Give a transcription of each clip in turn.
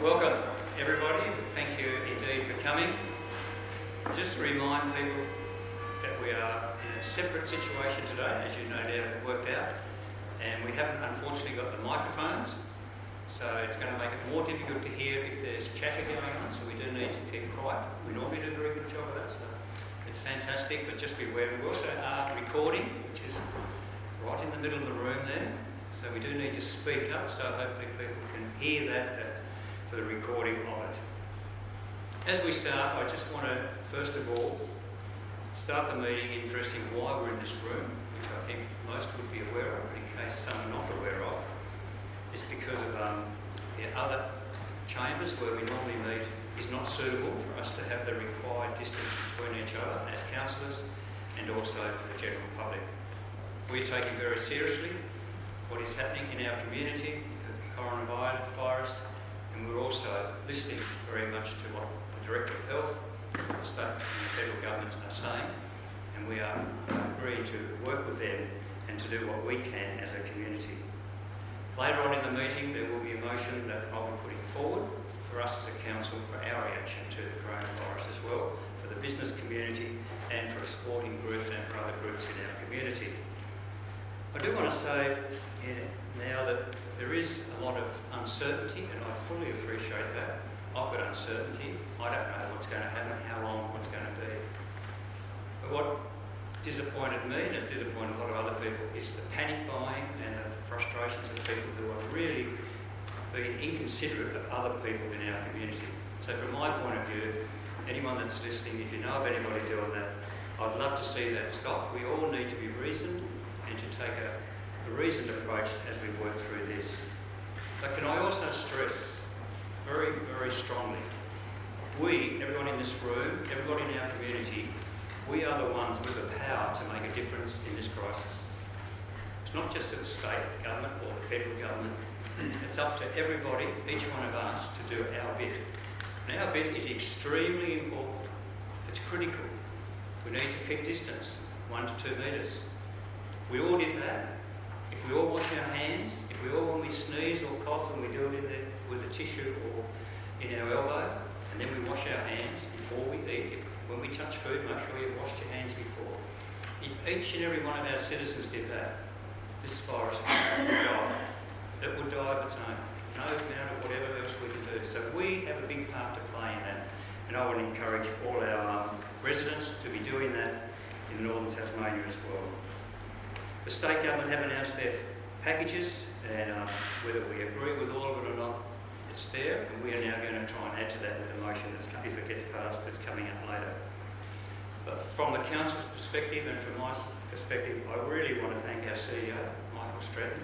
Welcome everybody, thank you indeed for coming. Just to remind people that we are in a separate situation today, as you no doubt have worked out, and we haven't unfortunately got the microphones, so it's going to make it more difficult to hear if there's chatter going on, so we do need to keep quiet. We normally do a very good job of that, so it's fantastic, but just be aware we also are recording, which is right in the middle of the room there, so we do need to speak up, so hopefully people can hear that for the recording of it. As we start, I just want to, first of all, start the meeting in addressing why we're in this room, which I think most would be aware of, in case some are not aware of. It's because of the other chambers where we normally meet is not suitable for us to have the required distance between each other as councillors and also for the general public. We're taking very seriously what is happening in our community, the coronavirus, and we're also listening very much to what the Director of Health, the state and the federal governments are saying, and we are agreeing to work with them and to do what we can as a community. Later on in the meeting there will be a motion that I'll be putting forward for us as a council for our reaction to the coronavirus as well, for the business community and for sporting groups and for other groups in our community. I do want to say now that there is a lot of uncertainty, and I fully appreciate that. I've got uncertainty. I don't know what's going to happen, how long, what's going to be. But what disappointed me, and has disappointed a lot of other people, is the panic buying and the frustrations of people who are really being inconsiderate of other people in our community. So from my point of view, anyone that's listening, if you know of anybody doing that, I'd love to see that stop. We all need to be reasoned and to take a reasoned approach as we work through this. But can I also stress very, very strongly, we, everyone in this room, everybody in our community, we are the ones with the power to make a difference in this crisis. It's not just to the state government or the federal government. It's up to everybody, each one of us, to do our bit. And our bit is extremely important. It's critical. We need to keep distance, 1 to 2 metres. If we all did that, if we all wash our hands, if we all, when we sneeze or cough, and we do it with a tissue or in our elbow, and then we wash our hands before we eat. When we touch food, make sure you've washed your hands before. If each and every one of our citizens did that, this virus would die. It would die of its own. No amount of whatever else we can do. So we have a big part to play in that, and I would encourage all our residents to be doing that in northern Tasmania as well. The state government have announced their packages, and whether we agree with all of it or not, it's there, and we are now going to try and add to that with the motion that's, if it gets passed, that's coming up later. But from the council's perspective and from my perspective, I really want to thank our CEO, Michael Stratton.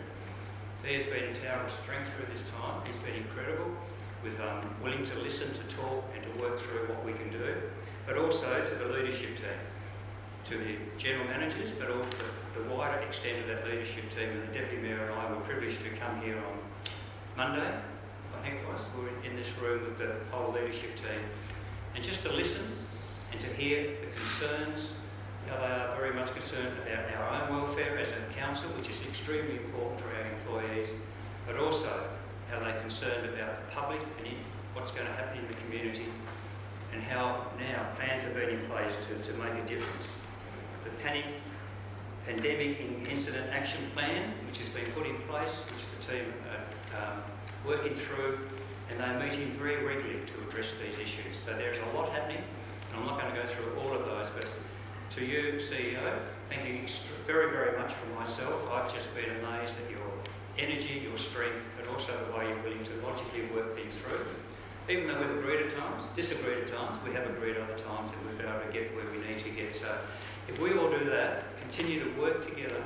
He has been a tower of strength through this time. He's been incredible, with willing to listen, to talk, and to work through what we can do, but also to the leadership team, to the general managers, but also the wider extent of that leadership team. And the Deputy Mayor and I were privileged to come here on Monday, I think it was. We were in this room with the whole leadership team, and just to listen and to hear the concerns, how they are very much concerned about our own welfare as a council, which is extremely important for our employees, but also how they're concerned about the public and what's going to happen in the community, and how now plans have been in place to make a difference. The Pandemic Incident Action Plan, which has been put in place, which the team are working through, and they're meeting very regularly to address these issues. So there's a lot happening, and I'm not going to go through all of those, but to you, CEO, thank you very, very much for myself. I've just been amazed at your energy, your strength, but also the way you're willing to logically work things through. Even though we've agreed at times, disagreed at times, we have agreed other times that we've been able to get where we need to get. So if we all do that, continue to work together,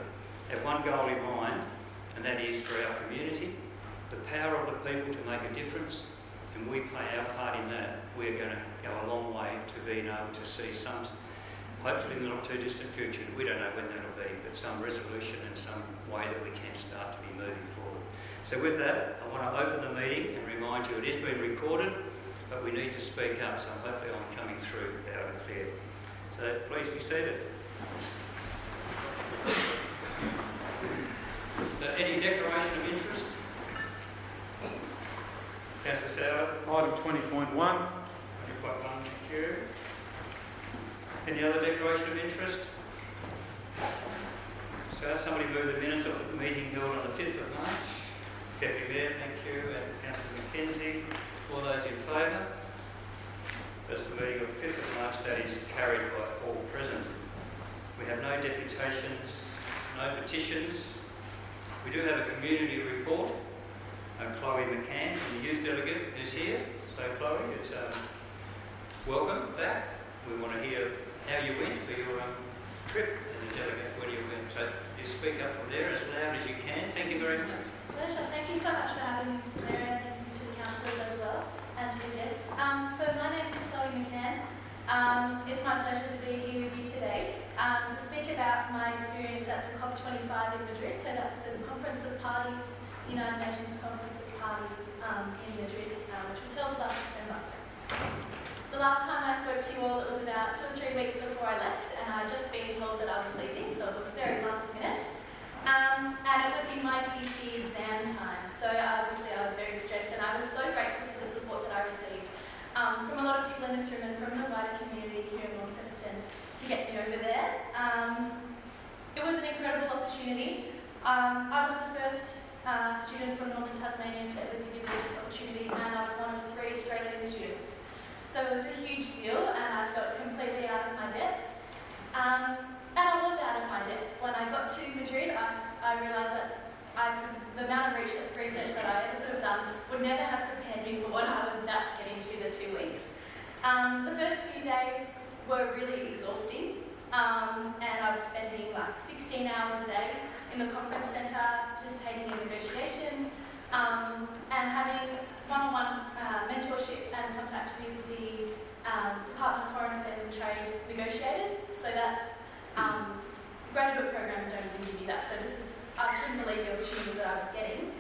have one goal in mind, and that is for our community, the power of the people to make a difference, and we play our part in that, we're going to go a long way to being able to see some, hopefully in the not too distant future, we don't know when that'll be, but some resolution and some way that we can start to be moving forward. So with that, I want to open the meeting and remind you it is being recorded, but we need to speak up, so hopefully I'm coming through loud and clear. So please be seated. So any declaration of interest? Councillor Sauer. Item 20.1. 20.1, thank you. Any other declaration of interest? So somebody move the minutes of the meeting held on the 5th of March. Deputy Mayor, thank you, and Councillor Mackenzie. All those in favour? That's the meeting of the 5th of March. That is carried by all present. We have no deputations, no petitions. We do have a community report. Chloe McCann, the youth delegate, is here. So Chloe, it's welcome back. We want to hear how you went for your trip as a delegate, when you went. So you speak up from there as loud as you can. Thank you very much. Pleasure. Thank you so much for having me, Mr. Mayor, and thank you to the councillors as well, and to the guests. So my name is Chloe McCann. It's my pleasure to be here with you today to speak about my experience at the COP25 in Madrid. So that's the Conference of Parties, United Nations Conference of Parties in Madrid, which was held last December. The last time I spoke to you all, it was about 2 or 3 weeks before I left, and I'd just been told that I was leaving, so it was very last minute. And it was in my TC exam time, so obviously I was very stressed, and I was so grateful for the support that I received from a lot of people in this room and from the wider community here in Launceston to get me over there. It was an incredible opportunity. I was the first student from Northern Tasmania to ever be given this opportunity, and I was one of 3 Australian students. So it was a huge deal, and I felt completely out of my depth. And I was out of my depth. When I got to Madrid, I realised that the amount of research that I could have done would never have prepared me for what I was about to get into the 2 weeks. The first few days were really exhausting, and I was spending like 16 hours a day in the conference centre, participating in negotiations, and having one-on-one mentorship and contact with the Department of Foreign Affairs and Trade negotiators. So that's graduate programs don't even give you that. So I couldn't believe the opportunities that I was getting.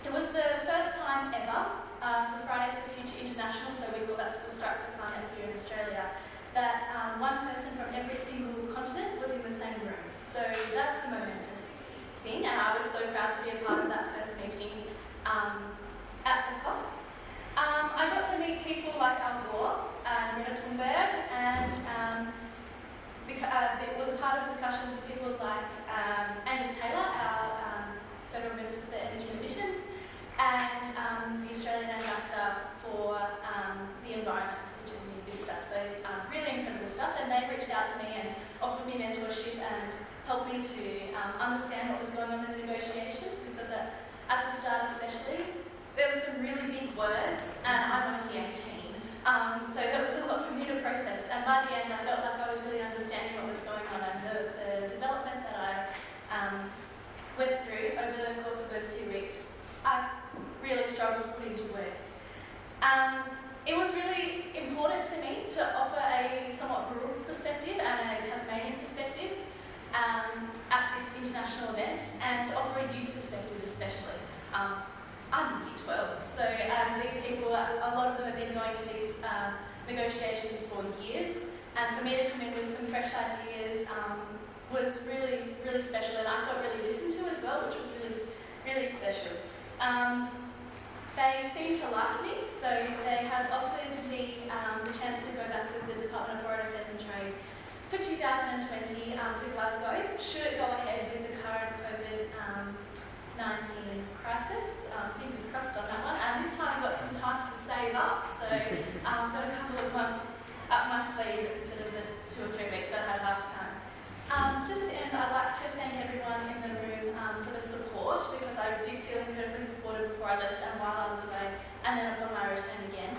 It was the first time ever for Fridays for Future International, so we call that School Strike for Climate here in Australia, that one person from every single continent was in the same room. So that's a momentous thing, and I was so proud to be a part of that first meeting at the COP. I got to meet people like Al Gore and Greta Thunberg, and it was a part of discussions with people like Angus Taylor, our Federal Minister for Energy and Emissions, and the Australian Ambassador for the Environment, Mr. Jimmy Vista. So really incredible stuff, and they reached out to me and offered me mentorship and helped me to understand what was going on in the negotiations, because at the start especially, there were some really big words, and I'm only 18. So that was a lot for me to process, and by the end I felt like I was really understanding what was going on, and the development that I went through over the course of those 2 weeks, I really struggled to put into words. It was really important to me to offer a somewhat rural perspective and a Tasmanian perspective at this international event, and to offer a youth perspective especially. I'm in Year 12, so these people, a lot of them have been going to these negotiations for years, and for me to come in with some fresh ideas was really, really special, and I felt really listened to as well, which was really, really special. They seem to like me, so they have offered me the chance to go back with the Department of Foreign Affairs and Trade for 2020 to Glasgow, should it go ahead with the current COVID-19 crisis. Fingers crossed on that one. And this time I've got some time to save up, so I've got a couple of months up my sleeve instead of the 2 or 3 weeks that I had last time. Just to end, I'd like to thank everyone in the room for the support, because I did feel incredibly supported before I left and while I was away, and then upon my return again.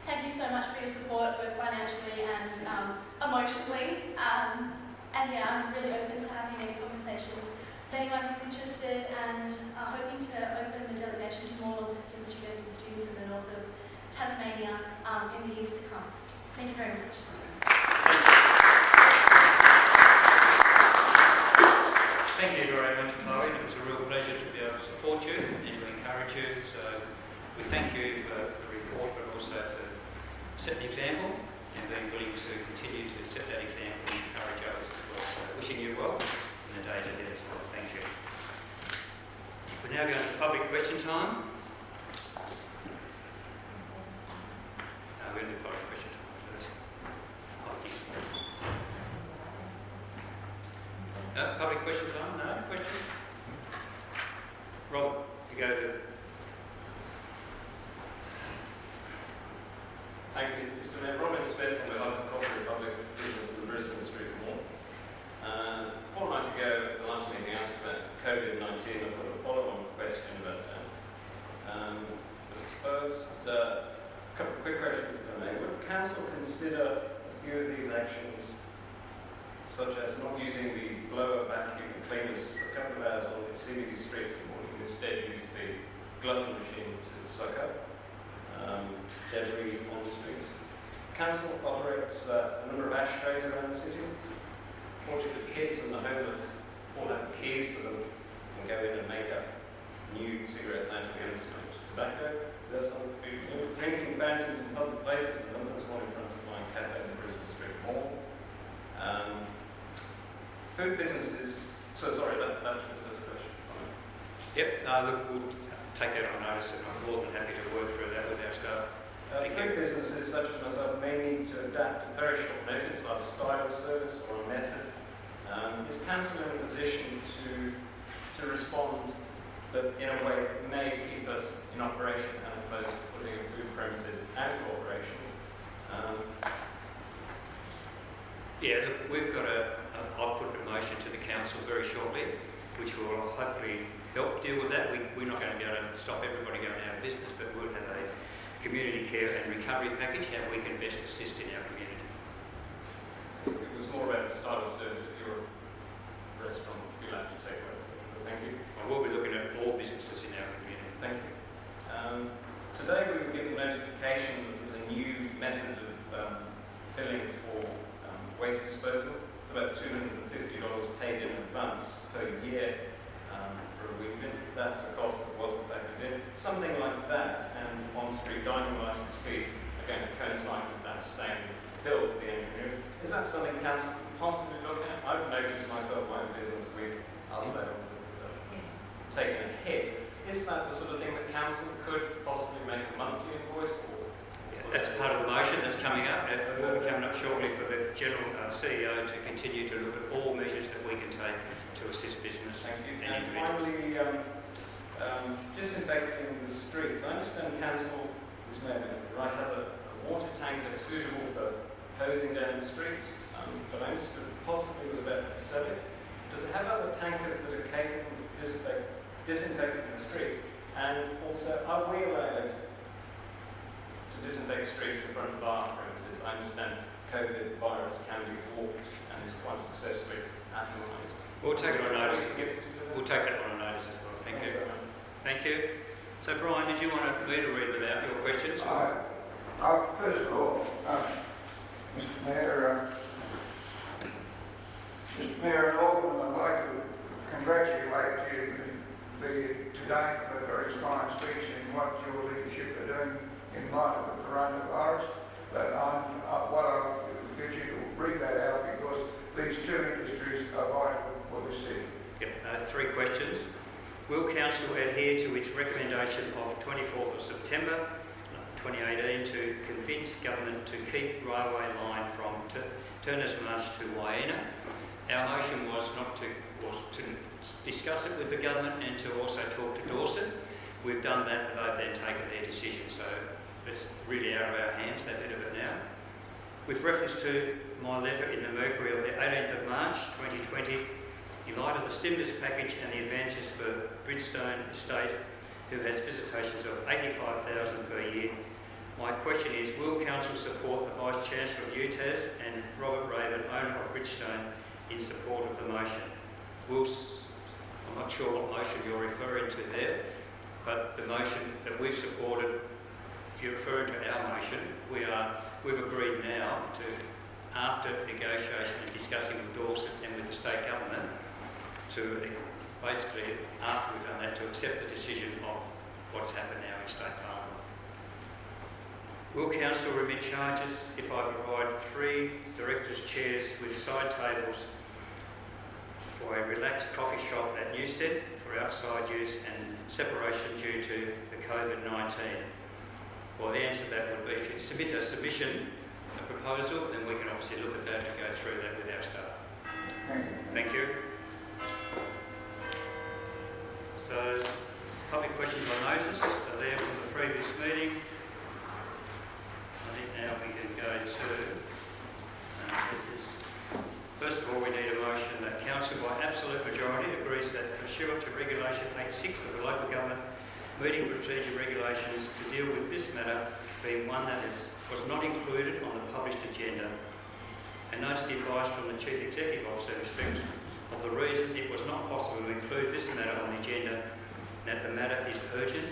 Thank you so much for your support, both financially and emotionally. And yeah, I'm really open to having any conversations with anyone who's interested, and hoping to open the delegation to more Launceston students and students in the north of Tasmania in the years to come. Thank you very much. Thank you very much, Chloe. It was a real pleasure to be able to support you and to encourage you. So we thank you for the report, but also for setting the example and being willing to continue to set that example and encourage others as well. So wishing you well in the days ahead as well. Thank you. We're now going to public question time. go to... Thank you, Mr. Mayor. Robin Smith on behalf of Coffee Republic Business in the Brisbane Street Mall. A fortnight ago, at the last meeting, I asked about COVID-19. I've got a follow-on question about that. The first, couple of quick questions, if I may. Would Council consider a few of these actions, such as not using the blower vacuum cleaners for a couple of hours on the CBD streets in the morning, instead use the glutton machine to suck up debris on the streets? Council operates a number of ashtrays around the city. Fortunately, the kids and the homeless all have keys for them and go in and make up new cigarettes out of the unsmoked tobacco. Is that something we do? Drinking fountains in public places, and there's one in front of my cafe in the Brisbane Street Mall. Food businesses. So sorry, that's the first question. Yep, look, we'll take that on notice, and I'm more than happy to work through that with our staff. Food businesses such as myself may need to adapt at very short notice, like style of service or a method. Is Council in a position to respond that in a way may keep us in operation as opposed to putting a food premises out of operation? Yeah, look, we've got I'll put a motion to the Council very shortly, which will hopefully help deal with that. We're not going to be able to stop everybody going out of business, but we'll have a community care and recovery package, how we can best assist in our community. It was more about the style of service that your restaurant would be allowed to take away. But thank you. I will be looking at all businesses in our community. Thank you. Today we were given notification that there's a new method of billing for waste disposal. It's about $250 paid in advance per year for a week. That's a cost that wasn't factored in. Something like that and on-street dining licence fees are going to coincide with that same bill for the engineers. Is that something Council could possibly look at? I've noticed myself, my business week, our sales have taken a hit. Is that the sort of thing that Council could possibly make a monthly invoice for? That's part of the motion that's coming up. It will be coming up shortly for the General CEO to continue to look at all measures that we can take to assist business. Thank you. And finally, disinfecting the streets. I understand Council has a water tanker suitable for hosing down the streets, but I understood possibly was about to sell it. Does it have other tankers that are capable of disinfecting the streets? And also, are we allowed to disinfect streets in front of our premises? I understand COVID virus can be walked and is quite successfully atomised. We'll take it on notice. We'll take that on notice as well. Thank you. Thank you. So, Brian, did you want me to read them out, your questions? First of all, Mr. Mayor, and Alderman, I'd like to congratulate you today for a very fine speech in what your leadership are doing in light of the coronavirus. But what I'll get you to read that out because these two industries are vital for the city. Yep, 3 questions. Will Council adhere to its recommendation of 24th of September 2018 to convince government to keep railway line from Turners Marsh to Waiena? Our motion was to discuss it with the government and to also talk to Dawson. We've done that, but they've then taken their decision, so it's really out of our hands, that bit of it now. With reference to my letter in the Mercury of the 18th of March 2020, in light of the stimulus package and the advances for Bridgestone Estate, who has visitations of 85,000 per year, my question is, will Council support the Vice-Chancellor of UTAS and Robert Raven, owner of Bridgestone, in support of the motion? I'm not sure what motion you're referring to there, but the motion that we've supported, if you're referring to our motion, we've agreed now to, after negotiation and discussing with Dawson and with the state government, to basically, after we've done that, to accept the decision of what's happened now in State Parliament. Will Council remit charges if I provide 3 directors' chairs with side tables for a relaxed coffee shop at Newstead for outside use and separation due to the COVID-19? Well, the answer to that would be if you submit a proposal, then we can obviously look at that and go through that with our staff. Thank you. So, public questions. resolutions I noticed are there from the previous meeting. I think now we can go to, first of all we need a motion that Council by absolute majority agrees that pursuant to Regulation 8.6 of the Local Government Meeting Procedure Regulations to deal with this matter being one that was not included on the published agenda, and notes the advice from the Chief Executive Officer in respect of the reasons it was not possible to include this matter on the agenda, that the matter is urgent,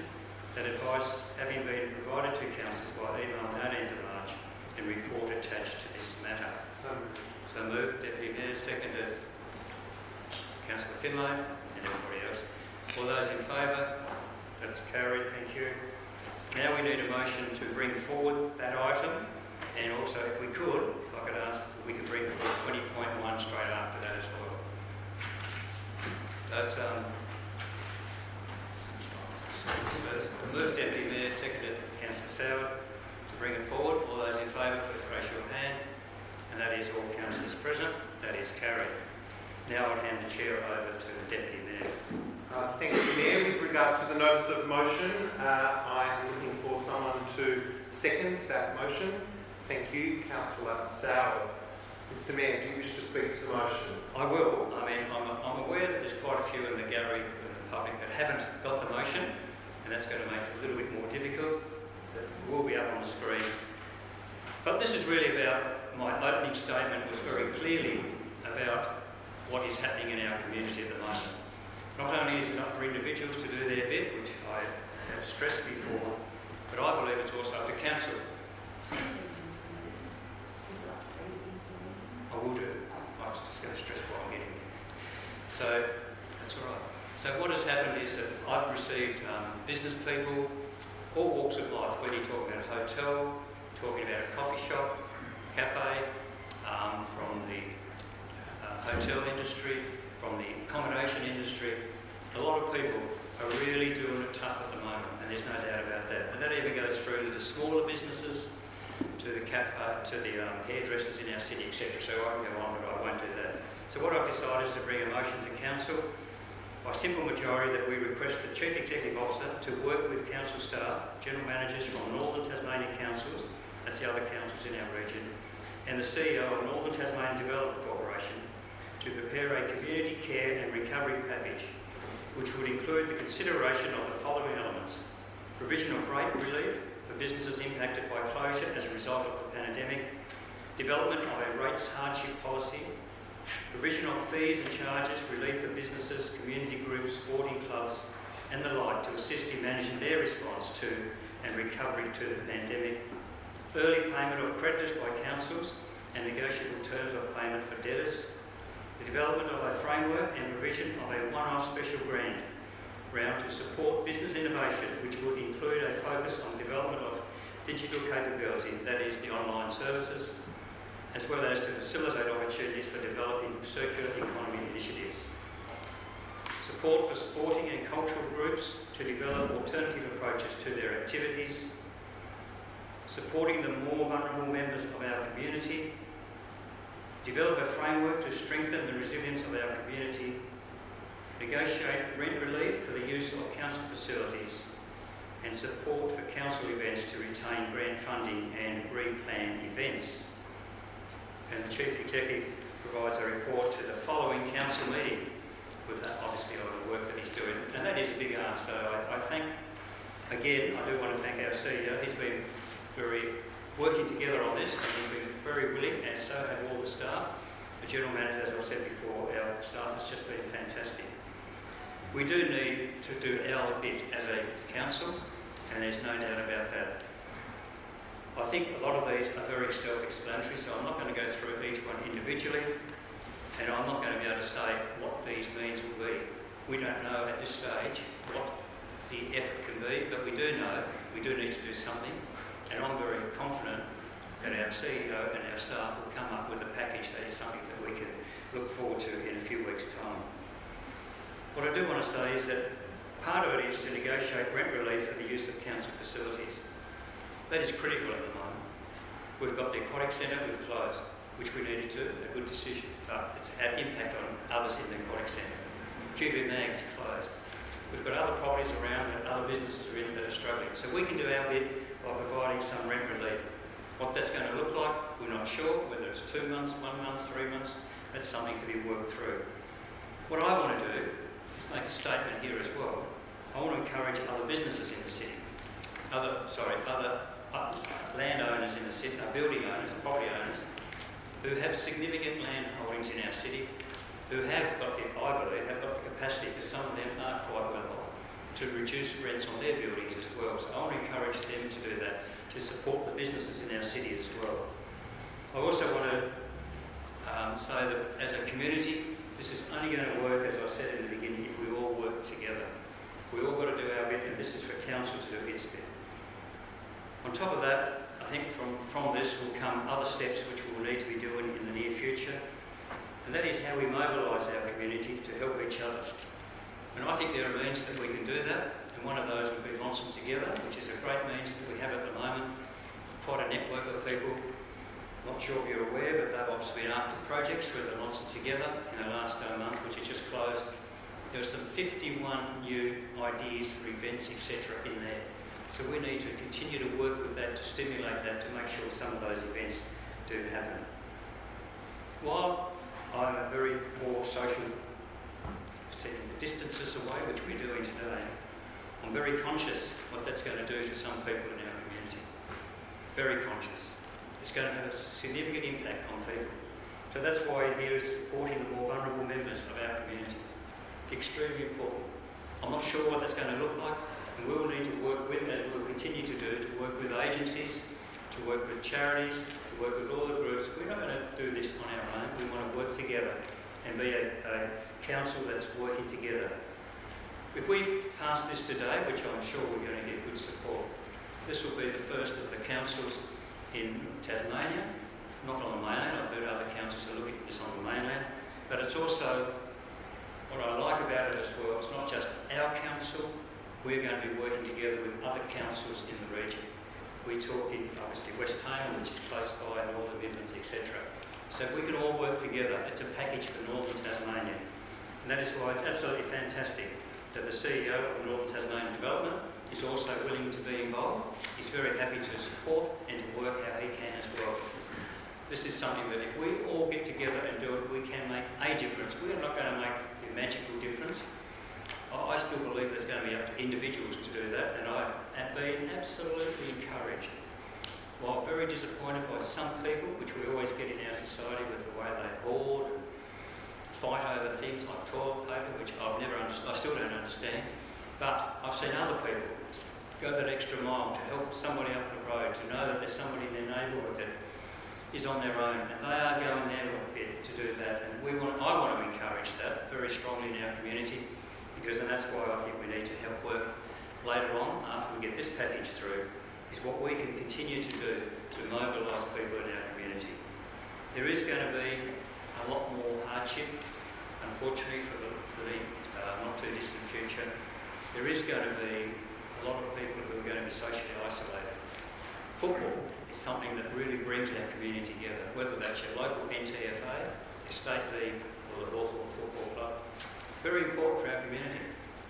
that advice having been provided to councillors by email on 18th of March and report attached to this matter. So moved, Deputy Mayor, seconded Councillor Finlay and everybody else. All those in favour? That's carried, thank you. Now we need a motion to bring forward that item, and also if we could, if I could ask, we could bring forward 20.1 straight after that as well. That's moved, Deputy Mayor, seconded Councillor Soward to bring it forward. All those in favour, please raise your hand. And that is all councillors present. That is carried. Now I'll hand the chair over to the Deputy Mayor. Thank you, Mayor. With regard to the notice of motion, I'm looking for someone to second that motion. Thank you, Councillor Soward. Mr. Mayor, do you wish to speak to the motion? I will. I mean, I'm aware that there's quite a few in the gallery in the public that haven't got the motion, and that's going to make it a little bit more difficult. So it will be up on the screen. But this is really about, my opening statement was very clearly about what is happening in our community at the moment. Not only is it up for individuals to do their bit, which I have stressed before, but I believe it's also up to council. I will do. I was just going to stress what I'm getting at. So, that's all right. So what has happened is that I've received business people, all walks of life, whether you're talking about a hotel, talking about a coffee shop, cafe, from the hotel industry, from the accommodation industry. A lot of people are really doing it tough at the moment, and there's no doubt about that. And that even goes through to the smaller businesses, to the cafe, to the hairdressers in our city, etc. So I can go on, but I won't do that. So what I've decided is to bring a motion to council by simple majority that we request the Chief Executive Officer to work with council staff, general managers from Northern Tasmanian councils, that's the other councils in our region, and the CEO of Northern Tasmanian Development Corporation to prepare a community care and recovery package which would include the consideration of the following elements: provision of rate relief for businesses impacted by closure as a result of the pandemic, development of a rates hardship policy, provision of fees and charges relief for businesses, community groups, sporting clubs and the like to assist in managing their response to and recovery to the pandemic, early payment of creditors by councils and negotiable terms of payment for debtors, the development of a framework and provision of a one-off special grant round to support business innovation, which would include a focus on development of digital capability, that is the online services, as well as to facilitate opportunities for developing circular economy initiatives. Support for sporting and cultural groups to develop alternative approaches to their activities, supporting the more vulnerable members of our community, develop a framework to strengthen the resilience of our community, negotiate rent relief for the use of council facilities, and support for council events to retain grant funding and replan events. And the Chief Executive provides a report to the following council meeting with obviously all the work that he's doing. And that is a big ask. So I think, again, I do want to thank our CEO. He's been working together on this, and he's been very willing, and so have all the staff. The General Manager, as I've said before, our staff has just been fantastic. We do need to do our bit as a council, and there's no doubt about that. I think a lot of these are very self-explanatory, so I'm not going to go through each one individually, and I'm not going to be able to say what these means will be. We don't know at this stage what the effort can be, but we do know we do need to do something, and I'm very confident that our CEO and our staff will come up with a package that is something that we can look forward to in a few weeks' time. What I do want to say is that part of it is to negotiate rent relief for the use of council facilities. That is critical at the moment. We've got the aquatic centre we've closed, which we needed to, a good decision, but it's had impact on others in the aquatic centre. QB Mag's closed. We've got other properties around that other businesses are in that are struggling. So we can do our bit by providing some rent relief. What that's going to look like, we're not sure, whether it's 2 months, 1 month, 3 months, that's something to be worked through. What I want to do is make a statement here as well. I want to encourage other businesses in the city, other landowners in the city, building owners, property owners, who have significant land holdings in our city, who have got, I believe, have got the capacity, because some of them are quite well off, to reduce rents on their buildings as well. So I want to encourage them to do that, to support the businesses in our city as well. I also want to say that as a community, this is only going to work, as I said in the beginning, if we all work together. We all got to do our bit, and this is for council to do its bit. On top of that, I think from this will come other steps which we will need to be doing in the near future, and that is how we mobilise our community to help each other. And I think there are means that we can do that, and one of those would be Launceston Together, which is a great means that we have at the moment. Quite a network of people. Not sure if you're aware, but they've obviously been after projects through the Launceston Together in the last month, which has just closed. There are some 51 new ideas for events, etc. in there. So we need to continue to work with that, to stimulate that, to make sure some of those events do happen. While I'm very for social, setting the distances away, which we're doing today, I'm very conscious what that's going to do to some people in our community. Very conscious. It's going to have a significant impact on people. So that's why here is supporting the more vulnerable members of our community. Extremely important. I'm not sure what that's going to look like, and we will need to work with, as we'll continue to do, to work with agencies, to work with charities, to work with all the groups. We're not going to do this on our own. We want to work together and be a council that's working together. If we pass this today, which I'm sure we're going to get good support, this will be the first of the councils in Tasmania, not on the mainland. I've heard other councils are looking at this on the mainland, but it's also, what I like about it as well, it's not just our council, we're going to be working together with other councils in the region. We talk in, obviously, West Tamar, which is close by, Northern Midlands, etc. So we can all work together. It's a package for Northern Tasmania. And that is why it's absolutely fantastic that the CEO of Northern Tasmanian Development is also willing to be involved. He's very happy to support and to work how he can as well. This is something that if we all get together and do it, we can make a difference. We are not going to make a magical difference. I still believe there's going to be up to individuals to do that, and I have been absolutely encouraged. While very disappointed by some people, which we always get in our society with the way they hoard, fight over things like toilet paper, which I've never understood, I still don't understand. But I've seen other people go that extra mile to help somebody up the road, to know that there's somebody in their neighbourhood that is on their own, and they are going their little bit to do that. And I want to encourage that very strongly in our community, and that's why I think we need to help work later on, after we get this package through, is what we can continue to do to mobilise people in our community. There is going to be a lot more hardship, unfortunately, for the not too distant future. There is going to be a lot of people who are going to be socially isolated. Football is something that really brings our community together, whether that's your local NTFA, your state league, or the Hawthorn Football Club. Very important for our community.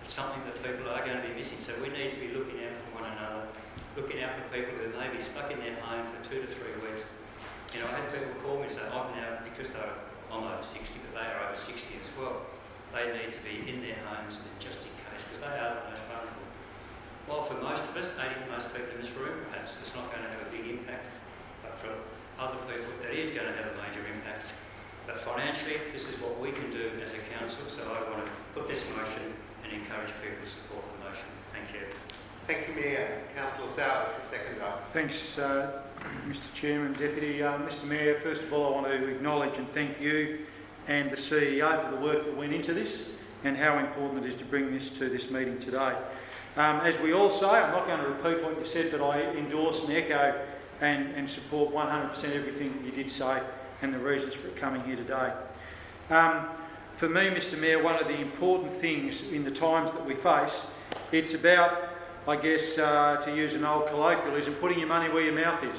It's something that people are going to be missing, so we need to be looking out for one another, looking out for people who may be stuck in their home for 2 to 3 weeks. You know, I had people call me and say, I've now, because I'm over 60, but they are over 60 as well, they need to be in their homes just in case, because they are the most vulnerable. While for most of us, most people in this room, perhaps it's not going to have a big impact, but for other people, it is going to have a major impact. But financially, this is what we can do as a council, so I want to put this motion and encourage people to support the motion. Thank you. Thank you, Mayor. Councillor Sowers, the seconder. Thanks, Mr Chairman, Deputy. Mr Mayor, first of all I want to acknowledge and thank you and the CEO for the work that went into this and how important it is to bring this to this meeting today. As we all say, I'm not going to repeat what you said, but I endorse and echo and support 100% everything that you did say and the reasons for coming here today. For me, Mr Mayor, one of the important things in the times that we face, it's about, I guess, to use an old colloquialism, putting your money where your mouth is.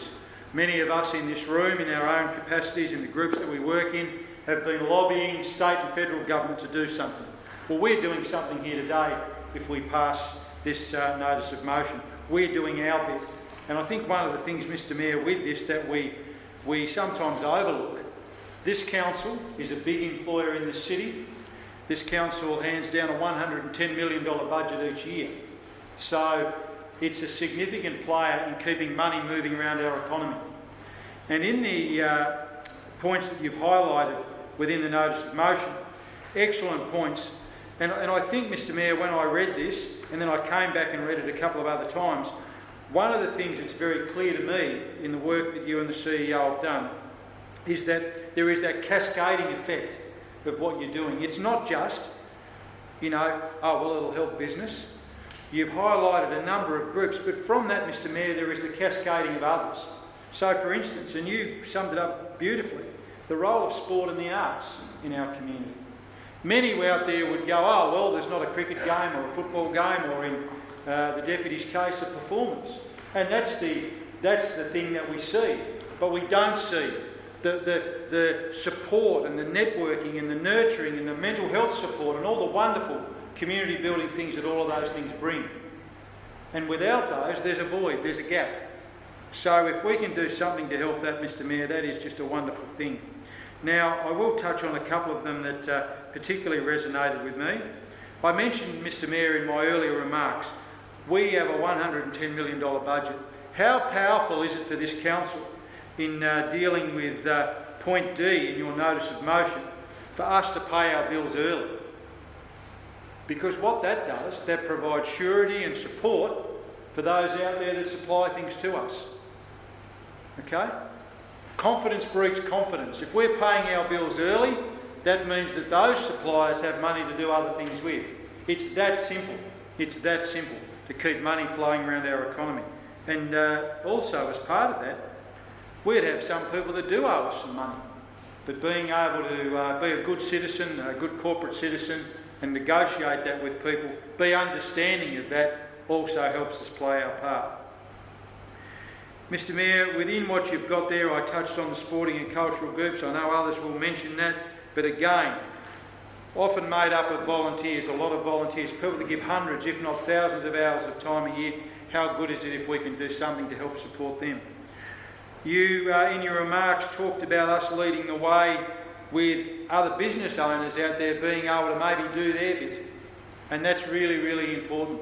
Many of us in this room, in our own capacities, in the groups that we work in, have been lobbying state and federal government to do something. Well, we're doing something here today if we pass this notice of motion. We're doing our bit. And I think one of the things, Mr Mayor, with this that we sometimes overlook, this council is a big employer in the city. This council hands down a $110 million budget each year. So it's a significant player in keeping money moving around our economy. And in the points that you've highlighted within the notice of motion, excellent points. And I think, Mr Mayor, when I read this, and then I came back and read it a couple of other times, one of the things that's very clear to me in the work that you and the CEO have done is that there is that cascading effect of what you're doing. It's not just, oh, well, it'll help business. You've highlighted a number of groups, but from that, Mr Mayor, there is the cascading of others. So, for instance, and you summed it up beautifully, the role of sport and the arts in our community. Many out there would go, oh, well, there's not a cricket game or a football game, or in the Deputy's case, a performance. And that's the thing that we see. But we don't see the support and the networking and the nurturing and the mental health support and all the wonderful community building things that all of those things bring. And without those, there's a void, there's a gap. So if we can do something to help that, Mr Mayor, that is just a wonderful thing. Now, I will touch on a couple of them that particularly resonated with me. I mentioned, Mr Mayor, in my earlier remarks, we have a $110 million budget. How powerful is it for this council in dealing with point D in your notice of motion for us to pay our bills early? Because what that does, that provides surety and support for those out there that supply things to us. Okay? Confidence breeds confidence. If we're paying our bills early, that means that those suppliers have money to do other things with. It's that simple. It's that simple to keep money flowing around our economy. And also, as part of that, we'd have some people that do owe us some money. But being able to be a good citizen, a good corporate citizen, and negotiate that with people, be understanding of that, also helps us play our part. Mr Mayor, within what you've got there, I touched on the sporting and cultural groups. I know others will mention that, but again, often made up of volunteers, a lot of volunteers, people that give hundreds, if not thousands of hours of time a year. How good is it if we can do something to help support them? You, in your remarks, talked about us leading the way with other business owners out there being able to maybe do their bit. And that's really, really important.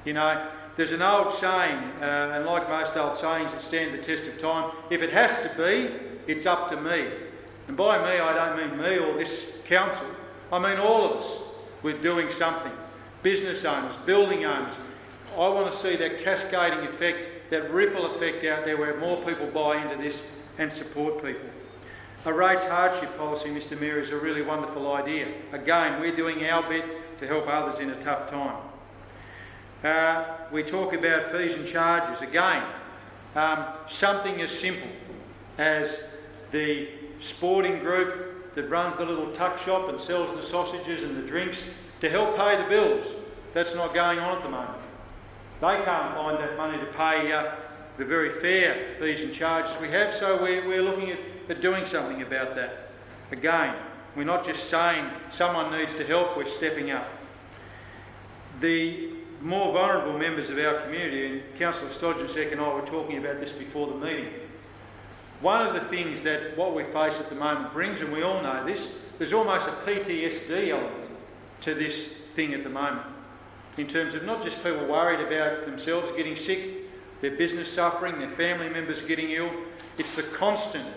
There's an old saying, and like most old sayings that stand the test of time, if it has to be, it's up to me. And by me, I don't mean me or this council. I mean all of us with doing something. Business owners, building owners. I want to see that cascading effect, that ripple effect out there where more people buy into this and support people. A rates hardship policy, Mr Mayor, is a really wonderful idea. Again, we're doing our bit to help others in a tough time. We talk about fees and charges. Again, something as simple as the sporting group that runs the little tuck shop and sells the sausages and the drinks to help pay the bills. That's not going on at the moment. They can't find that money to pay the very fair fees and charges we have, so we're looking at doing something about that. Again, we're not just saying someone needs to help, we're stepping up. The more vulnerable members of our community, and Councillor Stodgersek and I were talking about this before the meeting, one of the things that what we face at the moment brings, and we all know this, there's almost a PTSD element to this thing at the moment, in terms of not just people worried about themselves getting sick, their business suffering, their family members getting ill, it's the constant,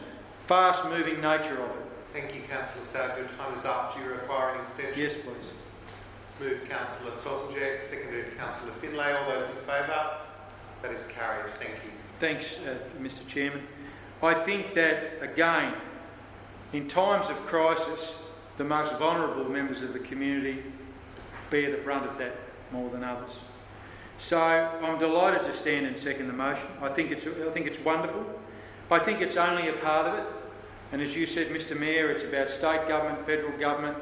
fast-moving nature of it. Thank you, Councillor Saab. Your time is up. Do you require an extension? Yes, please. Moved Councillor Stossenjak, seconded Councillor Finlay. All those in favour? That is carried. Thank you. Thanks, Mr Chairman. I think that, again, in times of crisis, the most vulnerable members of the community bear the brunt of that more than others. So I'm delighted to stand and second the motion. I think it's wonderful. I think it's only a part of it. And as you said, Mr Mayor, it's about state government, federal government,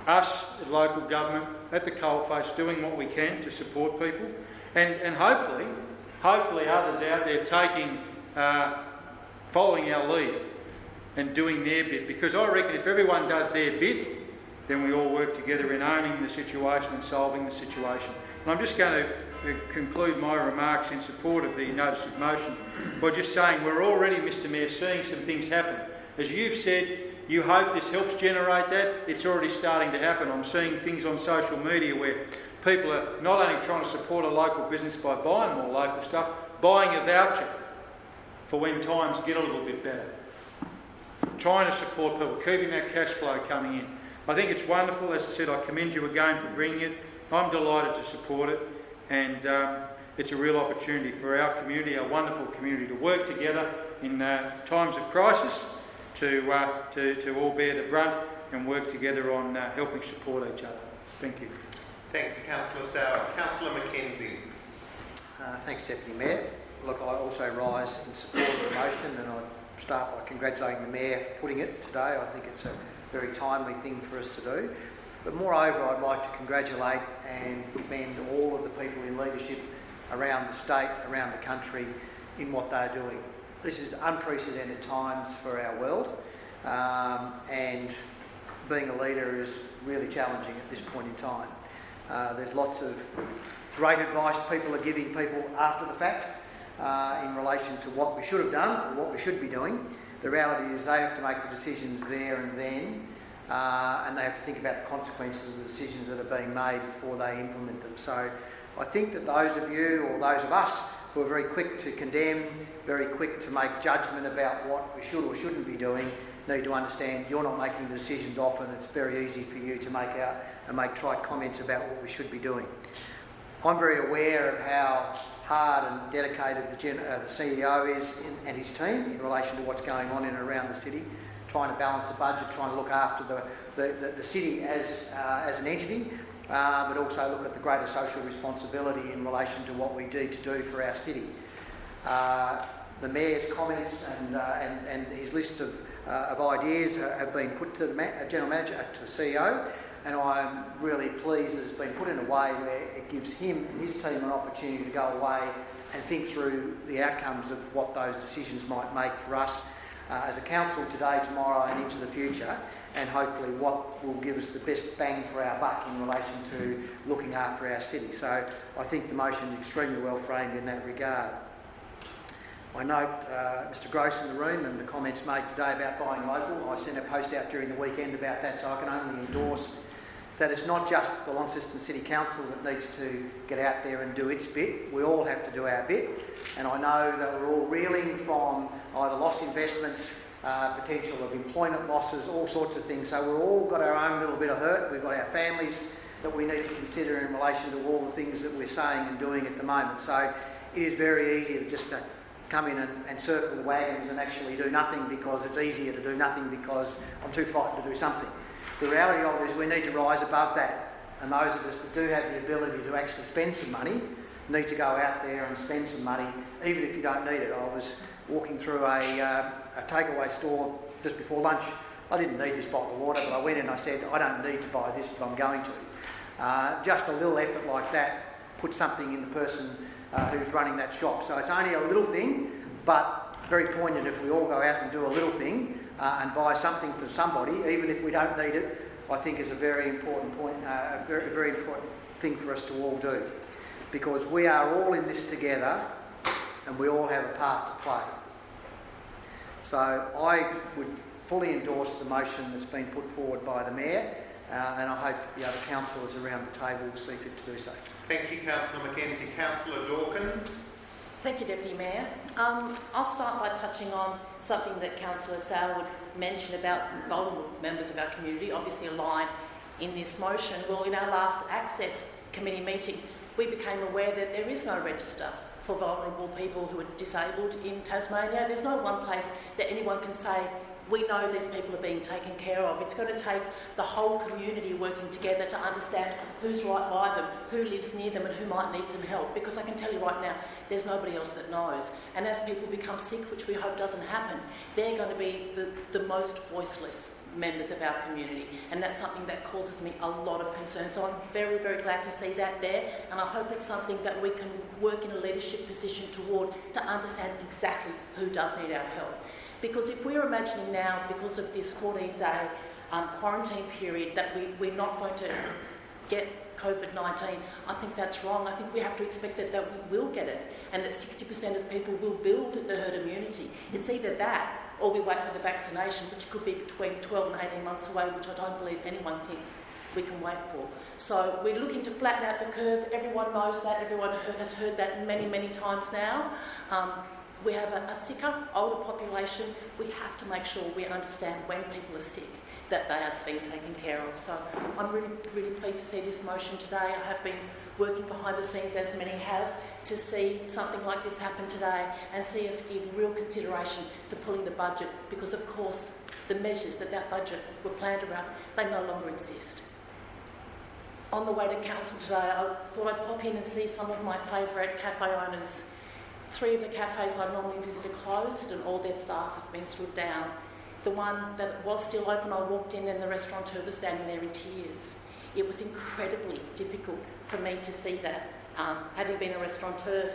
us at local government, at the coalface, doing what we can to support people. And hopefully others out there following our lead and doing their bit. Because I reckon if everyone does their bit, then we all work together in owning the situation and solving the situation. And I'm just going to conclude my remarks in support of the notice of motion by just saying we're already, Mr Mayor, seeing some things happen. As you've said, you hope this helps generate that. It's already starting to happen. I'm seeing things on social media where people are not only trying to support a local business by buying more local stuff, buying a voucher for when times get a little bit better. Trying to support people, keeping that cash flow coming in. I think it's wonderful. As I said, I commend you again for bringing it. I'm delighted to support it, and it's a real opportunity for our community, our wonderful community, to work together in times of crisis, to all bear the brunt and work together on helping support each other. Thank you. Thanks, Councillor Sauer. Councillor Mackenzie. Thanks, Deputy Mayor. Look, I also rise in support of the motion, and I start by congratulating the Mayor for putting it today. I think it's a very timely thing for us to do. But moreover, I'd like to congratulate and commend all of the people in leadership around the state, around the country, in what they're doing. This is unprecedented times for our world, and being a leader is really challenging at this point in time. There's lots of great advice people are giving people after the fact in relation to what we should have done or what we should be doing. The reality is they have to make the decisions there and then, and they have to think about the consequences of the decisions that are being made before they implement them. So I think that those of you, or those of us, who are very quick to condemn, very quick to make judgment about what we should or shouldn't be doing, need to understand you're not making the decisions often. It's very easy for you to make out and make trite comments about what we should be doing. I'm very aware of how hard and dedicated the CEO is and his team in relation to what's going on in and around the city, trying to balance the budget, trying to look after the city as an entity, but also look at the greater social responsibility in relation to what we need to do for our city. The Mayor's comments and his list of ideas have been put to the General Manager, to the CEO, and I'm really pleased that it's been put in a way where it gives him and his team an opportunity to go away and think through the outcomes of what those decisions might make for us as a council today, tomorrow and into the future, and hopefully what will give us the best bang for our buck in relation to looking after our city. So I think the motion is extremely well framed in that regard. I note Mr Gross in the room and the comments made today about buying local. I sent a post out during the weekend about that, so I can only endorse that it's not just the Launceston City Council that needs to get out there and do its bit. We all have to do our bit, and I know that we're all reeling from either lost investments, potential of employment losses, all sorts of things. So we've all got our own little bit of hurt. We've got our families that we need to consider in relation to all the things that we're saying and doing at the moment. So it is very easy to just come in and circle the wagons and actually do nothing because it's easier to do nothing because I'm too frightened to do something. The reality of it is we need to rise above that, and those of us that do have the ability to actually spend some money need to go out there and spend some money, even if you don't need it. I was walking through a takeaway store just before lunch. I didn't need this bottle of water, but I went in and I said, I don't need to buy this, but I'm going to. Just a little effort like that puts something in the person who's running that shop. So it's only a little thing, but very poignant if we all go out and do a little thing and buy something for somebody, even if we don't need it. I think is a very important point, a very, very important thing for us to all do, because we are all in this together and we all have a part to play. So I would fully endorse the motion that's been put forward by the Mayor, and I hope the other councillors around the table will see fit to do so. Thank you, Councillor Mackenzie. Councillor Dawkins. Thank you, Deputy Mayor. I'll start by touching on something that Councillor Sauer mentioned about vulnerable members of our community, obviously a line in this motion. Well, in our last Access Committee meeting, we became aware that there is no register for vulnerable people who are disabled in Tasmania. There's no one place that anyone can say, we know these people are being taken care of. It's going to take the whole community working together to understand who's right by them, who lives near them and who might need some help, because I can tell you right now, there's nobody else that knows. And as people become sick, which we hope doesn't happen, they're going to be the most voiceless members of our community, and that's something that causes me a lot of concern. So I'm very, very glad to see that there, and I hope it's something that we can work in a leadership position toward to understand exactly who does need our help. Because if we're imagining now, because of this 14-day quarantine period, that we're not going to get COVID-19. I think that's wrong. I think we have to expect that we will get it and that 60% of people will build the herd immunity. It's either that or we wait for the vaccination, which could be between 12 and 18 months away, which I don't believe anyone thinks we can wait for. So we're looking to flatten out the curve. Everyone knows that. Everyone has heard that many, many times now. We have a sicker, older population. We have to make sure we understand when people are sick, that they are being taken care of. So I'm really, really pleased to see this motion today. I have been working behind the scenes, as many have, to see something like this happen today and see us give real consideration to pulling the budget, because of course the measures that budget were planned around, they no longer exist. On the way to council today, I thought I'd pop in and see some of my favourite cafe owners. 3 of the cafes I normally visit are closed and all their staff have been stood down. The one that was still open, I walked in and the restaurateur was standing there in tears. It was incredibly difficult for me to see that. Having been a restaurateur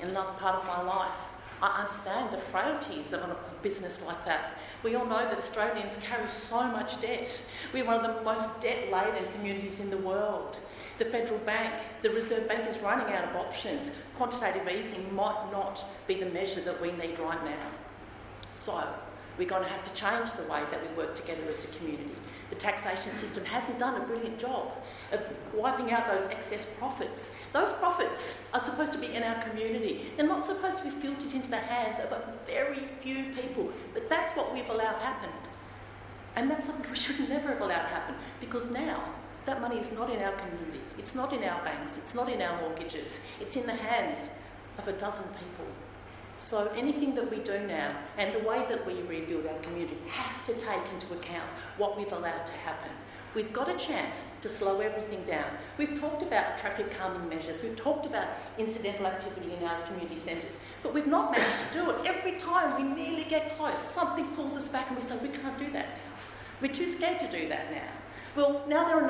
in another part of my life, I understand the frailties of a business like that. We all know that Australians carry so much debt. We're one of the most debt-laden communities in the world. The Federal Bank, the Reserve Bank is running out of options. Quantitative easing might not be the measure that we need right now. So we're going to have to change the way that we work together as a community. The taxation system hasn't done a brilliant job of wiping out those excess profits. Those profits are supposed to be in our community. They're not supposed to be filtered into the hands of a very few people. But that's what we've allowed happen. And that's something we should never have allowed happen, because now that money is not in our community. It's not in our banks. It's not in our mortgages. It's in the hands of a dozen people. So anything that we do now and the way that we rebuild our community has to take into account what we've allowed to happen. We've got a chance to slow everything down. We've talked about traffic calming measures. We've talked about incidental activity in our community centres. But we've not managed to do it. Every time we nearly get close, something pulls us back and we say, we can't do that now. We're too scared to do that now. Well, now there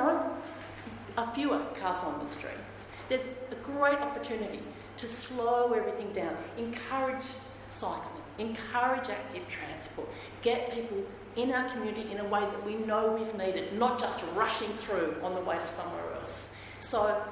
are fewer cars on the streets. There's a great opportunity to slow everything down, encourage cycling, encourage active transport, get people in our community in a way that we know we've needed, not just rushing through on the way to somewhere else. So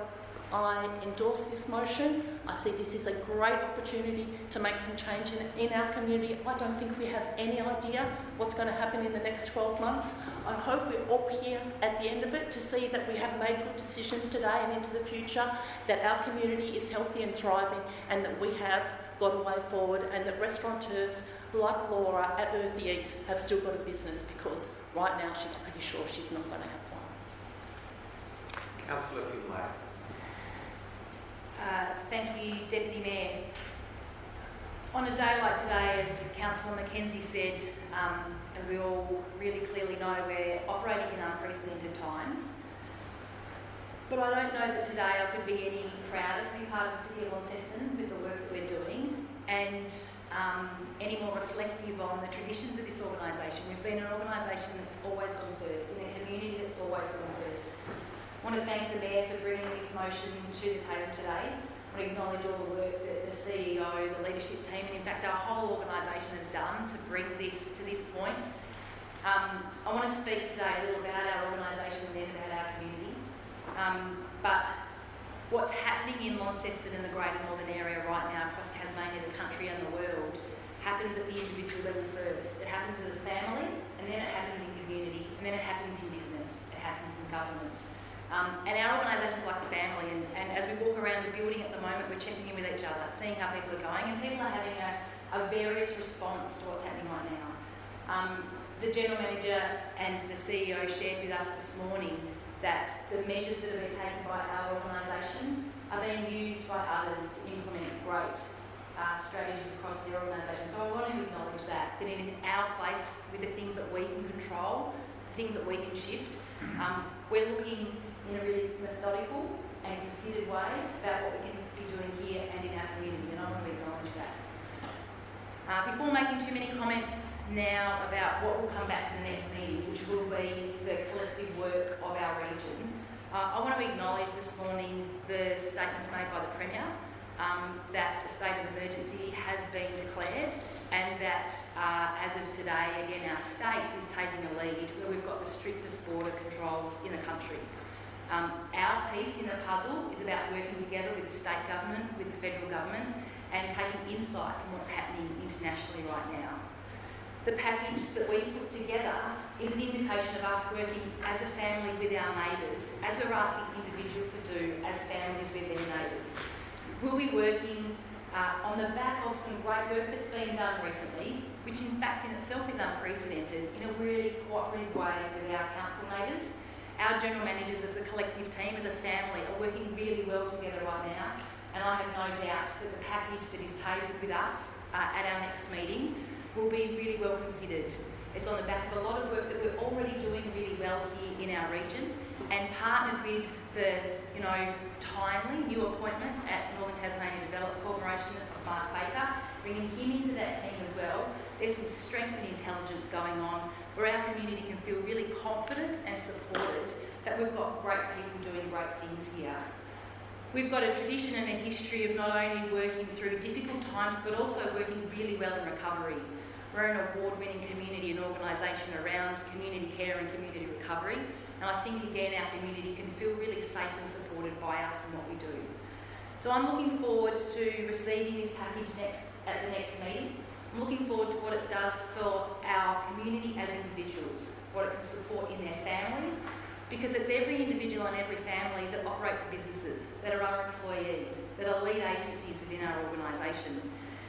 I endorse this motion. I see this is a great opportunity to make some change in our community. I don't think we have any idea what's going to happen in the next 12 months. I hope we're all here at the end of it to see that we have made good decisions today and into the future, that our community is healthy and thriving, and that we have got a way forward, and that restaurateurs like Laura at Earthy Eats have still got a business, because right now she's pretty sure she's not going to have one. Councillor Finlay. Thank you, Deputy Mayor. On a day like today, as Councillor Mackenzie said, as we all really clearly know, we're operating in unprecedented times. But I don't know that today I could be any prouder to be part of the City of Launceston with the work that we're doing, and any more reflective on the traditions of this organisation. We've been an organisation that's always gone first, in a community that's always gone first. I want to thank the Mayor for bringing this motion to the table today. I want to acknowledge all the work that the CEO, the leadership team, and in fact our whole organisation has done to bring this to this point. I want to speak today a little about our organisation and then about our community. But what's happening in Launceston and the Greater Northern Area right now across Tasmania, the country and the world, happens at the individual level first. It happens as a family, and then it happens in community, and then it happens in business, it happens in government. And our organisation's like a family, and as we walk around the building at the moment, we're checking in with each other, seeing how people are going, and people are having a various response to what's happening right now. The General Manager and the CEO shared with us this morning that the measures that have been taken by our organisation are being used by others to implement great strategies across their organisation. So I want to acknowledge that in our place, with the things that we can control, the things that we can shift, we're looking in a really methodical and considered way about what we can be doing here and in our community, and I want to acknowledge that. Before making too many comments now about what will come back to the next meeting, which will be the collective work of our region, I want to acknowledge this morning the statements made by the Premier that a state of emergency has been declared, and that as of today, again, our state is taking a lead where we've got the strictest border controls in the country. Our piece in the puzzle is about working together with the state government, with the federal government, and taking insight from what's happening internationally right now. The package that we put together is an indication of us working as a family with our neighbours, as we're asking individuals to do as families with their neighbours. We'll be working on the back of some great work that's been done recently, which in fact in itself is unprecedented, in a really cooperative way with our council neighbours. Our general managers as a collective team, as a family, are working really well together right now, and I have no doubt that the package that is tabled with us at our next meeting will be really well considered. It's on the back of a lot of work that we're already doing really well here in our region, and partnered with the timely new appointment at Northern Tasmania Development Corporation of Mark Baker, bringing him into that team as well. There's some strength and intelligence going on where our community can feel really confident and supported that we've got great people doing great things here. We've got a tradition and a history of not only working through difficult times but also working really well in recovery. We're an award-winning community and organisation around community care and community recovery, and I think again our community can feel really safe and supported by us and what we do. So I'm looking forward to receiving this package at the next meeting. I'm looking forward to what it does for our community as individuals, what it can support in their families, because it's every individual and every family that operate the businesses, that are our employees, that are lead agencies within our organisation.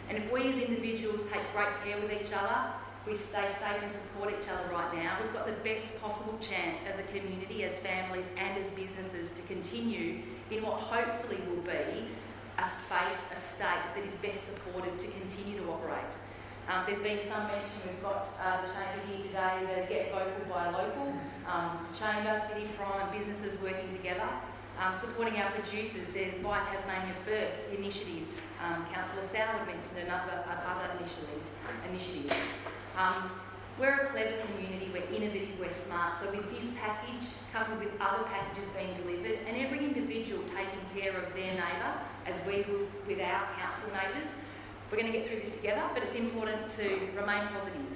And if we as individuals take great care with each other, we stay safe and support each other right now, we've got the best possible chance as a community, as families and as businesses to continue in what hopefully will be a space, a state that is best supported to continue to operate. There's been some mention, we've got the chamber here today, the Get Vocal by Local, chamber, City Prime, businesses working together, supporting our producers. There's Buy Tasmania First initiatives. Councillor Soward mentioned other initiatives. We're a clever community, we're innovative, we're smart. So with this package, coupled with other packages being delivered, and every individual taking care of their neighbour, as we will with our council neighbours, we're going to get through this together, but it's important to remain positive,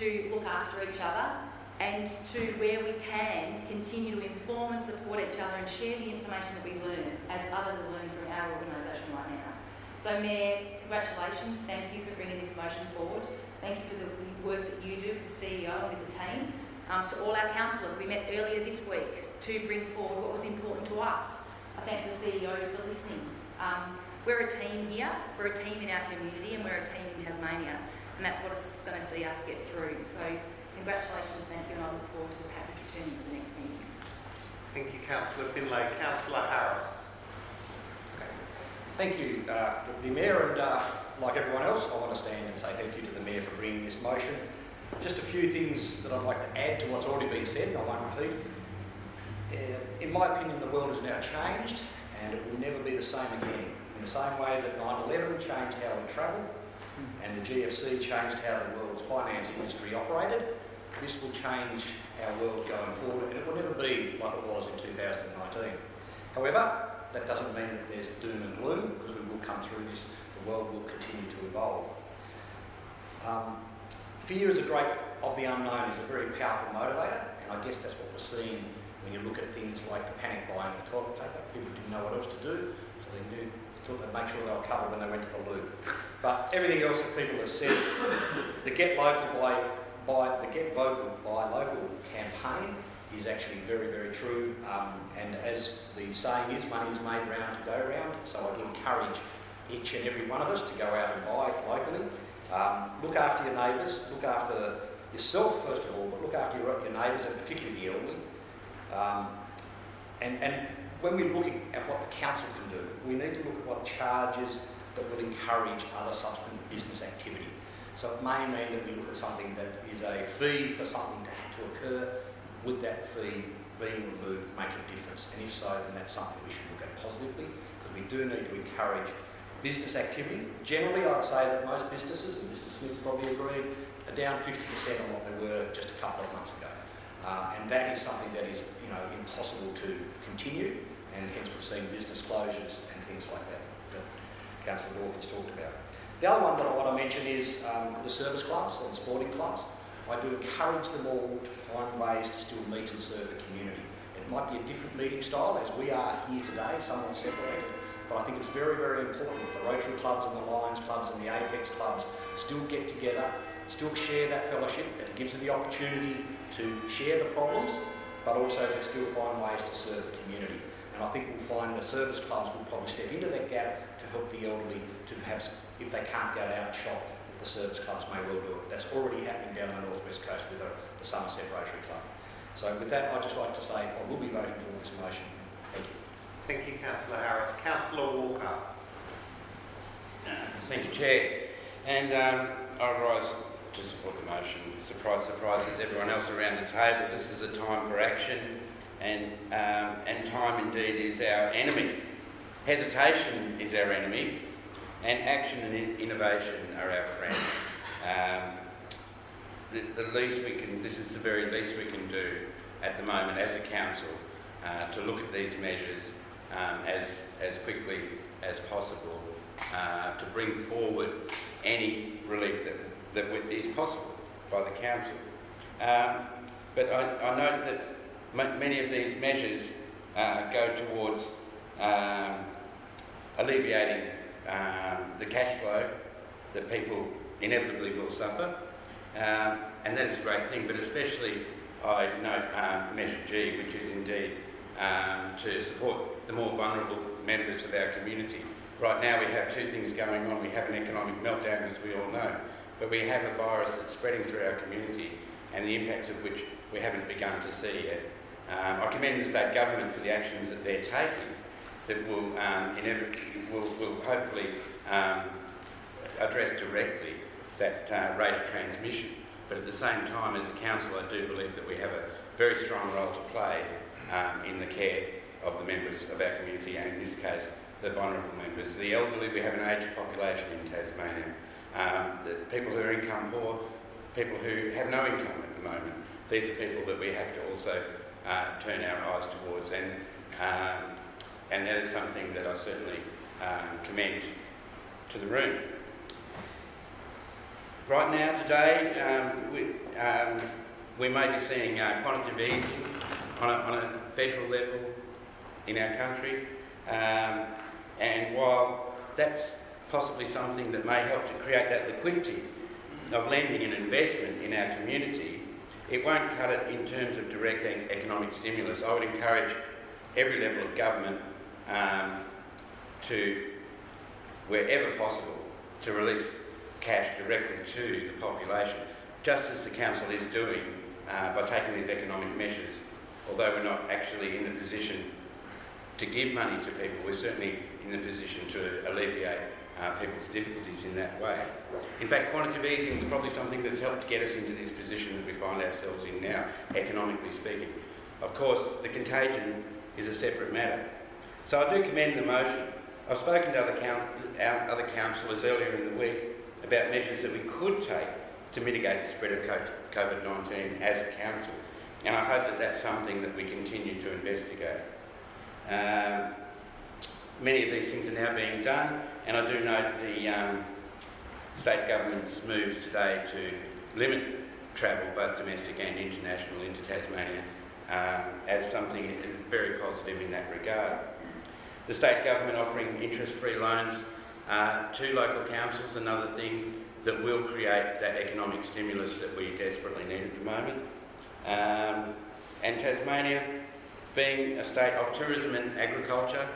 to look after each other, and to, where we can, continue to inform and support each other and share the information that we learn, as others are learning from our organisation right now. So Mayor, congratulations, thank you for bringing this motion forward. Thank you for the work that you do with the CEO and with the team. To all our councillors, we met earlier this week to bring forward what was important to us. I thank the CEO for listening. We're a team here, we're a team in our community, and we're a team in Tasmania, and that's what is going to see us get through. So congratulations, thank you, and I look forward to the package returning for the next meeting. Thank you, Councillor Finlay. Councillor Harris. Okay. Thank you, Deputy Mayor, and like everyone else, I want to stand and say thank you to the Mayor for bringing this motion. Just a few things that I'd like to add to what's already been said, and I won't repeat. In my opinion, the world has now changed, and it will never be the same again. In the same way that 9/11 changed how we travel, and the GFC changed how the world's finance industry operated, this will change our world going forward, and it will never be like it was in 2019. However, that doesn't mean that there's doom and gloom, because we will come through this. The world will continue to evolve. Fear is of the unknown is a very powerful motivator, and I guess that's what we're seeing when you look at things like the panic buying of toilet paper. People didn't know what else to do, so they thought they'd make sure they were covered when they went to the loo. But everything else that people have said, the Get Vocal by Local campaign is actually very, very true. And as the saying is, money is made round to go round. So I'd encourage each and every one of us to go out and buy locally. Look after your neighbours, look after yourself first of all, but look after your neighbours, and particularly the elderly. And when we're looking at what the council can do, we need to look at what charges that will encourage other subsequent business activity. So it may mean that we look at something that is a fee for something to occur. Would that fee being removed make a difference? And if so, then that's something we should look at positively, because we do need to encourage business activity. Generally, I'd say that most businesses, and Mr. Smith's probably agreed, are down 50% on what they were just a couple of months ago. And that is something that is, impossible to continue, and hence we've seen business closures and things like that Councillor Dawkins talked about. The other one that I want to mention is the service clubs and sporting clubs. I do encourage them all to find ways to still meet and serve the community. It It might be a different meeting style, as we are here today, somewhat separated. But I think it's very, very important that the Rotary clubs and the Lions clubs and the Apex clubs still get together, still share that fellowship, that it gives them the opportunity to share the problems, but also to still find ways to serve the community. And I think we'll find the service clubs will probably step into that gap to help the elderly to perhaps, if they can't go out and shop, that the service clubs may well do it. That's already happening down the North West Coast with the Somerset Rotary Club. So with that, I'd just like to say I will be voting for this motion. Thank you. Thank you, Councillor Harris. Councillor Walker. Thank you, Chair. And I rise to support the motion. Surprise, surprise, as everyone else around the table, this is a time for action, and time indeed is our enemy. Hesitation is our enemy, and action and innovation are our friend. The least we can, this is the very least we can do at the moment as a council to look at these measures as quickly as possible to bring forward any relief that is possible by the council. But I note that many of these measures go towards alleviating the cash flow that people inevitably will suffer, and that is a great thing, but especially I note Measure G, which is indeed to support the more vulnerable members of our community. Right now we have two things going on. We have an economic meltdown, as we all know, but we have a virus that's spreading through our community, and the impacts of which we haven't begun to see yet. I commend the state government for the actions that they're taking that will will hopefully address directly that rate of transmission. But at the same time, as a council, I do believe that we have a very strong role to play in the care of the members of our community, and in this case, the vulnerable members. The elderly, we have an aged population in Tasmania. The people who are income poor, people who have no income at the moment, these are people that we have to also turn our eyes towards, and that is something that I certainly commend to the room. Right now, today, we may be seeing quantitative easing on a federal level in our country, and while that's possibly something that may help to create that liquidity of lending and investment in our community, it won't cut it in terms of direct economic stimulus. I would encourage every level of government to, wherever possible, to release cash directly to the population, just as the council is doing by taking these economic measures. Although we're not actually in the position to give money to people, we're certainly in the position to alleviate people's difficulties in that way. In fact, quantitative easing is probably something that's helped get us into this position that we find ourselves in now, economically speaking. Of course, the contagion is a separate matter. So I do commend the motion. I've spoken to other councillors earlier in the week about measures that we could take to mitigate the spread of COVID-19 as a council, and I hope that that's something that we continue to investigate. Many of these things are now being done, and I do note the state government's moves today to limit travel, both domestic and international, into Tasmania as something very positive in that regard. The state government offering interest-free loans to local councils, another thing that will create that economic stimulus that we desperately need at the moment. And Tasmania, being a state of tourism and agriculture,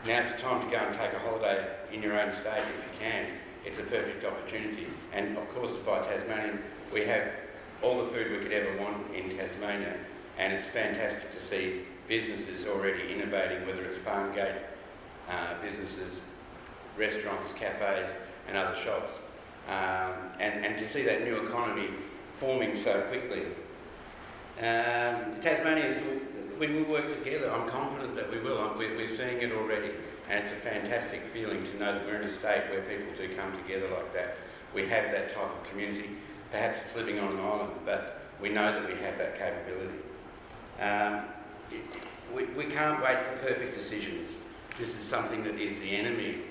now's the time to go and take a holiday in your own state if you can. It's a perfect opportunity. And of course, to buy Tasmanian, we have all the food we could ever want in Tasmania, and it's fantastic to see businesses already innovating, whether it's farm gate businesses, restaurants, cafes and other shops, and to see that new economy forming so quickly. Tasmania, we will work together. I'm confident that we will. We're seeing it already, and it's a fantastic feeling to know that we're in a state where people do come together like that. We have that type of community. Perhaps it's living on an island, but we know that we have that capability. We can't wait for perfect decisions. This is something that is the enemy,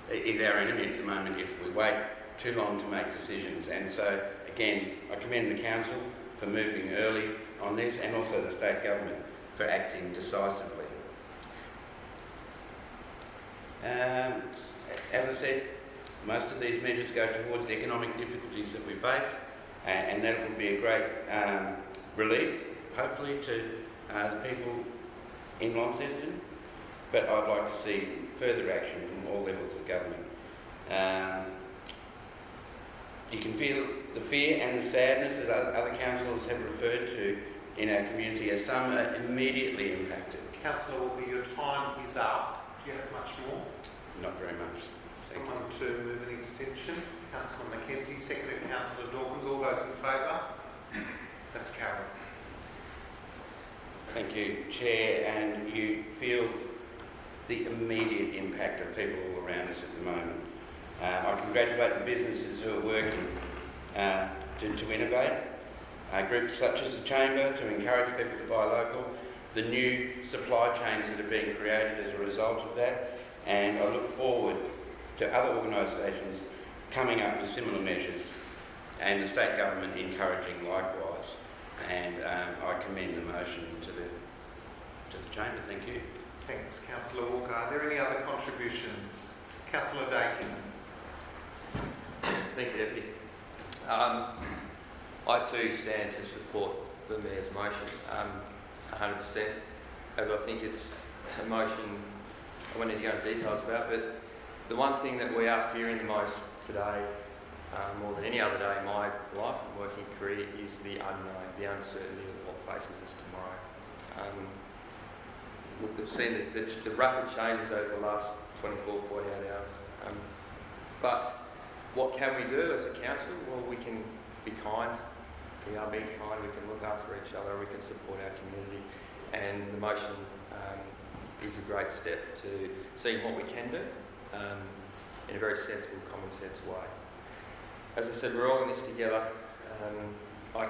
is our enemy at the moment if we wait too long to make decisions. And so, again, I commend the council for moving early on this, and also the state government for acting decisively. As I said, most of these measures go towards the economic difficulties that we face, and that will be a great relief, hopefully, to the people in Launceston. But I'd like to see further action from all levels of government. You can feel the fear and the sadness that other councillors have referred to in our community, as some are immediately impacted. Councillor Walker, your time is up. Do you have much more? Not very much. Someone to move an extension? Councillor Mackenzie, seconded Councillor Dawkins. All those in favour? That's carried. Thank you, Chair. And you feel the immediate impact of people all around us at the moment. I congratulate the businesses who are working to innovate. Groups such as the Chamber to encourage people to buy local, the new supply chains that are being created as a result of that, and I look forward to other organisations coming up with similar measures and the state government encouraging likewise. And I commend the motion to the Chamber. Thank you. Thanks, Councillor Walker. Are there any other contributions? Councillor Dakin. Thank you, Deputy. I too stand to support the Mayor's motion 100%, as I think it's a motion I won't need to go into details about, but the one thing that we are fearing the most today, more than any other day in my life and working career, is the unknown, the uncertainty of what faces us tomorrow. We've seen the rapid changes over the last 24, 48 hours. But what can we do as a council? Well, we can be kind. We are being kind. We can look after each other. We can support our community. And the motion is a great step to seeing what we can do in a very sensible, common sense way. As I said, we're all in this together. I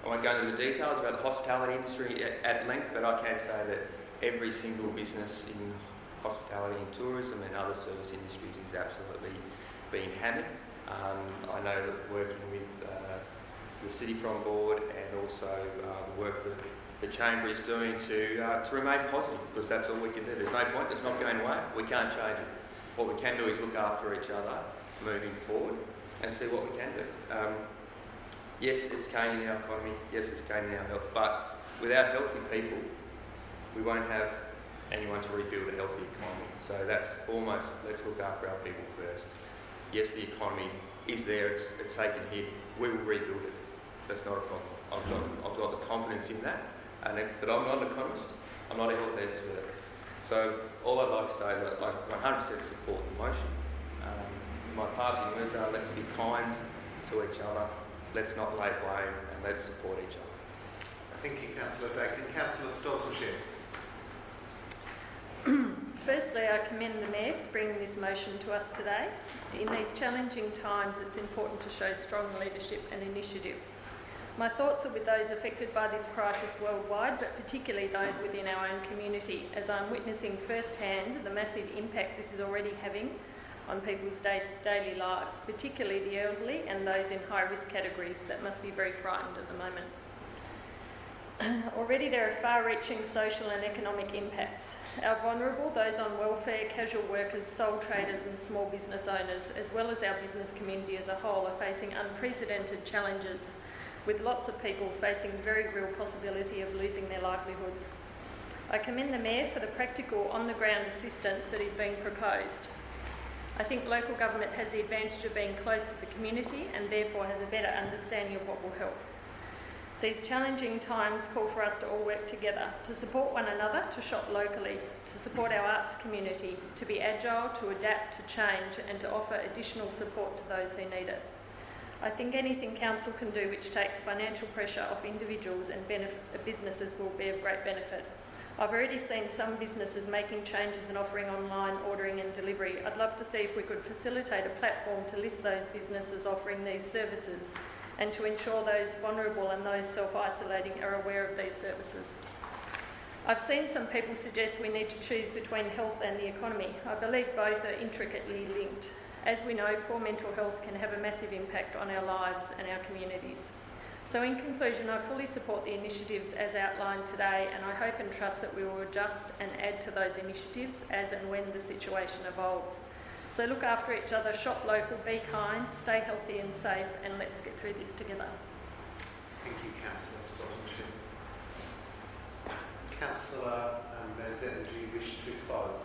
won't go into the details about the hospitality industry at length, but I can say that every single business in hospitality and tourism and other service industries is absolutely being hammered. I know that working with the City Prom Board and also the work that the Chamber is doing to remain positive, because that's all we can do. There's no point, it's not going away, we can't change it. What we can do is look after each other moving forward and see what we can do. Yes, it's caning our economy, yes, it's caning our health, but without healthy people, we won't have anyone to rebuild a healthy economy. So that's foremost, let's look after our people first. Yes, the economy is there, it's taken hit, we will rebuild it. That's not a problem. I've got the confidence in that, but I'm not an economist, I'm not a health expert. So all I'd like to say is that I 100% support the motion. My passing words are, let's be kind to each other, let's not lay blame, and let's support each other. Thank you, Councillor Dakin. Councillor Stosselshire. Firstly, I commend the Mayor for bringing this motion to us today. In these challenging times, it's important to show strong leadership and initiative. My thoughts are with those affected by this crisis worldwide, but particularly those within our own community, as I'm witnessing firsthand the massive impact this is already having on people's daily lives, particularly the elderly and those in high-risk categories that must be very frightened at the moment. Already there are far-reaching social and economic impacts. Our vulnerable, those on welfare, casual workers, sole traders and small business owners, as well as our business community as a whole, are facing unprecedented challenges, with lots of people facing the very real possibility of losing their livelihoods. I commend the Mayor for the practical, on-the-ground assistance that is being proposed. I think local government has the advantage of being close to the community and therefore has a better understanding of what will help. These challenging times call for us to all work together, to support one another, to shop locally, to support our arts community, to be agile, to adapt, to change, and to offer additional support to those who need it. I think anything Council can do which takes financial pressure off individuals and businesses will be of great benefit. I've already seen some businesses making changes and offering online ordering and delivery. I'd love to see if we could facilitate a platform to list those businesses offering these services and to ensure those vulnerable and those self-isolating are aware of these services. I've seen some people suggest we need to choose between health and the economy. I believe both are intricately linked. As we know, poor mental health can have a massive impact on our lives and our communities. So in conclusion, I fully support the initiatives as outlined today, and I hope and trust that we will adjust and add to those initiatives as and when the situation evolves. So look after each other, shop local, be kind, stay healthy and safe, and let's get through this together. Thank you, Councillor Stossington. Councillor Van Zetten, do you wish to close?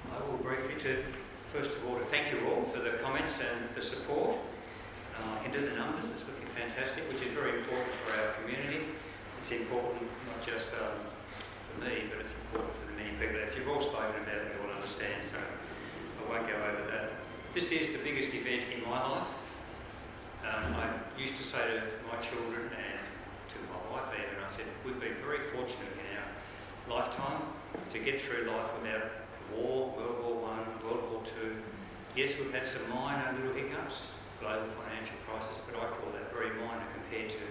I will briefly first of all, to thank you all for the comments and the support. I can do the numbers, it's looking fantastic, which is very important for our community. It's important not just for me, but it's important for the many people that you've all spoken about and you all understand, so I won't go over that. This is the biggest event in my life. I used to say to my children and to my wife even, I said, we've been very fortunate in our lifetime to get through life without war, World War I, World War II. Yes, we've had some minor little hiccups, global financial crisis, but I call that very minor compared to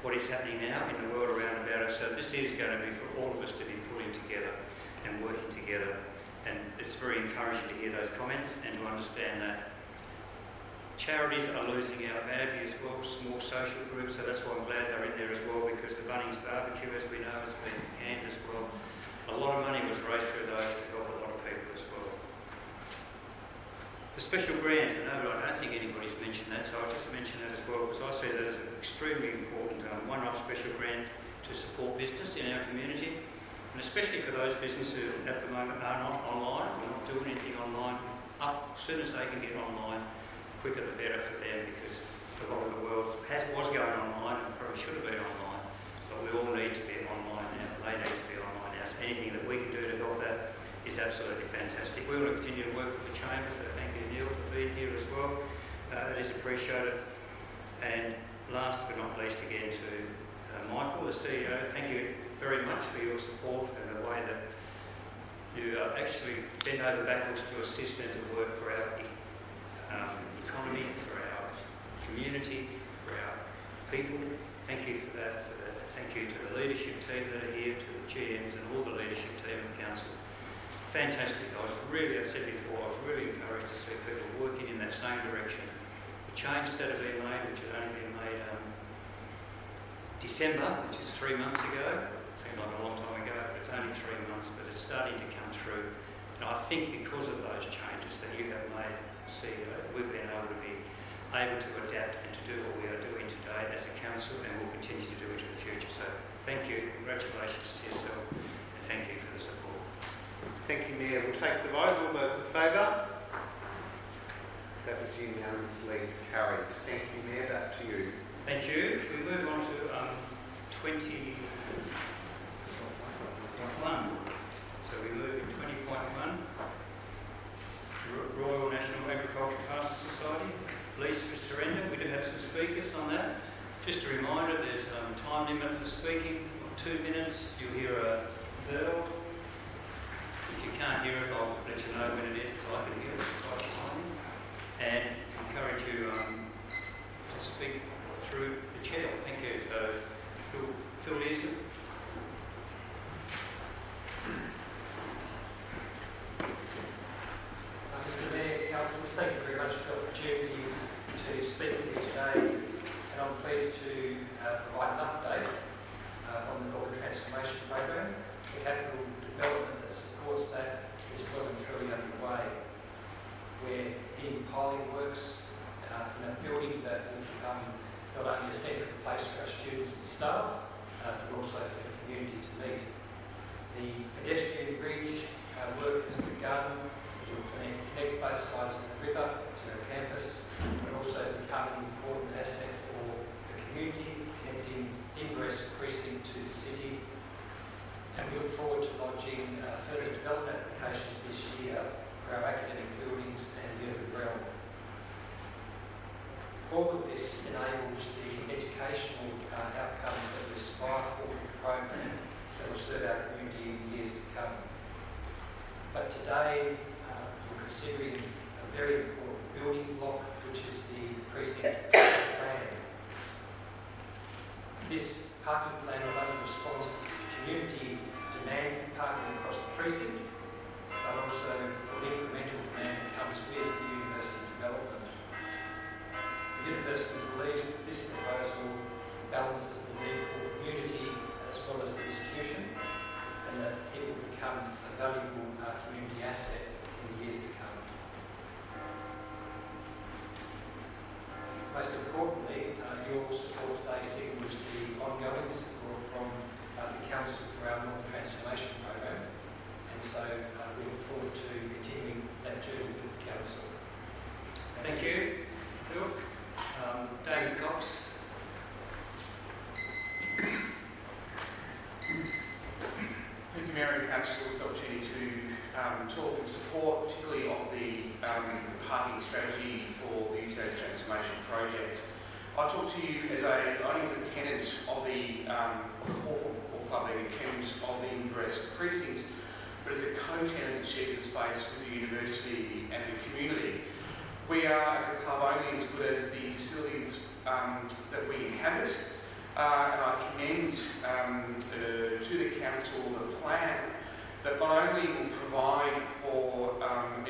what is happening now in the world around about us. So this is going to be for all of us to be pulling together and working together. And it's very encouraging to hear those comments and to understand that charities are losing our value as well, small social groups, so that's why I'm glad they're in there as well, because the Bunnings barbecue, as we know, has been canned as well. A lot of money was raised through those to help a lot of people as well. The special grant, I don't think anybody's mentioned that, so I'll just mention that as well, because I see that as an extremely important one-off special grant to support business in our community, and especially for those businesses who at the moment are not online, or not doing anything online. As soon as they can get online, quicker the better for them, because a lot of the world was going online and probably should have been online, but we all need to be online now. They need to be online now. So anything that we can do to help that is absolutely fantastic. We will continue to work with the Chamber, so thank you, Neil, for being here as well. It is appreciated. And last but not least, again, to Michael, the CEO, thank you very much for your support and the way that you actually bend over backwards to assist and to work for our economy, for our community, for our people. Thank you for that. Thank you to the leadership team that are here, to the GMs and all the leadership team of council. Fantastic. I said before, I was really encouraged to see people working in that same direction. The changes that have been made, which had only been made December, which is 3 months ago, seemed like a long time ago, but it's only 3 months, but it's starting to come through. And I think because of those changes that you have made, CEO, we've been able to adapt and to do what we are doing today as a council, and will continue to do into the future. So thank you, congratulations to yourself, and thank you for the support. Thank you, Mayor. We'll take the vote. All those in favour? That was unanimously carried. Thank you, Mayor. Back to you. Thank you. We move on to 20.1. So we move in 20.1. Royal National Agricultural Pastoral Society, lease for surrender. We do have some speakers on that. Just a reminder, there's a time limit for speaking of 2 minutes. You'll hear a bell. If you can't hear it, I'll let you know when it is, because I can hear it quite behind you. And encourage you to speak through the chair. Thank you. So, Phil Leeson. Mr Mayor, Councillors, thank you very much for the opportunity to speak with you today, and I'm pleased to provide an update on the Northern Transformation Program. The capital development that supports that is well and truly underway. We're in piling works in a building that will become not only a central place for our students and staff, but also for the community to meet. The pedestrian bridge work has begun. It will connect both sides of the river to our campus, and also become an important asset for the community, connecting Ingress Precinct to the city. And we look forward to lodging further development applications this year for our academic buildings and the urban realm. All of this enables the educational outcomes that we aspire for with the program that will serve our community in the years to come. But today, we're considering a very important building block, which is the precinct plan. This parking plan not only responds to the community demand for parking across the precinct, but also for the incremental plan that comes with the university development. The university believes that this proposal balances the need for community as well as the institution, and that it will become a valuable community asset in the years to come. Most importantly, your support today signals the ongoing support from the Council for our Northern Transformation Program, and so we look forward to continuing that journey with the Council. Thank you, Bill. David Cox. Thank you, Mayor and Councillors, for the opportunity to talk in support, particularly of the parking strategy for the Utilities Transformation Project. I talk to you not only as a tenant of the Hawthorn Football Club and a tenant of the Ingress Precinct, but as a co-tenant that shares a space with the university and the community. We are, as a club, only as good as the facilities that we inhabit. And I commend to the Council the plan that not only will provide for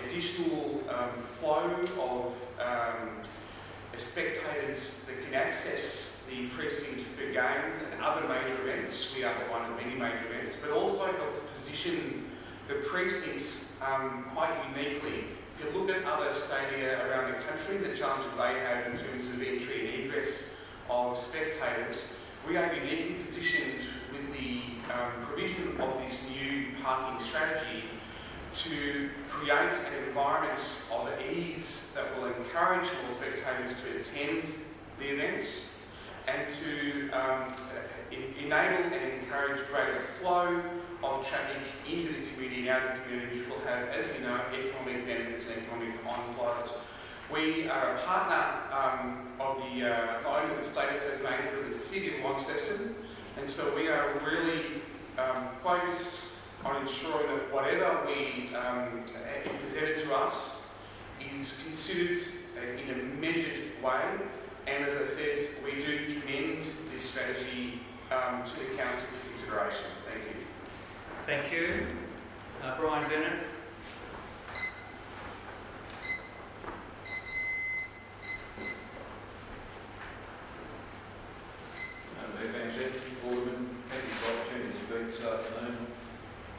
additional flow of spectators that can access the precinct for games and other major events. We are one of many major events, but also helps position the precincts quite uniquely. If you look at other stadia around the country, the challenges they have in terms of entry and egress of spectators, we are uniquely positioned with the provision of this new parking strategy to create an environment of ease that will encourage more spectators to attend the events and to enable and encourage greater flow of traffic into the community and out of the community, which will have, as we know, economic benefits and economic inflows. We are a partner of the not only the state of Tasmania but the city of Launceston, and so we are really focused on ensuring that whatever is presented to us is considered in a measured way. And as I said, we do commend this strategy to the Council for consideration. Thank you. Thank you. Brian Bennett. Thank you for the opportunity to speak this afternoon.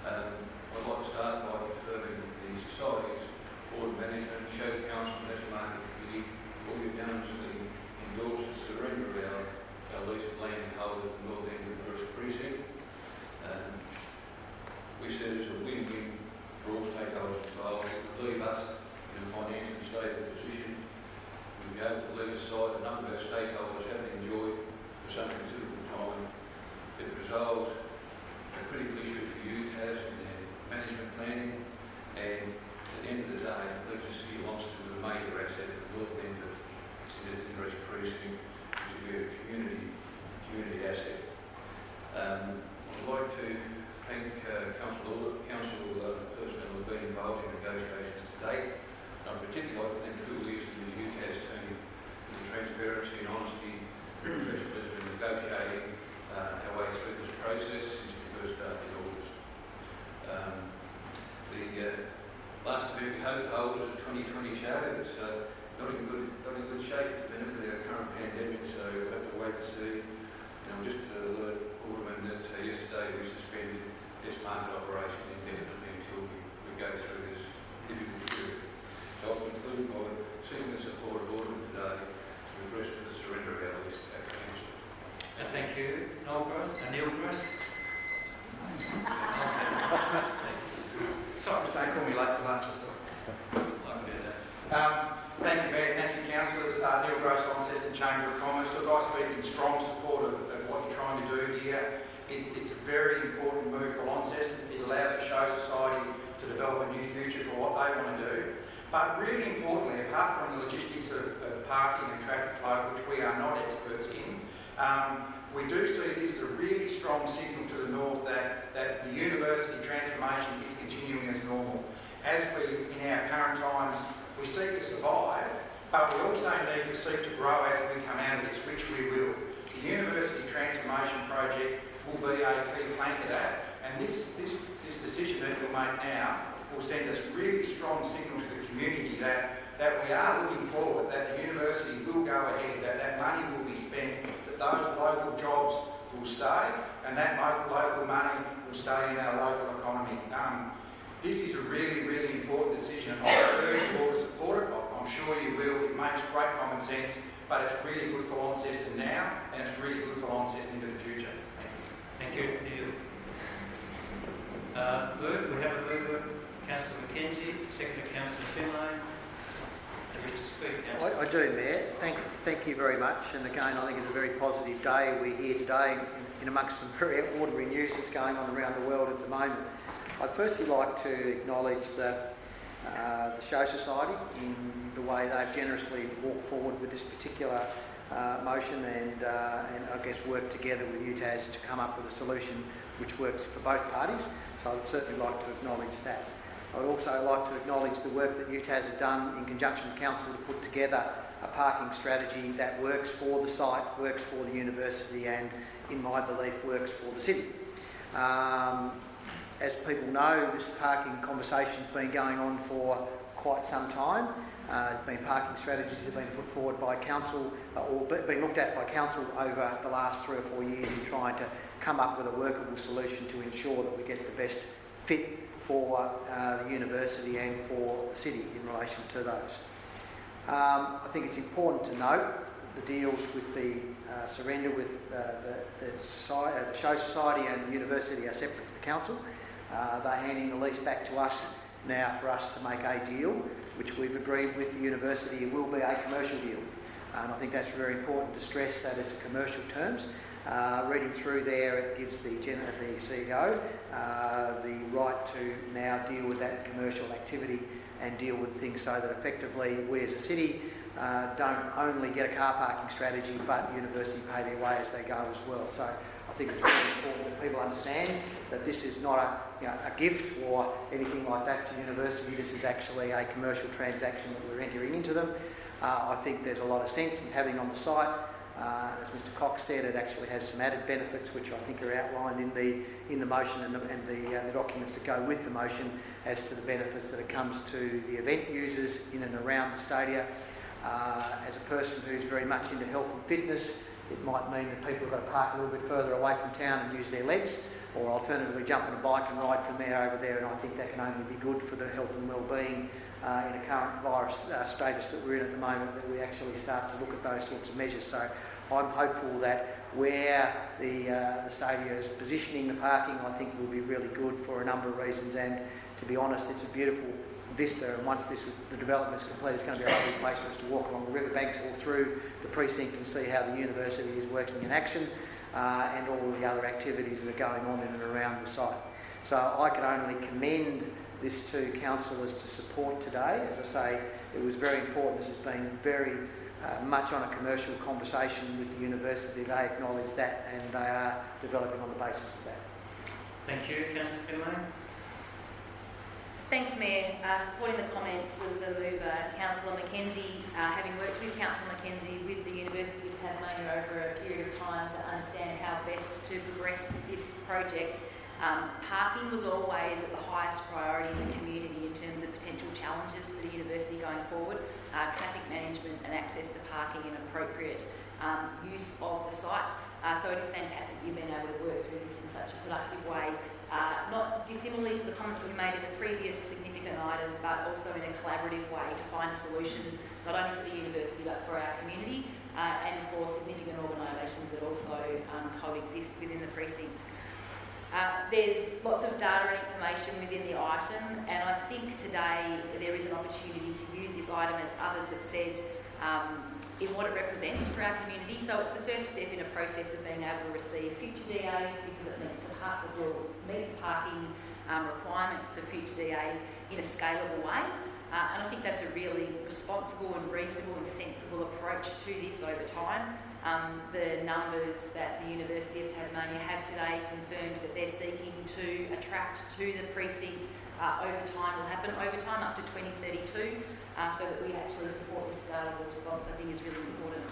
I'd like to start by confirming that the Society's Board of Management, show the Council and National Market Committee all unanimously endorse the surrender of our lease of land held at the north end of the Ingress Precinct. We said it's a win-win for all stakeholders involved. It would leave us in a financially stable position. We'd be able to leave aside a number of our stakeholders having enjoyed for some considerable time. It resolves a critical issue for UTAS and their management planning, and at the end of the day, it leaves us here Launceston with a major asset at the north end of the Ingress Precinct, which will be a community asset. I'd like to thank Council personnel who have been involved in negotiations to date. I'd particularly like to thank Phil Wilson and the UTAS team for the transparency and honesty and professionalism in negotiating our way through this process since we first started in August. The last event we hope to hold is a 2020 show. It's not in good shape at the minute with our current pandemic, so we'll have to wait and see. And I'll just alert Alderman that yesterday we suspended this market operation indefinitely until we go through this difficult period. So I'll conclude by seeking the support of Alderman today to address the surrender of our list at Council. Thank you. Neil Gross. Sorry, don't call me late for lunch at all. Thank you, Mayor. Thank you, Councillors. Neil Gross, Launceston Chamber of Commerce. Look, I speak in strong support of what you're trying to do here. It's a very important move for Launceston. It allows the show society to develop a new future for what they want to do. But really importantly, apart from the logistics of parking and traffic flow, which we are not experts in, we do see this as a really strong signal to the north that the university transformation is continuing as normal. As we, in our current times, we seek to survive, but we also need to seek to grow as we come out of this, which we will. The university transformation project will be a key plank of that, and this decision that we'll make now will send us really strong signal to the community that we are looking forward, that the university will go ahead, that money will be spent, that that those local jobs will stay, and that local money will stay in our local economy. This is a really, really important decision, and I urge you all to support it. I'm sure you will. It makes great common sense, but it's really good for Launceston now, and it's really good for Launceston into the future. Thank you, Neil. We have a mover, Councillor Mackenzie, seconded Councillor Finlay. I do, Mayor. Thank you very much. And again, I think it's a very positive day. We're here today in amongst some very ordinary news that's going on around the world at the moment. I'd firstly like to acknowledge the Show Society in the way they've generously walked forward with this particular motion and I guess worked together with UTAS to come up with a solution which works for both parties. So I'd certainly like to acknowledge that. I'd also like to acknowledge the work that UTAS have done in conjunction with Council to put together a parking strategy that works for the site, works for the university and, in my belief, works for the city. As people know, this parking conversation's been going on for quite some time. There's been parking strategies that have been put forward by Council or been looked at by Council over the last 3 or 4 years in trying to come up with a workable solution to ensure that we get the best fit for the university and for the city in relation to those. I think it's important to note the deals with the surrender with the Show Society and the university are separate to the council. They're handing the lease back to us now for us to make a deal, which we've agreed with the university will be a commercial deal. And I think that's very important to stress that it's commercial terms. Reading through there, it gives the CEO the right to now deal with that commercial activity and deal with things so that effectively we as a city don't only get a car parking strategy, but university pay their way as they go as well. So I think it's really important that people understand that this is not a gift or anything like that to university. This is actually a commercial transaction that we're entering into them. I think there's a lot of sense in having on the site. As Mr. Cox said, it actually has some added benefits which I think are outlined in the motion and the documents that go with the motion as to the benefits that it comes to the event users in and around the stadia. As a person who's very much into health and fitness, it might mean that people have got to park a little bit further away from town and use their legs, or alternatively jump on a bike and ride from there over there, and I think that can only be good for the health and well-being in a current virus status that we're in at the moment, that we actually start to look at those sorts of measures. So I'm hopeful that where the stadia is positioning the parking, I think will be really good for a number of reasons, and to be honest, it's a beautiful vista, and once the development is complete, it's going to be a lovely place for us to walk along the riverbanks or through the precinct and see how the university is working in action and all of the other activities that are going on in and around the site. So I can only commend this to councillors to support today. As I say, it was very important. This has been very much on a commercial conversation with the university. They acknowledge that and they are developing on the basis of that. Thank you. Councillor Finlay. Thanks, Mayor. Supporting the comments of the mover, Councillor Mackenzie, having worked with Councillor Mackenzie with the University of Tasmania over a period of time to understand how best to progress this project, parking was always at the highest priority in the community in terms of potential challenges for the university going forward, traffic management and access to parking and appropriate use of the site. So it is fantastic you've been able to work through this in such a productive way. Not dissimilarly to the comments we made in the previous significant item, but also in a collaborative way to find a solution not only for the university but for our community and for significant organisations that also coexist within the precinct. There's lots of data and information within the item, and I think today there is an opportunity to use this item, as others have said, in what it represents for our community. So it's the first step in a process of being able to receive future DAs, because it means that will meet parking requirements for future DAs in a scalable way. And I think that's a really responsible and reasonable and sensible approach to this over time. The numbers that the University of Tasmania have today confirmed that they're seeking to attract to the precinct over time will happen over time up to 2032, so that we actually support this scalable response, I think is really important.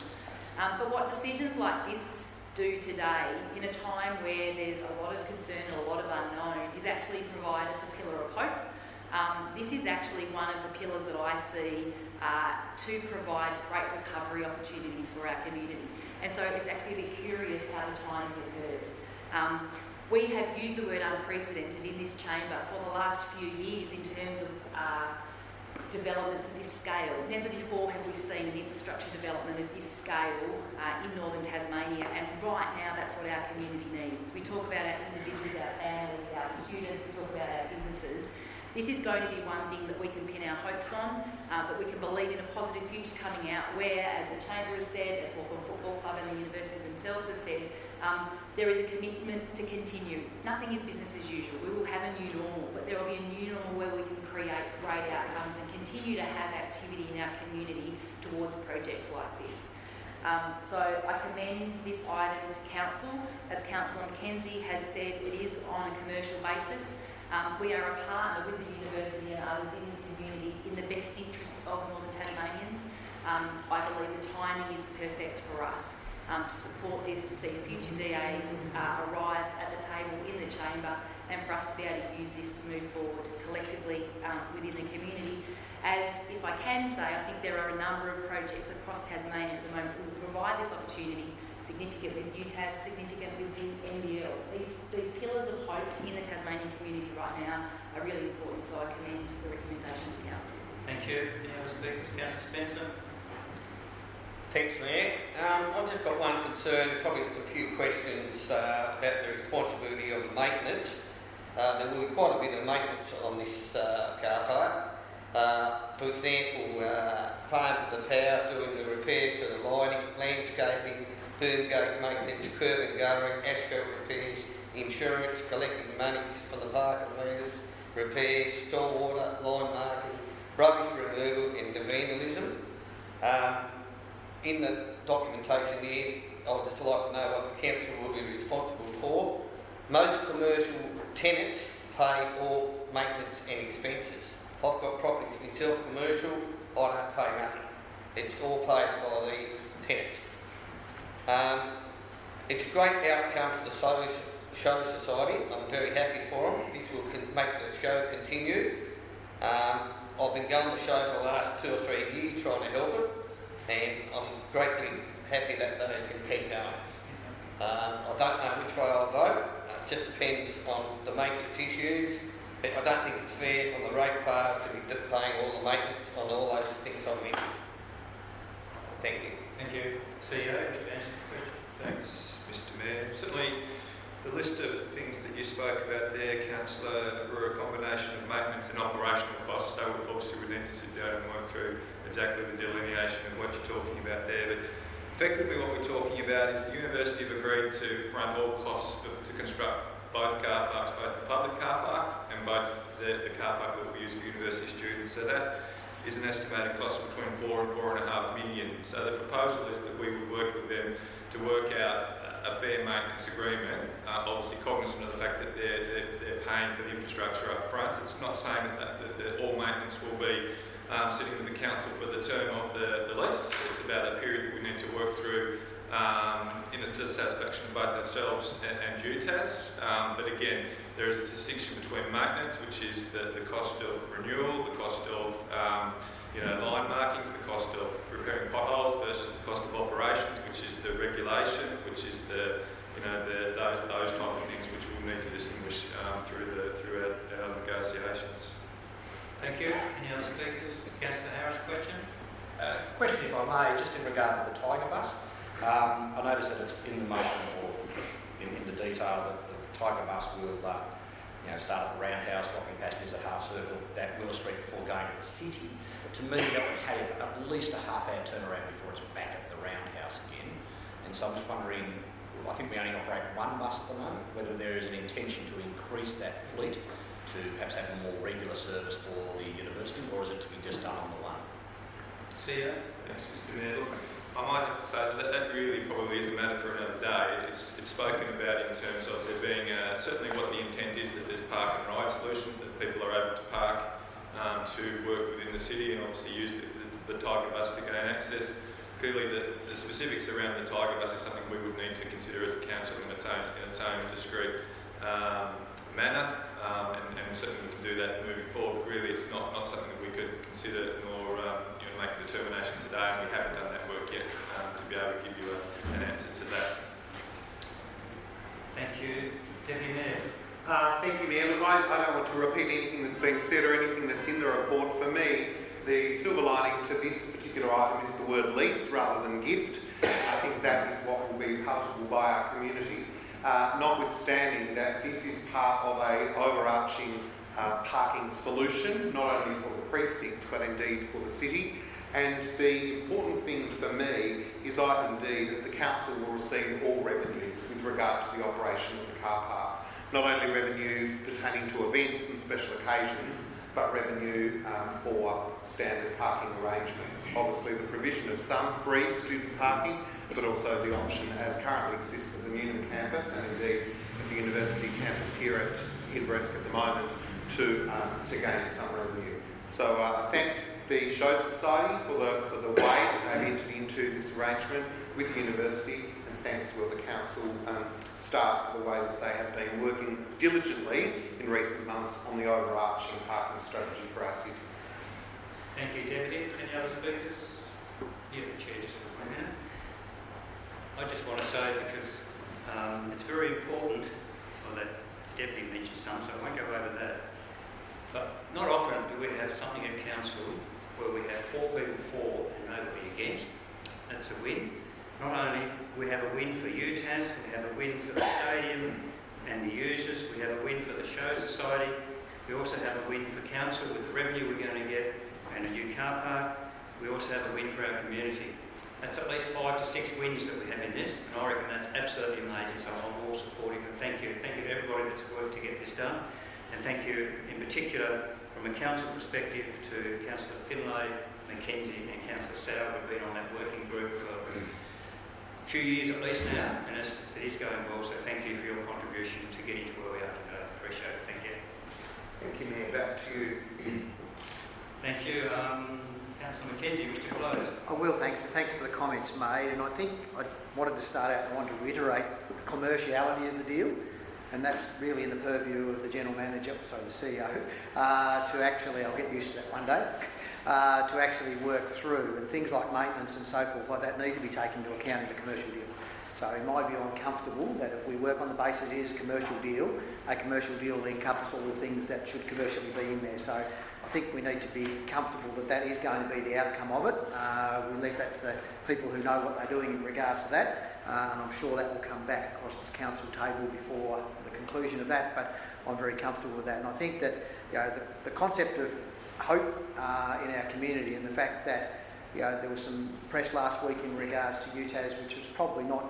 But what decisions like this do today, in a time where there's a lot of concern and a lot of unknown, is actually provide us a pillar of hope This is actually one of the pillars that I see to provide great recovery opportunities for our community. And so it's actually a bit curious how the timing occurs. We have used the word unprecedented in this chamber for the last few years in terms of developments of this scale. Never before have we seen an infrastructure development of this scale in northern Tasmania, and right now that's what our community needs. We talk about our individuals, our families, our students, we talk about our businesses. This is going to be one thing that we can pin our hopes on, that we can believe in a positive future coming out where, as the Chamber has said, as Hawthorn Football Club and the university themselves have said, there is a commitment to continue. Nothing is business as usual. We will have a new normal, but there will be a new normal where we can create great outcomes and continue to have activity in our community towards projects like this. So I commend this item to Council. As Councillor Mackenzie has said, it is on a commercial basis. We are a partner with the university and others in this community in the best interests of Northern Tasmanians. I believe the timing is perfect for us to support this, to see future DAs arrive at the table in the chamber, and for us to be able to use this to move forward collectively within the community. As, if I can say, I think there are a number of projects across Tasmania at the moment that will provide this opportunity, significant with UTAS, significant with the NBL. These pillars of hope in the Tasmanian community right now are really important, so I commend the recommendation of the Council. Thank you. Any other speakers? Councillor Spencer? Thanks, Mayor. I've just got one concern, probably with a few questions about the responsibility of maintenance. There will be quite a bit of maintenance on this car park. For example, paying for the power, doing the repairs to the lighting, landscaping, boom gate maintenance, curb and guttering, asphalt repairs, insurance, collecting monies from the parking meters, repairs, stormwater, line marking, rubbish removal and the vandalism. In the documentation here, I would just like to know what the council will be responsible for. Most commercial tenants pay all maintenance and expenses. I've got properties myself, commercial, I don't pay nothing. It's all paid by the tenants. It's a great outcome for the show society. I'm very happy for them. This will make the show continue. I've been going to shows the last 2 or 3 years trying to help it, and I'm greatly happy that they can keep going. I don't know which way I'll vote. It just depends on the maintenance issues. But I don't think it's fair on the ratepayers to be paying all the maintenance on all those things I mentioned. Thank you. Thank you. CEO, would you answer the question? Thanks, Mr Mayor. Certainly the list of things that you spoke about there, Councillor, were a combination of maintenance and operational costs, so obviously we need to sit down and work through exactly the delineation of what you're talking about there. But effectively what we're talking about is the university have agreed to front all costs to construct both car parks, both the public car park and both the car park that we use for university students. So that is an estimated cost of between 4 and 4.5 million. So the proposal is that we would work with them to work out a fair maintenance agreement, obviously cognizant of the fact that they're paying for the infrastructure up front. It's not saying that all maintenance will be sitting with the council for the term of the lease. It's about a period that we need to work through to the satisfaction of both ourselves and UTAS. But again, there is a distinction between maintenance, which is the cost of renewal, the cost of line markings, the cost of repairing potholes versus the cost of operations, which is the regulation, which is those type of things which we'll need to distinguish through our negotiations. Thank you. Any other speakers? Councillor Harris, question? Question, if I may, just in regard to the Tiger Bus. I noticed that it's in the motion or in the detail that the Tiger Bus will start at the roundhouse, dropping passengers at half circle at Willow Street before going to the city. To me, that would have at least a half-hour turnaround before it's back at the roundhouse again. And so I'm just wondering, I think we only operate one bus at the moment, whether there is an intention to increase that fleet to perhaps have a more regular service for the university, or is it to be just done on the one? CEO? Thanks, Mr Mayor. I might have to say that really probably is a matter for another day. It's spoken about in terms of there being certainly what the intent is, that there's park and ride solutions, that people are able to park to work within the city and obviously use the Tiger Bus to gain access. Clearly the specifics around the Tiger Bus is something we would need to consider as a council in its own discrete manner, and certainly we can do that moving forward. But really, it's not something that we could consider nor make a determination today, and we haven't done that work yet to be able to give you an answer to that. Thank you. Deputy Mayor. Thank you, Mayor. Look, I don't want to repeat anything that's been said or anything that's in the report. For me, the silver lining to this particular item is the word lease rather than gift. I think that is what will be palatable by our community, notwithstanding that this is part of an overarching parking solution, not only for the precinct but indeed for the city. And the important thing for me is item D, that the council will receive all revenue with regard to the operation of the car park. Not only revenue pertaining to events and special occasions, but revenue for standard parking arrangements. Obviously the provision of some free student parking, but also the option as currently exists at the Newnham campus and indeed at the university campus here at Inveresk at the moment to gain some revenue. So I thank the Show Society for the way that they've entered into this arrangement with the university, and thanks to the council staff for the way that they have been working diligently in recent months on the overarching parking strategy for our city. Thank you, Deputy. Any other speakers? Yeah, the Chair, just for 1 minute. I just want to say, because it's very important, well, that Deputy mentioned some, so I won't go over that. But not often do we have something at council where we have 4 people for and nobody against. That's a win. Not only we have a win for UTAS, we have a win for the stadium and the users, we have a win for the Show Society, we also have a win for council with the revenue we're going to get and a new car park. We also have a win for our community. That's at least 5 to 6 wins that we have in this, and I reckon that's absolutely amazing, so I'm all supportive of thank you. Thank you to everybody that's worked to get this done, and thank you in particular from a council perspective to Councillor Finlay, Mackenzie and Councillor Sauer, who've been on that working group for a few years at least now, and it is going well, so thank you for your contribution to getting to where we are today. Appreciate it, thank you. Thank you, Mayor. Back to you. Thank you. Councillor Mackenzie, wish to close. I will, thanks. Thanks for the comments made, and I think I wanted to start out and I wanted to reiterate the commerciality of the deal, and that's really in the purview of the General Manager, sorry, the CEO, to actually, I'll get used to that one day, to actually work through, and things like maintenance and so forth like that need to be taken into account in a commercial deal. So in my view, I'm comfortable that if we work on the basis it is a commercial deal will encompass all the things that should commercially be in there. So I think we need to be comfortable that that is going to be the outcome of it. We leave that to the people who know what they're doing in regards to that, and I'm sure that will come back across this council table before the conclusion of that, but I'm very comfortable with that. And I think that the concept of hope in our community, and the fact that there was some press last week in regards to UTAS, which was probably not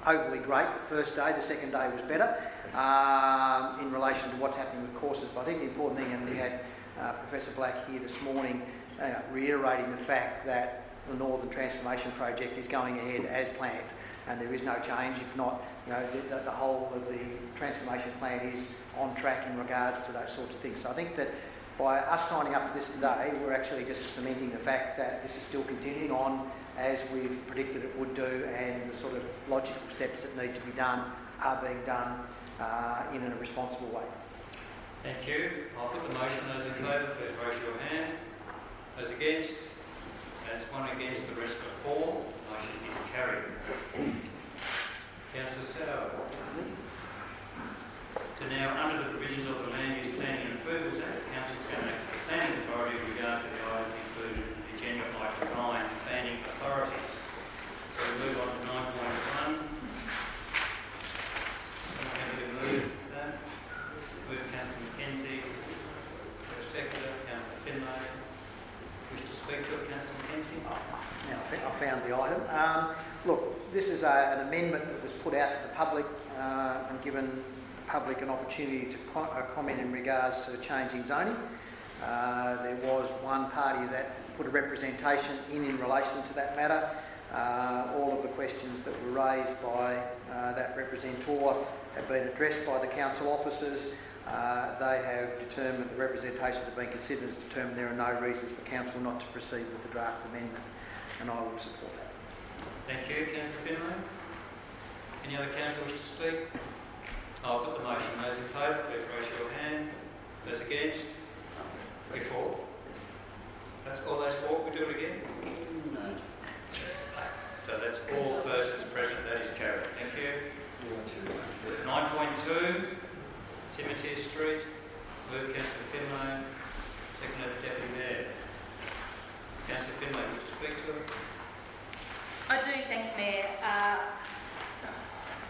overly great the first day, the second day was better in relation to what's happening with courses. But I think the important thing, and we had Professor Black here this morning reiterating the fact that the Northern Transformation Project is going ahead as planned, and there is no change. If not, the whole of the transformation plan is on track in regards to those sorts of things. So I think that by us signing up to this today, we're actually just cementing the fact that this is still continuing on as we've predicted it would do, and the sort of logical steps that need to be done are being done in a responsible way. Thank you. I'll put the motion. Those in favour, please raise your hand. Those against? That's 1 against, the rest are 4. Motion is carried. Councillor Sauer. So now, under the provisions of the Land Use Planning and Approvals Act, Council can act as the planning authority with regard to the items included in the agenda item 9, planning authority. So we move on to 9.1. Move that. Move Councillor Mackenzie. For a seconder, Councillor Finlay. Wish to speak to it, Councillor Mackenzie? Now, I found the item. Look, this is an amendment that was put out to the public and given the public an opportunity to comment in regards to the change in zoning. There was one party that put a representation in relation to that matter. All of the questions that were raised by that representor have been addressed by the council officers. They have determined, the representations have been considered, has determined there are no reasons for council not to proceed with the draft amendment, and I will support that. Thank you, Councillor Finlay. Any other councillor wish to speak? I'll put the motion. Those in favour, please raise your hand. Those against? Before. That's all those for. We do it again? No. So that's all persons present. That is carried. Thank you. 9.2, Cemetery Street. Moved Councillor Finlay. Seconded Deputy Mayor. Councillor Finlay, wish to speak to it? I do, thanks Mayor.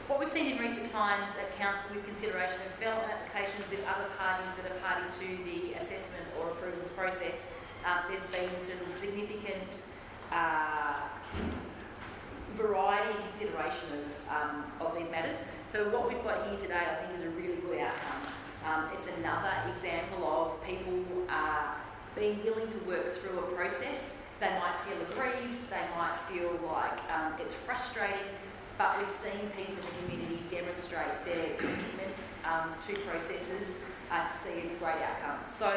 What we've seen in recent times at Council with consideration of development applications with other parties that are party to the assessment or approvals process, there's been some significant variety and consideration of these matters. So what we've got here today I think is a really good outcome. It's another example of people being willing to work through a process. They might feel aggrieved, they might feel like it's frustrating, but we've seen people in the community demonstrate their commitment to processes to see a great outcome. So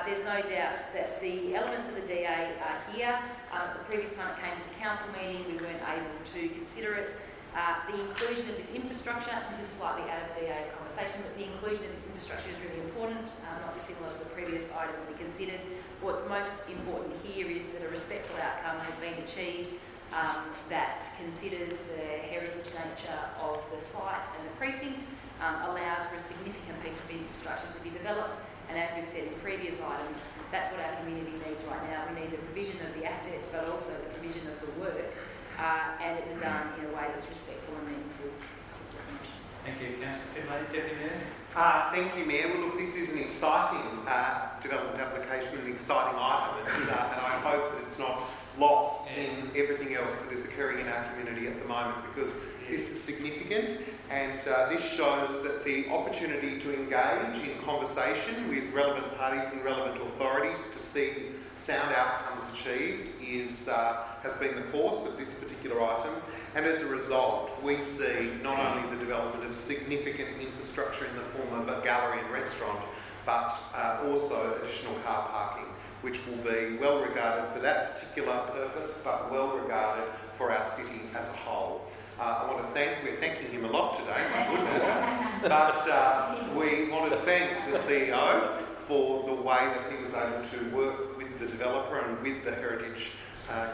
there's no doubt that the elements of the DA are here. The previous time it came to the council meeting, we weren't able to consider it. The inclusion of this infrastructure, this is slightly out of DA conversation, but the inclusion of this infrastructure is really important, not dissimilar to the previous item we considered. What's most important here is that a respectful outcome has been achieved that considers the heritage nature of the site and the precinct, allows for a significant piece of infrastructure to be developed, and as we've said in previous items, that's what our community needs right now. We need the provision of the assets, but also the provision of the work, and it's done in a way that's respectful and meaningful. Thank you. Councillor Finlay, Deputy Mayor. Thank you, Mayor. Well, look, this is an exciting development application, an exciting item, and I hope that it's not lost in everything else that is occurring in our community at the moment, because this is significant, and this shows that the opportunity to engage in conversation with relevant parties and relevant authorities to see sound outcomes achieved has been the course of this particular item. And as a result, we see not only the development of significant infrastructure in the form of a gallery and restaurant, but also additional car parking, which will be well regarded for that particular purpose, but well regarded for our city as a whole. We're thanking him a lot today, my goodness, but we want to thank the CEO for the way that he was able to work with the developer and with the Heritage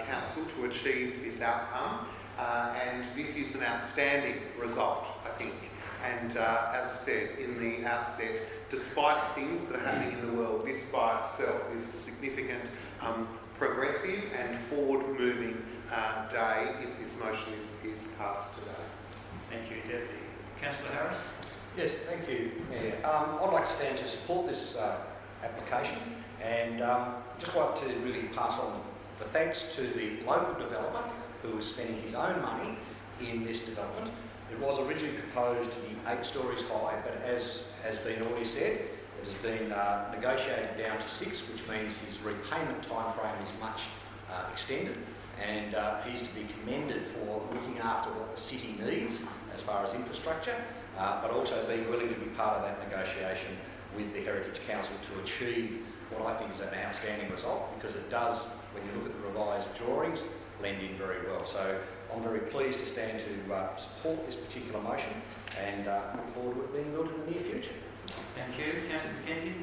Council to achieve this outcome. And this is an outstanding result, I think. And as I said in the outset, despite things that are happening in the world, this by itself is a significant, progressive and forward-moving day if this motion is passed today. Thank you, Deputy. Councillor Harris? Yes, thank you, Mayor. I'd like to stand to support this application, and just like to really pass on the thanks to the local developer who is spending his own money in this development. It was originally proposed to be 8 stories high, but as has been already said, it has been negotiated down to 6, which means his repayment time frame is much extended, and he's to be commended for looking after what the city needs as far as infrastructure, but also being willing to be part of that negotiation with the Heritage Council to achieve what I think is an outstanding result, because it does, when you look at the revised drawings, blend in very well. So I'm very pleased to stand to support this particular motion, and look forward to it being built in the near future. Thank you. Councillor McKenzie?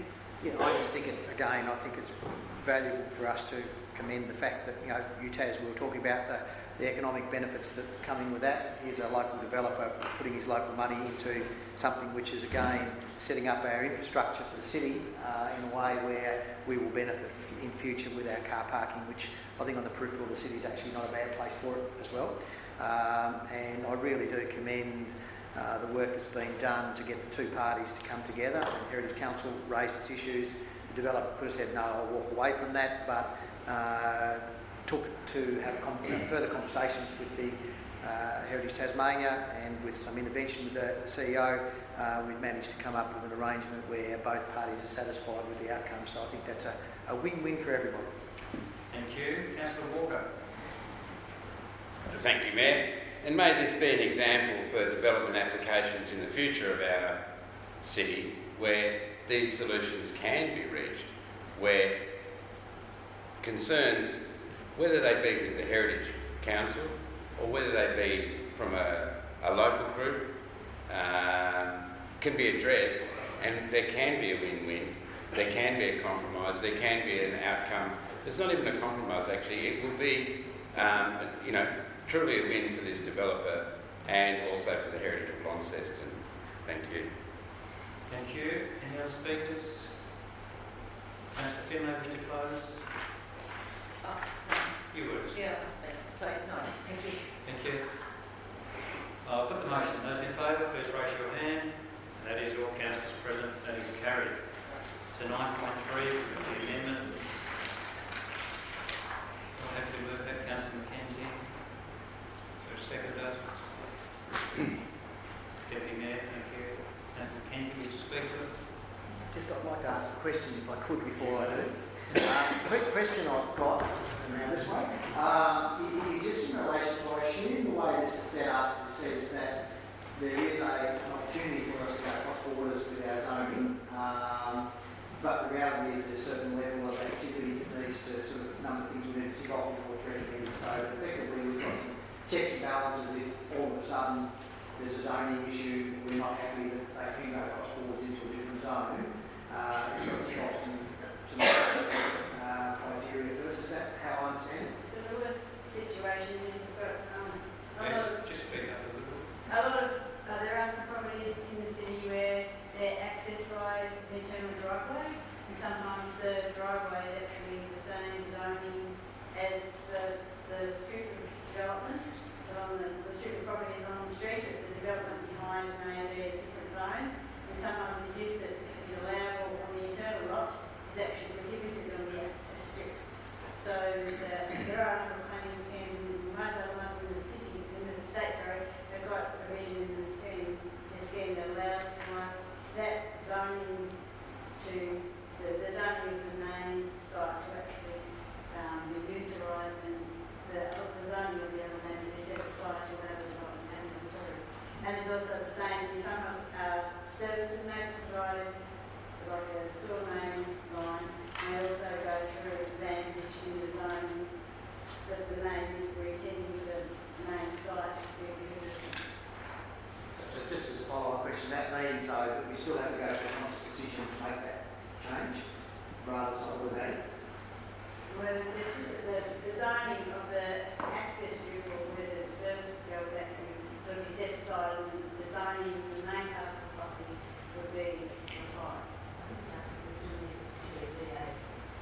Yeah, I just think I think it's valuable for us to commend the fact that, UTAS, we were talking about the economic benefits that come in with that. Here's a local developer putting his local money into something which is, again, setting up our infrastructure for the city in a way where we will benefit in future with our car parking, which I think on the peripheral of the city is actually not a bad place for it as well. And I really do commend the work that's been done to get the two parties to come together. And the Heritage Council raised its issues. The developer could have said, no, I'll walk away from that, but took to have further conversations with the Heritage Tasmania, and with some intervention with the CEO, we've managed to come up with an arrangement where both parties are satisfied with the outcome. So I think that's a win-win for everybody. Thank you. Councillor Walker? Thank you, Mayor. And may this be an example for development applications in the future of our city where these solutions can be reached, where concerns, whether they be with the Heritage Council or whether they be from a local group, can be addressed, and there can be a win-win, there can be a compromise, there can be an outcome. It's not even a compromise actually, it will be truly a win for this developer and also for the heritage of Launceston. Thank you. Thank you. Any other speakers? Councillor Finlay, wish to close? You would. Yeah, I'll speak. So, no, thank you. Thank you. I'll put the motion. Those in favour, please raise your hand. And that is all councillors present. That is carried. So 9.3, the amendment. I'll have to move that, Councillor Mackenzie. For a seconder. Deputy Mayor, thank you. Councillor Mackenzie, would you speak to it? Just I'd like to ask a question if I could before I do. The question I've got around this way is just in relation to, I assume the way this is set up says that there is an opportunity for us to go across borders with our zoning, but the reality is there's a certain level of activity that needs to sort of number of things we need to tick off before it's ready. So effectively we've got some checks and balances if all of a sudden there's a zoning issue, we're not happy that they can go across borders into a different zone. It's got to tick off some criteria first. Is that how I understand it? So there was situations in Just speak up a little. there are some properties in the city where they're accessed by the internal driveway, and sometimes the driveway is actually the same zoning as the strip of development. The strip of properties on the street, but the development behind may be a different zone, and sometimes the use that is allowable on the internal lot is actually prohibited on the access strip. So there are a number of planning schemes, and most of them in the city, in the state, they've got a provision in the scheme that allows for that zoning to, the zoning of the main site to actually be utilised, and the zoning of the other land to be set aside to allow the development and the through. And it's also the same, sometimes services may be provided, like a sewer main line, may also go through land which is in the zone that the main is intending for the main site to be prohibited. So just as a follow-up question, that means though that we still have to go to a conscious decision to make that change rather than something like that? Well, it's just the zoning of the access strip or where the service would go, that would be set aside, and the zoning of the main part of the property would be required.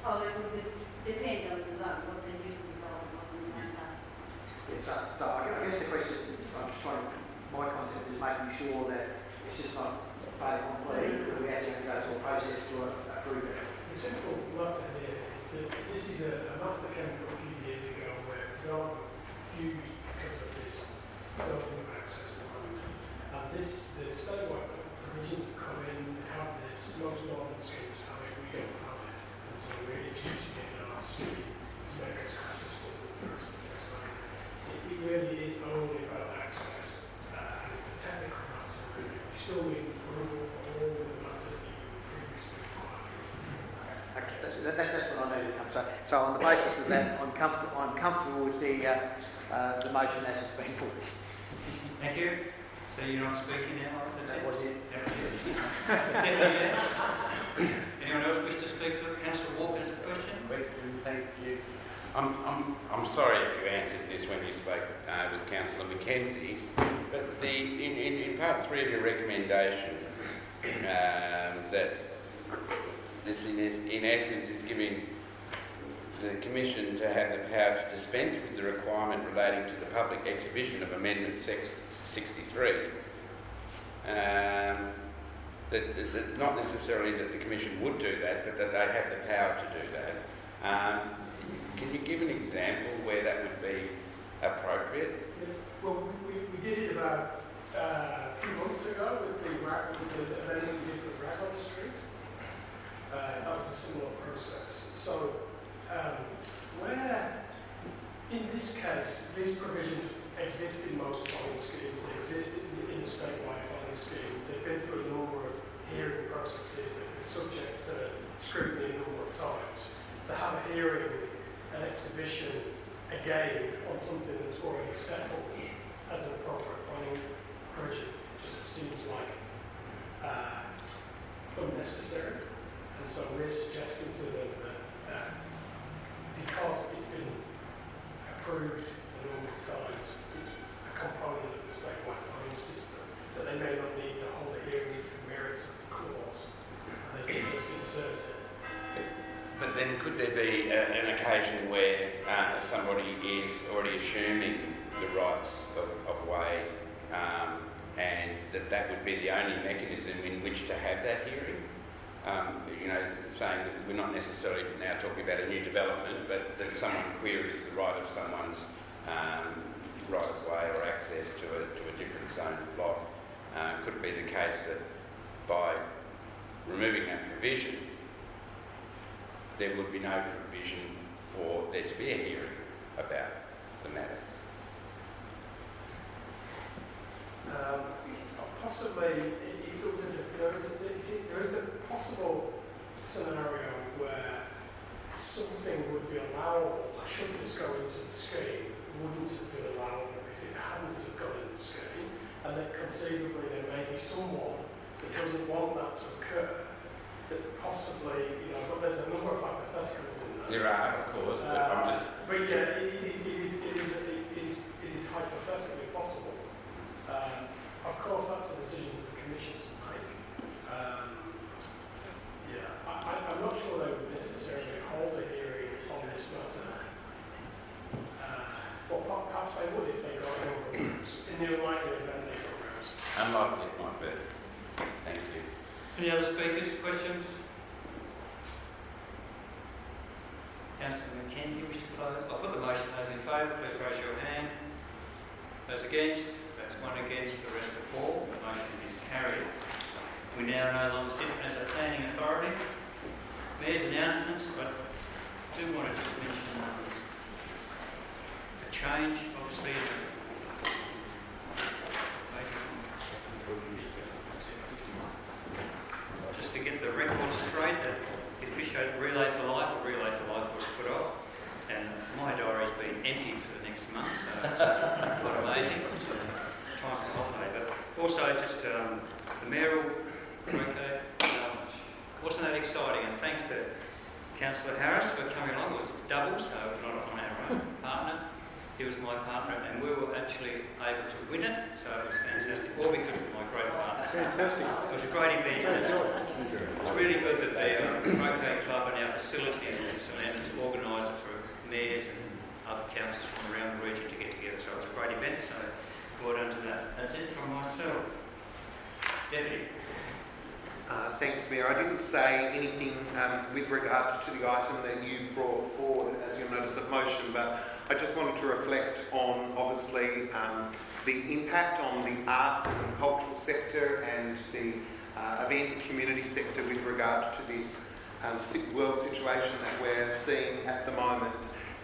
Oh, it would depend on the zone, what the use of the development was in the main part. So I guess the question, I'm just trying, my concept is making sure that it's just not fait accompli, that we actually have to go through a process to approve it. The simple matter here is that this is a matter that came up a few years ago where development refused because of this zoning of access to land. And the statewide provisions have come in, have this, most northern schemes have it, we don't have it. And so we're introducing it in our scheme to make it consistent with the rest of the Tasmania. It really is only about access, and it's a technical matter, really. We still need approval for all the matters that you previously required. That's what I need to come. So on the basis of that, I'm comfortable with the motion as it's been put. Thank you. So you're not speaking now? That was it. Anyone else wish to speak to it? Councillor Walker has a question. Thank you. I'm sorry if you answered this when you spoke with Councillor Mackenzie, but in part 3 of your recommendation, that this in essence is giving the Commission to have the power to dispense with the requirement relating to the public exhibition of Amendment 63. That not necessarily that the Commission would do that, but that they have the power to do that. Can you give an example where that would be appropriate? Well, we did it about a few months ago with the amendment we did for Raglan Street. That was a similar process. So, where in this case, these provisions exist in most planning schemes, they exist in the statewide planning scheme, they've been through a number of hearing processes, they've been subject to scrutiny a number of times. To have a hearing, an exhibition, again, on something that's already settled as an appropriate planning provision just seems like unnecessary. And so we're suggesting to them that because it's been approved a number of times, it's a component of the statewide planning system, that they may not need to hold a hearing into the merits of the clause. And they can just insert it. But then could there be an occasion where somebody is already assuming the rights of way and that would be the only mechanism in which to have that hearing? Saying that we're not necessarily now talking about a new development, but that someone queries the right of someone's right of way or access to a different zone block. Could it be the case that by removing that provision, there would be no provision for there to be a hearing about the matter? Possibly, if it was there is the possible scenario where something would be allowable, should this go into the scheme, wouldn't have been allowable if it hadn't have gone in the scheme, and that conceivably there may be someone that doesn't want that to occur, that possibly, but there's a number of hypotheticals in there. There are, of course, but I'm just... But yeah, it is hypothetically possible. Of course, that's a decision for the Commission to make. I'm not sure they would necessarily hold a hearing on this matter. But perhaps they would if they got a number of votes. In the unlikely event they got votes. Unlikely it might be. Thank you. Any other speakers, questions? Councillor Mackenzie, wish to close? I'll put the motion. Those in favour, please raise your hand. Those against? That's one against, the rest are for. The motion is carried. We now no longer sit as a planning authority. Mayor's announcements. I do want to just mention a change, obviously. Just to get the record straight, that the officiate Relay for Life was put off, and my diary's been emptied for the next month, so it's quite amazing. Time for holiday, but also just the mayoral okay, wasn't that exciting? And thanks to Councillor Harris for coming along. It was double, so not on our own partner. He was my partner, and we were actually able to win it, so it was fantastic. All because of my great partner. Fantastic. It was a great event. It's really good that the Croquet Club and our facilities and it's organised for mayors and other councils from around the region to get together. So it's a great event. So well done to that. That's it from myself. Deputy. Thanks, Mayor. I didn't say anything with regard to the item that you brought forward as your notice of motion, but I just wanted to reflect on, obviously, the impact on the arts and cultural sector and the event and community sector with regard to this world situation that we're seeing at the moment.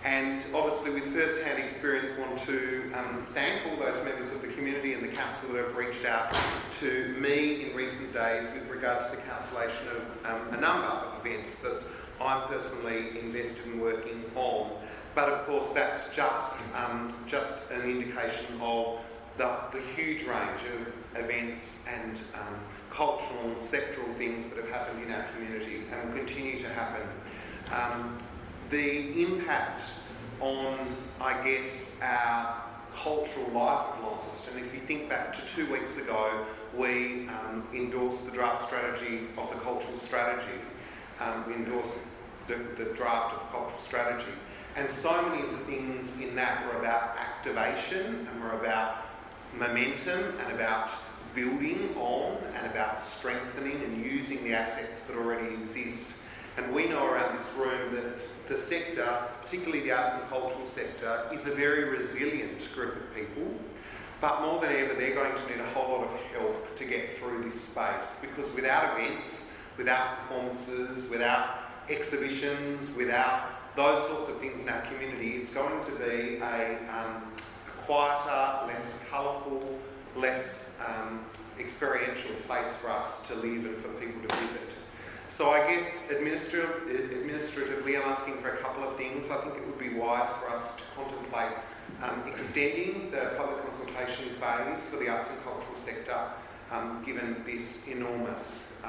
And obviously with first-hand experience want to thank all those members of the community and the council who have reached out to me in recent days with regard to the cancellation of a number of events that I'm personally invested in working on. But of course that's just an indication of the huge range of events and cultural and sectoral things that have happened in our community and will continue to happen. The impact on, I guess, our cultural life of Launceston, if you think back to 2 weeks ago, we endorsed the draft strategy of the cultural strategy. We endorsed the draft of the cultural strategy. And so many of the things in that were about activation and were about momentum and about building on and about strengthening and using the assets that already exist. And we know around this room that the sector, particularly the arts and cultural sector, is a very resilient group of people. But more than ever, they're going to need a whole lot of help to get through this space, because without events, without performances, without exhibitions, without those sorts of things in our community, it's going to be a quieter, less colourful, less experiential place for us to live and for people to visit. So I guess administratively, I'm asking for a couple of things. I think it would be wise for us to contemplate extending the public consultation phase for the arts and cultural sector given this enormous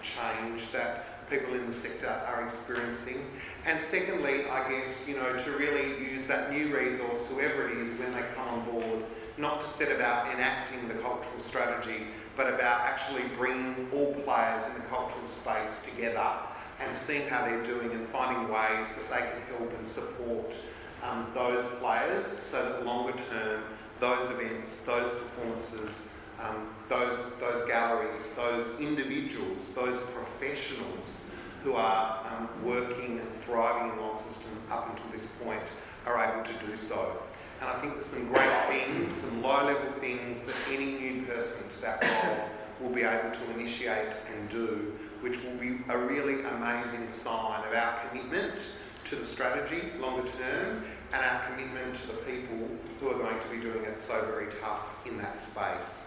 change that people in the sector are experiencing. And secondly, I guess, to really use that new resource, whoever it is, when they come on board, not to set about enacting the cultural strategy, but about actually bringing all players in the cultural space together and seeing how they're doing and finding ways that they can help and support those players so that longer term, those events, those performances, those galleries, those individuals, those professionals who are working and thriving in Launceston up until this point are able to do so. And I think there's some great things, some low-level things that any new person to that role will be able to initiate and do, which will be a really amazing sign of our commitment to the strategy longer term and our commitment to the people who are going to be doing it so very tough in that space.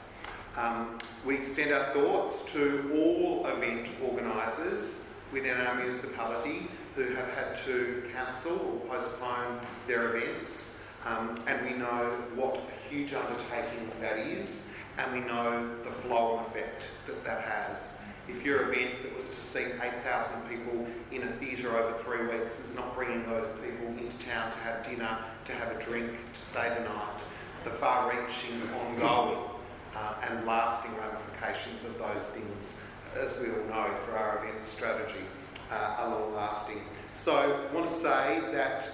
We extend our thoughts to all event organisers within our municipality who have had to cancel or postpone their events. And we know what a huge undertaking that is, and we know the flow-on effect that that has. If your event that was to seat 8,000 people in a theatre over 3 weeks is not bringing those people into town to have dinner, to have a drink, to stay the night, the far-reaching, ongoing and lasting ramifications of those things, as we all know through our event strategy, are long-lasting. So I want to say that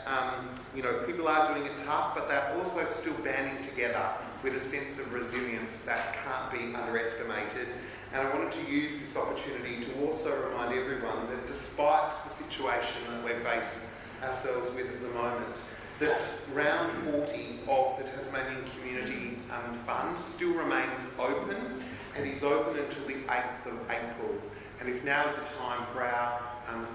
people are doing it tough, but they're also still banding together with a sense of resilience that can't be underestimated. And I wanted to use this opportunity to also remind everyone that despite the situation that we face ourselves with at the moment, that round 40 of the Tasmanian Community Fund still remains open and is open until the 8th of April. And if now is the time for our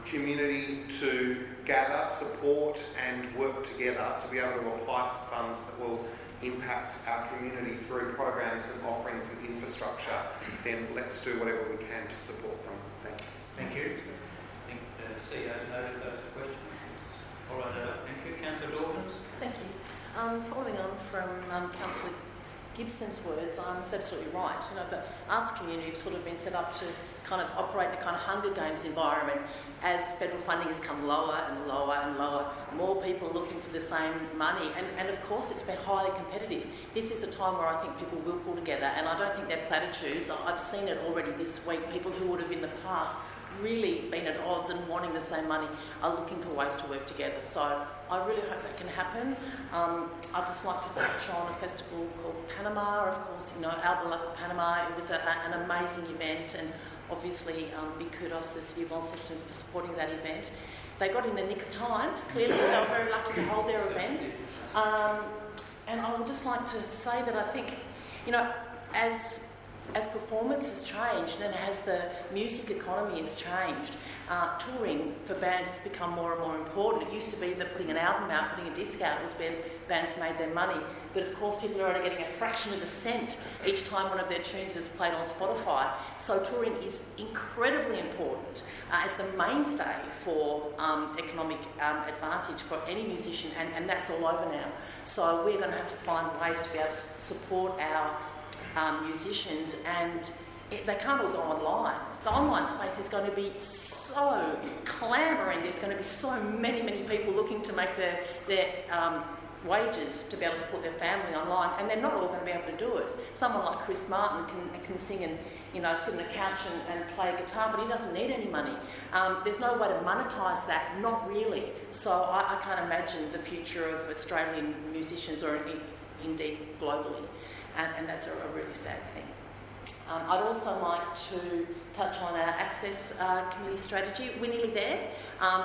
community to gather, support and work together to be able to apply for funds that will impact our community through programs and offerings and infrastructure, then let's do whatever we can to support them. Thanks. Thank you. I think the CEO's noted those questions. All right, thank you. Councillor Dawkins. Thank you. Following on from Councillor Gibson's words, it's absolutely right. The arts community have sort of been set up to kind of operate in a kind of Hunger Games environment as federal funding has come lower and lower and lower, more people looking for the same money, and of course it's been highly competitive. This is a time where I think people will pull together, and I don't think they're platitudes. I've seen it already this week. People who would have in the past really been at odds and wanting the same money are looking for ways to work together. So I really hope that can happen. I'd just like to touch on a festival called Panama. Of course, our beloved Panama. It was an amazing event, and obviously big kudos to the City of Launceston for supporting that event. They got in the nick of time. Clearly, they were very lucky to hold their event. And I would just like to say that I think, as performance has changed and as the music economy has changed, touring for bands has become more and more important. It used to be that putting an album out, putting a disc out was where bands made their money. But of course people are only getting a fraction of a cent each time one of their tunes is played on Spotify. So touring is incredibly important as the mainstay for economic advantage for any musician, and that's all over now. So we're going to have to find ways to be able to support our musicians, and they can't all go online. The online space is going to be so clamouring. There's going to be so many people looking to make their wages to be able to support their family online, and they're not all going to be able to do it. Someone like Chris Martin can sing and sit on a couch and play a guitar, but he doesn't need any money. There's no way to monetise that, not really. So I can't imagine the future of Australian musicians, or indeed globally. And that's a really sad thing. I'd also like to touch on our access committee strategy. We're nearly there.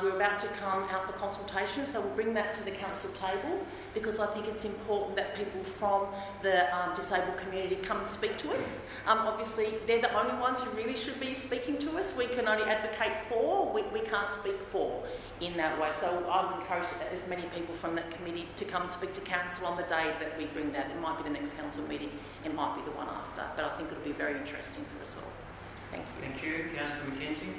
We're about to come out for consultation, so we'll bring that to the council table, because I think it's important that people from the disabled community come and speak to us. Obviously, they're the only ones who really should be speaking to us. We can only advocate for, we can't speak for in that way. So I would encourage as many people from that committee to come and speak to council on the day that we bring that. It might be the next council meeting, it might be the one after, but I think it'll be very interesting for us all. Thank you. Thank you. Councillor McKenzie.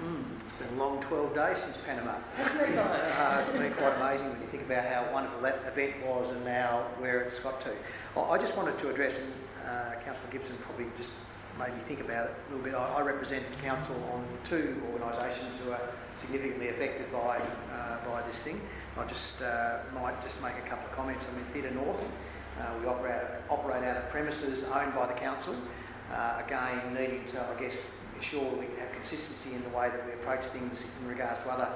It's been a long 12 days since Panama. Hasn't it, guys? It's been quite amazing when you think about how wonderful that event was and now where it's got to. I just wanted to address, and Councillor Gibson probably just made me think about it a little bit. I represent council on 2 organisations who are significantly affected by this thing. I just might just make a couple of comments. I'm in Theatre North. We operate out of premises owned by the council. Again, needing to, I guess, ensure that we can have consistency in the way that we approach things in regards to other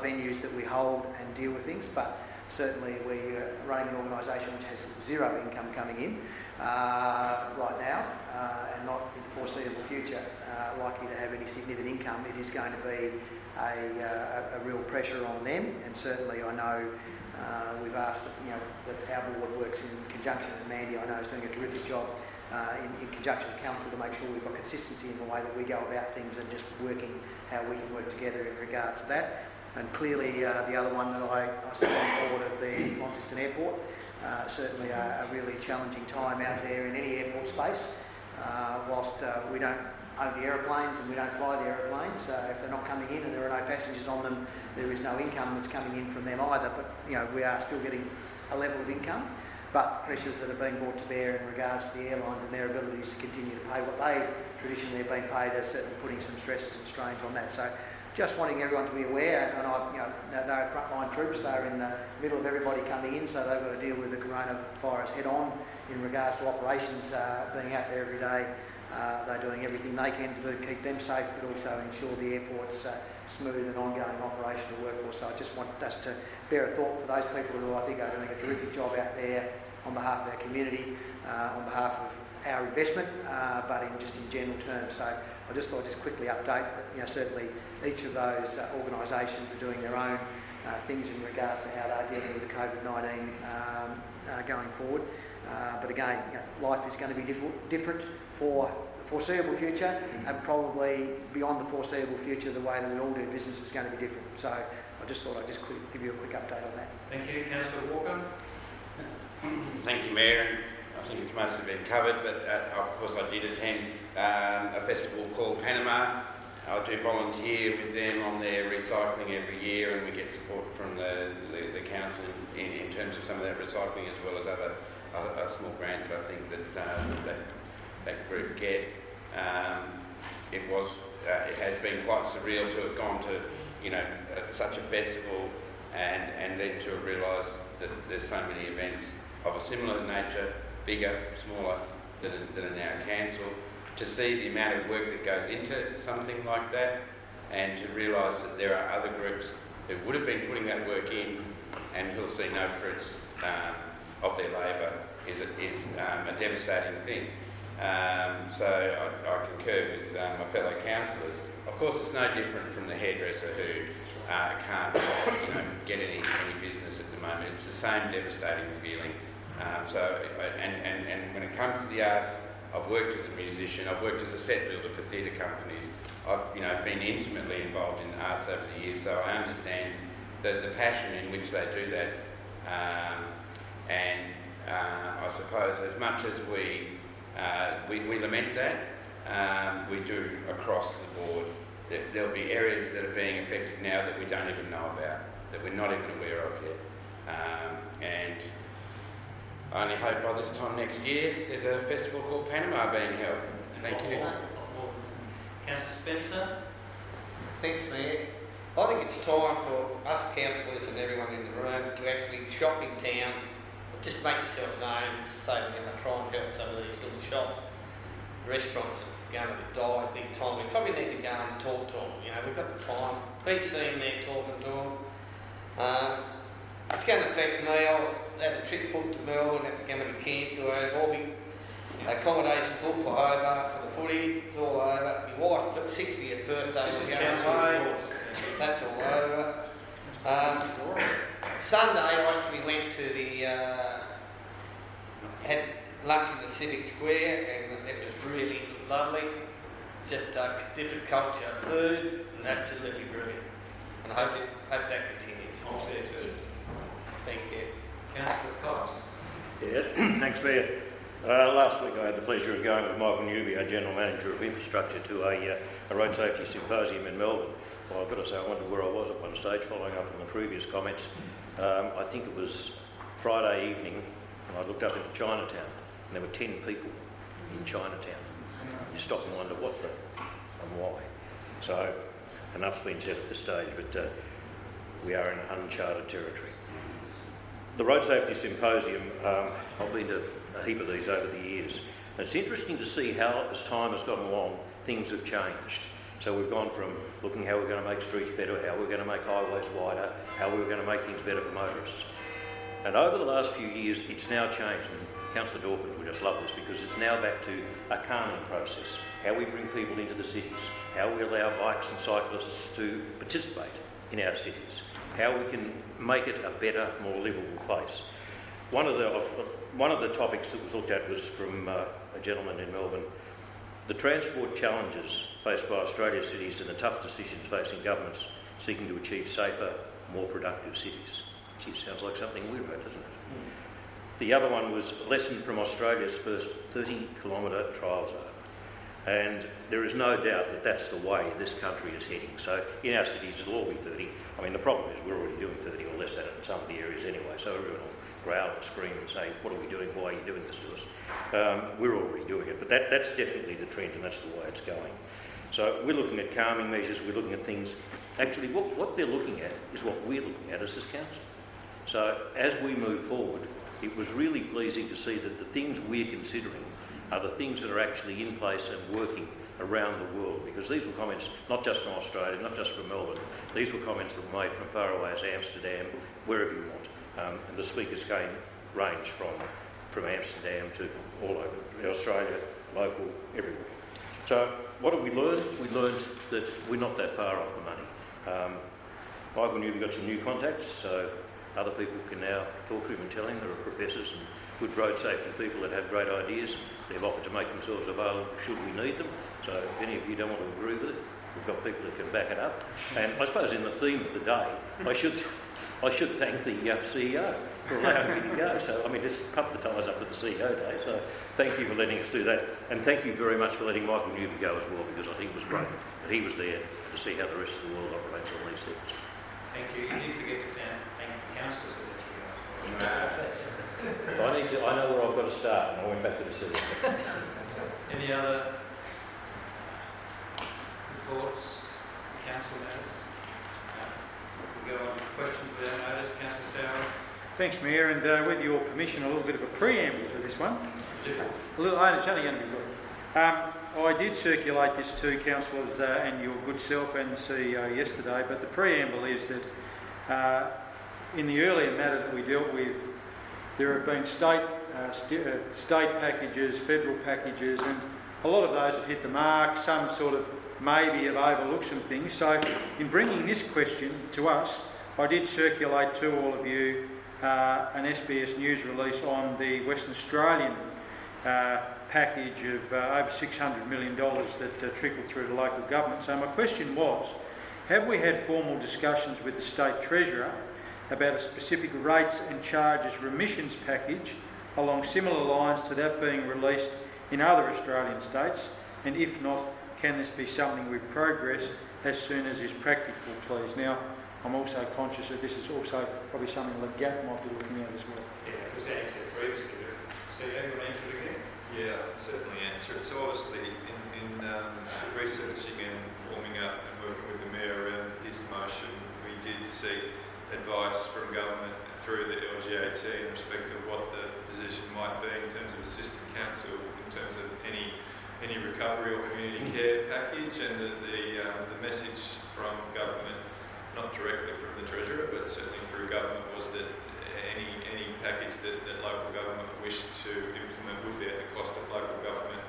venues that we hold and deal with things. But certainly we are running an organisation which has 0 income coming in right now and not in the foreseeable future likely to have any significant income. It is going to be a real pressure on them, and certainly I know we've asked that our board works in conjunction, and Mandy I know is doing a terrific job in conjunction with council to make sure we've got consistency in the way that we go about things and just working how we can work together in regards to that. And clearly the other one that I sit on board of the Launceston Airport, certainly a really challenging time out there in any airport space. Whilst we don't own the aeroplanes and we don't fly the aeroplanes, if they're not coming in and there are no passengers on them, there is no income that's coming in from them either. But we are still getting a level of income. But the pressures that are being brought to bear in regards to the airlines and their abilities to continue to pay what they traditionally have been paid are certainly putting some stresses and strains on that. So just wanting everyone to be aware, and they're frontline troops, they're in the middle of everybody coming in, so they've got to deal with the coronavirus head on in regards to operations, being out there every day. They're doing everything they can to keep them safe, but also ensure the airport's smooth and ongoing operational workforce. So I just want us to bear a thought for those people who I think are doing a terrific job out there on behalf of our community, on behalf of our investment, but in general terms. So I just thought I'd just quickly update that certainly each of those organisations are doing their own things in regards to how they're dealing with the COVID-19 going forward. But again, life is going to be different for the foreseeable future, and probably beyond the foreseeable future, the way that we all do business is going to be different. So I just thought I'd just give you a quick update on that. Thank you. Councillor Walker. Thank you, Mayor. I think it's mostly been covered, but of course I did attend a festival called Panama. I do volunteer with them on their recycling every year, and we get support from the council in terms of some of that recycling, as well as other small grants that I think that group get. It has been quite surreal to have gone to such a festival and then to realise that there's so many events of a similar nature, bigger, smaller, that are now cancelled. To see the amount of work that goes into something like that, and to realise that there are other groups who would have been putting that work in and who'll see no fruits of their labour is a devastating thing. So I concur with my fellow councillors. Of course, it's no different from the hairdresser who can't get any business at the moment. It's the same devastating feeling. And when it comes to the arts, I've worked as a musician, I've worked as a set builder for theatre companies. I've been intimately involved in arts over the years, so I understand the passion in which they do that. I suppose as much as we lament that, we do across the board. There'll be areas that are being affected now that we don't even know about, that we're not even aware of yet. And I only hope by this time next year there's a festival called Panama being held. Thank you. Councillor Spencer. Thanks, Mayor. I think it's time for us councillors and everyone in the room to actually shop in town. Just make yourself known, say we're going to try and help some of these little shops. Restaurants are going to die big time. We probably need to go and talk to them. We've got the time. Please see them there talking to them. It's going to affect me. I had a trip booked to Melbourne, that's going to be cancelled. All the accommodation booked for Hobart, for the footy, it's all over. My wife's 60th birthday was going away. That's all over. Sunday I actually went to had lunch in the Civic Square, and it was really lovely. Just a different culture, food, and absolutely brilliant. And I hope that continues. I was there too. Thank you. Councillor Cox. Yeah, thanks, Mayor. Last week I had the pleasure of going with Michael Newby, our General Manager of Infrastructure, to a road safety symposium in Melbourne. Well, I've got to say, I wondered where I was at one stage, following up on the previous comments. I think it was Friday evening, and I looked up into Chinatown, and there were 10 people in Chinatown. You stop and wonder what the and why. So, enough's been said at this stage, but we are in uncharted territory. The Road Safety Symposium, I've been to a heap of these over the years. And it's interesting to see how, as time has gone along, things have changed. So we've gone from looking how we're going to make streets better, how we're going to make highways wider, how we're going to make things better for motorists. And over the last few years, it's now changed. And Councillor Dawkins will just love this, because it's now back to a calming process. How we bring people into the cities, how we allow bikes and cyclists to participate in our cities, how we can make it a better, more livable place. One of the topics that was looked at was from a gentleman in Melbourne, the transport challenges faced by Australia's cities and the tough decisions facing governments seeking to achieve safer, more productive cities. Gee, sounds like something we wrote, doesn't it? The other one was a lesson from Australia's first 30-kilometre trial zone. And there is no doubt that that's the way this country is heading. So in our cities it'll all be 30. I mean, the problem is we're already doing 30 or less than it in some of the areas anyway, so everyone will growl and scream and say, what are we doing, why are you doing this to us? We're already doing it, but that's definitely the trend, and that's the way it's going. So we're looking at calming measures, we're looking at things. Actually, what they're looking at is what we're looking at as this council. So as we move forward, it was really pleasing to see that the things we're considering are the things that are actually in place and working around the world, because these were comments not just from Australia, not just from Melbourne, these were comments that were made from far away as Amsterdam, wherever you want. And the speakers range from Amsterdam to all over Australia, local, everywhere. So what did we learn? We learned that we're not that far off the money. Michael knew we got some new contacts, so other people can now talk to him and tell him. There are professors and good road safety people that have great ideas. They've offered to make themselves available should we need them. So if any of you don't want to agree with it, we've got people that can back it up. And I suppose in the theme of the day, I should thank the CEO for allowing me to go. So, I mean, just pump the tyres up at the CEO Day. So thank you for letting us do that. And thank you very much for letting Michael Newby go as well, because I think it was great that he was there to see how the rest of the world operates on these things. Thank you. You did forget to thank the councillors for that. I know where I've got to start, and I went back to the city. Any other reports, council matters? We'll go on to questions without notice. Councillor Sauer. Thanks, Mayor, and with your permission, a little bit of a preamble to this one. It's only going to be good. I did circulate this to councillors and your good self and the CEO yesterday, but the preamble is that in the earlier matter that we dealt with, there have been state packages, federal packages, and a lot of those have hit the mark. Some sort of maybe have overlooked some things. So in bringing this question to us, I did circulate to all of you an SBS News release on the Western Australian package of over $600 million that trickled through to local government. So my question was, have we had formal discussions with the State Treasurer about a specific rates and charges remissions package along similar lines to that being released in other Australian states? And if not, can this be something we progress as soon as is practical, please? Now, I'm also conscious that this is also probably something that GAP might be looking at as well. Yeah, it was answered previously. So you want to answer it again? Yeah, I can certainly answer it. So obviously in researching and forming up and working with the Mayor around his motion, we did seek advice from government through the LGAT in respect of what the position might be in terms of assistant council, in terms of any recovery or community care package, and the message from government, not directly from the Treasurer, but certainly through government, was that any package that local government wished to implement would be at the cost of local government,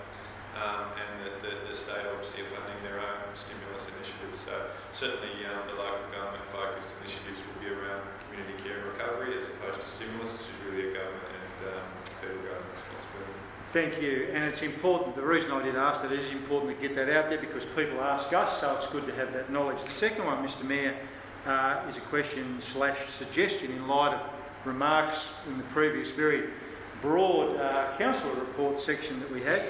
and that the state obviously are funding their own stimulus initiatives. So certainly the local government focused initiatives will be around community care and recovery as opposed to stimulus, which is really a government and federal government responsibility. Thank you, and it's important, the reason I did ask that, it is important to get that out there because people ask us, so it's good to have that knowledge. The second one, Mr Mayor, is a question / suggestion in light of remarks in the previous very broad councillor report section that we had.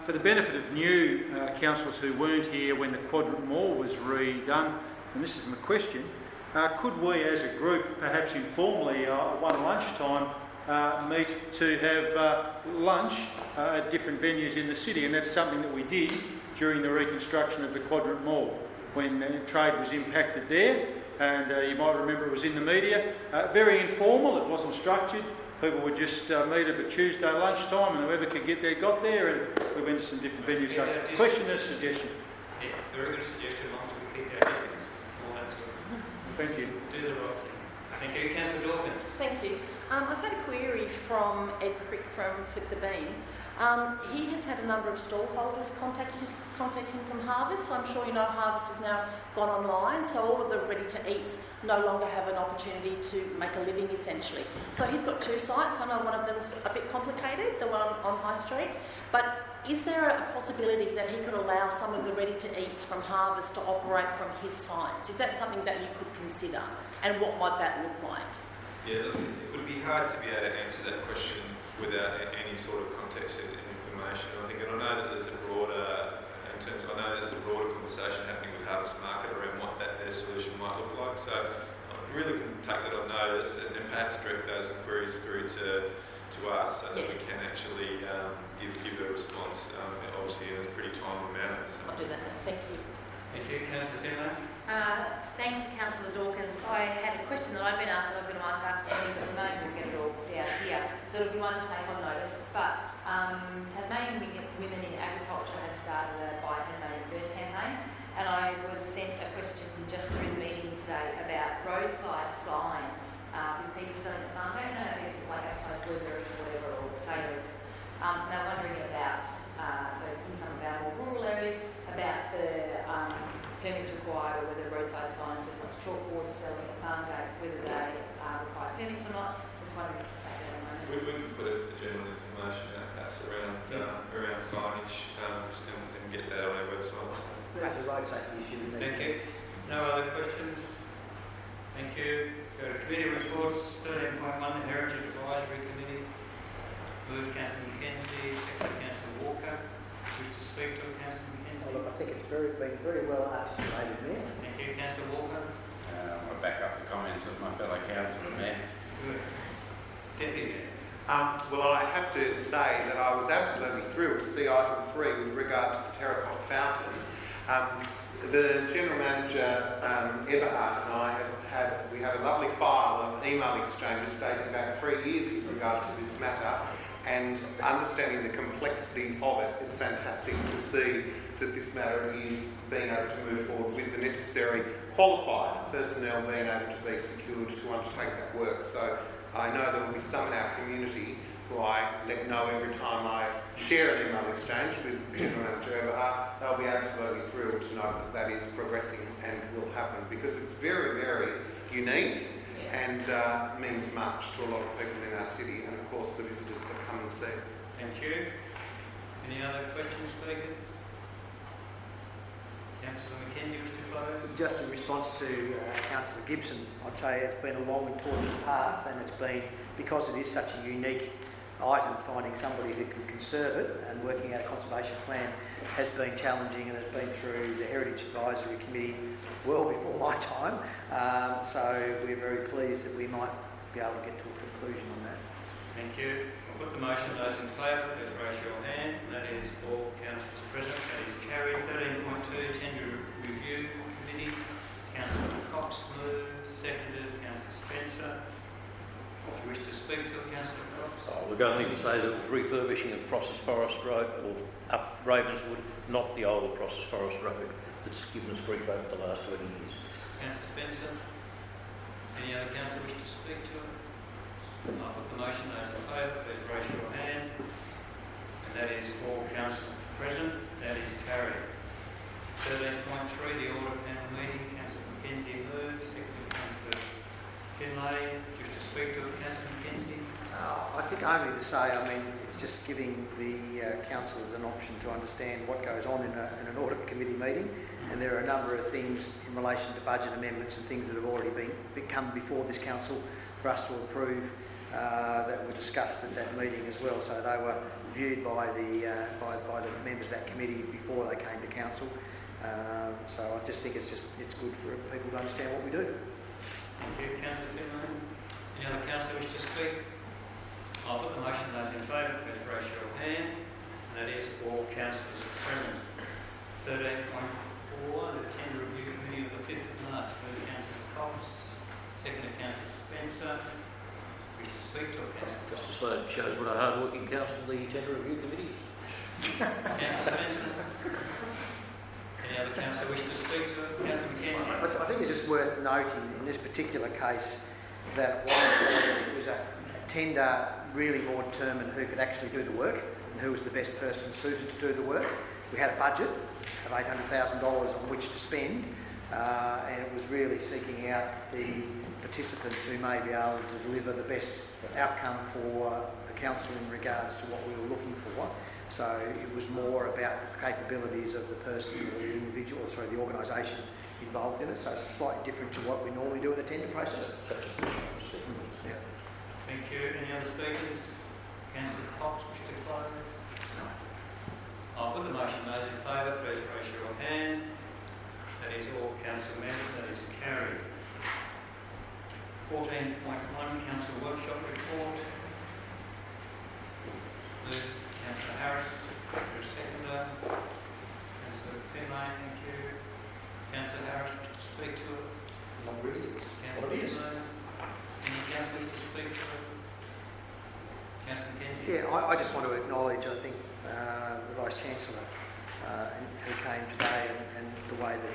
For the benefit of new councillors who weren't here when the Quadrant Mall was redone, and this is my question, could we as a group, perhaps informally one lunchtime, meet to have lunch at different venues in the city? And that's something that we did during the reconstruction of the Quadrant Mall when trade was impacted there, and you might remember it was in the media. Very informal, it wasn't structured. People would just meet at a Tuesday lunchtime, and whoever could get there got there, and we went to some different venues. So, question and suggestion. Yeah, very good suggestion. As long as we keep our distance, all that sort of. Thank you. Do the right thing. Thank you, Councillor Dawkins. Thank you. I've had a query from Ed Crick from Flip the Bean. He has had a number of stallholders contact him from Harvest. So I'm sure you know Harvest has now gone online, so all of the ready-to-eats no longer have an opportunity to make a living, essentially. So he's got two sites. I know one of them's a bit complicated, the one on High Street, but is there a possibility that he could allow some of the ready-to-eats from Harvest to operate from his sites? Is that something that you could consider, and what might that look like? Yeah, look, it would be hard to be able to answer that question without any sort of context and information. I think, and I know that there's a broader, I know that there's a broader conversation happening with Harvest Market around what their solution might look like. So I really can take that on notice and perhaps direct those inquiries through to us so that we can actually give a response. Obviously, in a pretty timely manner. So. I'll do that. Thank you. Thank you, Councillor Finlay. Thanks to Councillor Dawkins. I had a question that I've been asked that I was going to ask after the meeting, but we might as well get it all down here. So it'll be one to take on notice. But Tasmanian Women in Agriculture have started a Buy Tasmania First campaign, and I was sent a question just through the meeting today about roadside signs with people selling at farm gate, like blueberries or whatever, or potatoes. And I'm wondering about, so in some of our more rural areas, about the permits required, or whether roadside signs, just like chalkboards selling at farm gate, whether they require permits or not. Just wondering if take that a moment. We can put a general information out perhaps around signage and get that on our website. That's a road safety issue. Thank you. No other questions? Thank you. Go to committee reports. 13.1, the Heritage Advisory Committee. Moved Councillor Mackenzie, second Councillor Walker. Wish to speak to it, Councillor Mackenzie? Look, I think it's been very well articulated, Mayor. Thank you, Councillor Walker. I'll back up the comments of my fellow councillor, Mayor. Good. Deputy Mayor. Well, I have to say that I was absolutely thrilled to see item 3 with regard to the terracotta fountain. The General Manager, Eberhard, and I have a lovely file of email exchanges dating back 3 years with regard to this matter, and understanding the complexity of it, it's fantastic to see that this matter is being able to move forward with the necessary qualified personnel being able to be secured to undertake that work. So I know there will be some in our community who I let know every time I share an email exchange with General Manager Eberhard. They'll be absolutely thrilled to know that that is progressing and will happen, because it's very, very unique and means much to a lot of people in our city, and of course the visitors that come and see. Thank you. Any other questions, speakers? Councillor Mackenzie, wish to close? Just in response to Councillor Gibson, I'd say it's been a long and tortured path, and it's been, because it is such a unique item, finding somebody who can conserve it and working out a conservation plan has been challenging, and has been through the Heritage Advisory Committee well before my time. So we're very pleased that we might be able to get to a conclusion on that. Thank you. I'll put the motion. Those in favour, please raise your hand. That is all councillors present. That is carried. 13.2, Tender Review Committee. Councillor Cox moved, seconded. Councillor Spencer. If you wish to speak to it, Councillor Cox. We're going to say that it was refurbishing of Crosses Forest Road, or up Ravenswood, not the old Crosses Forest Road that's given us grief over the last 20 years. Councillor Spencer. Any other councillor wish to speak to it? I'll put the motion. Those in favour, please raise your hand. And that is all councillors present. That is carried. 13.3, the audit panel meeting. Councillor Mackenzie moves. Second, Councillor Finlay. Wish to speak to it, Councillor Mackenzie? I think only to say, it's just giving the councillors an option to understand what goes on in an audit committee meeting, and there are a number of things in relation to budget amendments and things that have already come before this council for us to approve that were discussed at that meeting as well. So they were viewed by the members of that committee before they came to council. So I just think it's good for people to understand what we do. Thank you, Councillor Finlay. Any other councillor wish to speak? I'll put the motion. Those in favour, please raise your hand. And that is all councillors present. 13.4, the tender review committee of the 5th of March. Move Councillor Cox. Second, Councillor Spencer. Wish to speak to a councillor? Just to say, it shows what a hard-working council the tender review committee is. Councillor Spencer. Any other councillor wish to speak to it? Councillor McKenzie. I think it's just worth noting in this particular case that it was a tender really more determined who could actually do the work and who was the best person suited to do the work. We had a budget of $800,000 on which to spend, and it was really seeking out the participants who may be able to deliver the best outcome for the council in regards to what we were looking for. So it was more about the capabilities of the person or the individual, the organisation involved in it. So it's slightly different to what we normally do in a tender process. Yeah. Thank you. Any other speakers? Councillor Cox, wish to close? No. I'll put the motion. Those in favour, please raise your hand. That is all council members. That is carried. 14.1, council workshop report. Councillor Harris, your seconder. Councillor Finlay, thank you. Councillor Harris, wish to speak to it? Not really. Councillor Finlay. Any councillor wish to speak to it? Councillor McKenzie? Yeah, I just want to acknowledge, I think, the Vice-Chancellor who came today and the way that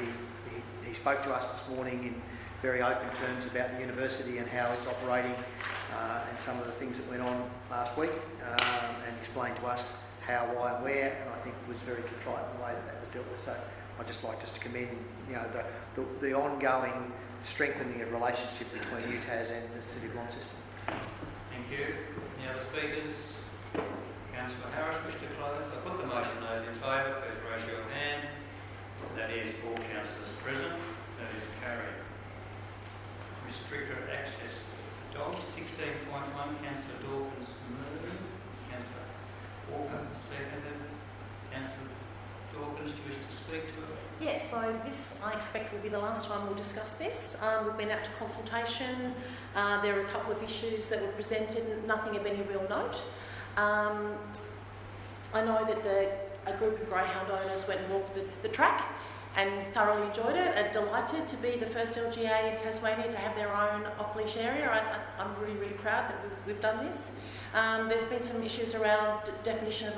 he spoke to us this morning in very open terms about the university and how it's operating and some of the things that went on last week and explained to us how, why and where, and I think was very contrite in the way that was dealt with. So I'd just like just to commend the ongoing strengthening of relationship between UTAS and the City of Launceston. Thank you. Any other speakers? Councillor Harris, wish to close? I put the motion. Those in favour, please raise your hand. That is all councillors present. That is carried. Restricted access to dogs. 16.1, Councillor Dawkins moved. Councillor Walker seconded. Councillor Dawkins, do you wish to speak to it? Yes, so this I expect will be the last time we'll discuss this. We've been out to consultation. There are a couple of issues that were presented, nothing of any real note. I know that a group of greyhound owners went and walked the track and thoroughly enjoyed it. And delighted to be the first LGA in Tasmania to have their own off-leash area. I'm really, really proud that we've done this. There's been some issues around definition of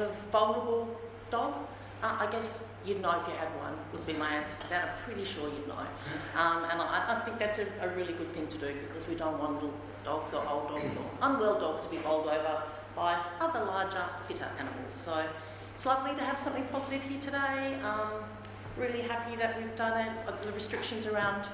a vulnerable dog. I guess you'd know if you had one, would be my answer to that. I'm pretty sure you'd know. And I think that's a really good thing to do because we don't want little dogs or old dogs or unwell dogs to be bowled over by other larger, fitter animals. So it's lovely to have something positive here today. Really happy that we've done it. The restrictions around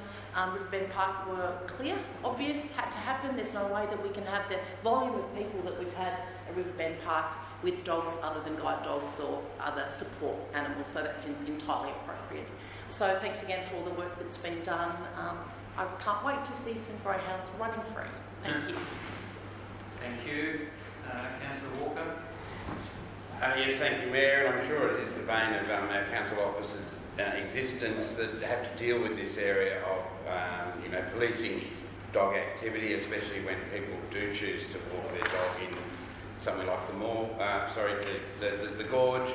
Riverbend Park were clear, obvious, had to happen. There's no way that we can have the volume of people that we've had at Riverbend Park with dogs other than guide dogs or other support animals, so that's entirely appropriate. So thanks again for all the work that's been done. I can't wait to see some greyhounds running free. Thank you. Thank you. Councillor Walker. Yes, thank you, Mayor, and I'm sure it is the bane of our council officers' existence that have to deal with this area of, policing dog activity, especially when people do choose to walk their dog in somewhere like the gorge,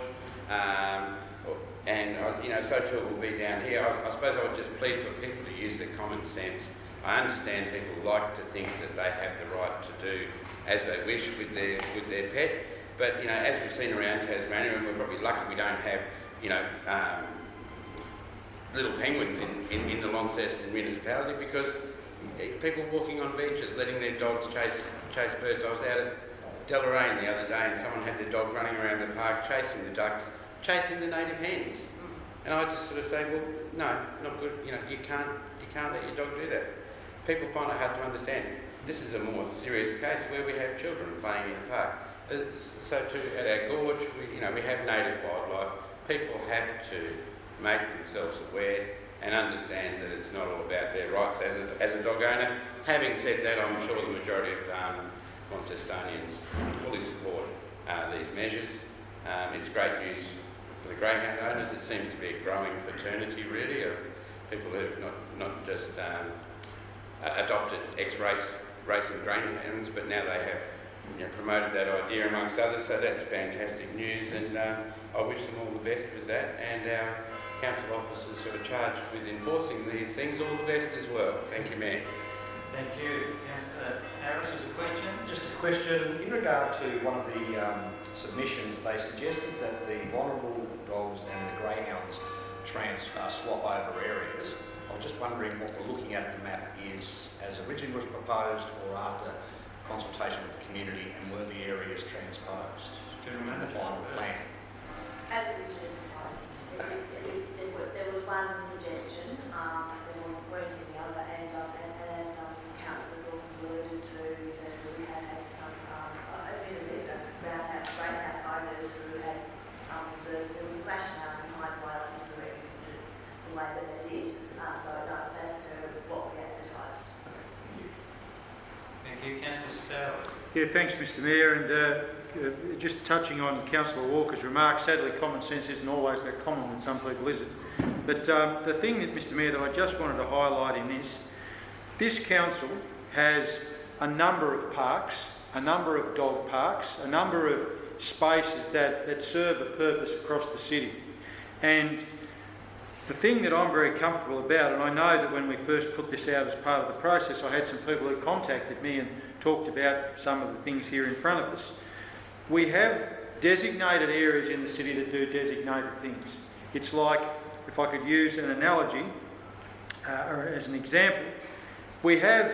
so too it will be down here. I suppose I would just plead for people to use their common sense. I understand people like to think that they have the right to do as they wish with their pet, but as we've seen around Tasmania, and we're probably lucky we don't have little penguins in the Launceston municipality because people walking on beaches, letting their dogs chase birds. I was out at Deloraine the other day and someone had their dog running around the park chasing the ducks, chasing the native hens. And I just sort of say, well, no, not good. You can't let your dog do that. People find it hard to understand. This is a more serious case where we have children playing in the park. So too at our gorge, we have native wildlife. People have to make themselves aware and understand that it's not all about their rights as a dog owner. Having said that, I'm sure the majority of Launcestonians fully support these measures. It's great news for the greyhound owners. It seems to be a growing fraternity, really, of people who have not just adopted racing greyhounds, but now they have promoted that idea amongst others. So that's fantastic news, and I wish them all the best with that. And our council officers who are charged with enforcing these things, all the best as well. Thank you, Mayor. Thank you. Councillor Harris has a question. Just a question in regard to one of the submissions. They suggested that the vulnerable dogs and the greyhounds swap over areas. I was just wondering what we're looking at the map is as originally was proposed or after consultation with the community, and were the areas transposed in the final plan? As originally proposed. There was one suggestion, there weren't any other, and as Councillor Dawkins alluded to, that we had had some greyhound owners who had observed there was a rationale behind why they used to work the way that they did. So that was as per what we advertised. Thank you. Councillor Sauer. Yeah, thanks, Mr Mayor. And just touching on Councillor Walker's remarks, sadly common sense isn't always that common with some people, is it? But the thing that, Mr Mayor, that I just wanted to highlight in this council has a number of parks, a number of dog parks, a number of spaces that serve a purpose across the city. And the thing that I'm very comfortable about, and I know that when we first put this out as part of the process, I had some people who contacted me and talked about some of the things here in front of us. We have designated areas in the city that do designated things. It's like, if I could use an analogy, or as an example, we have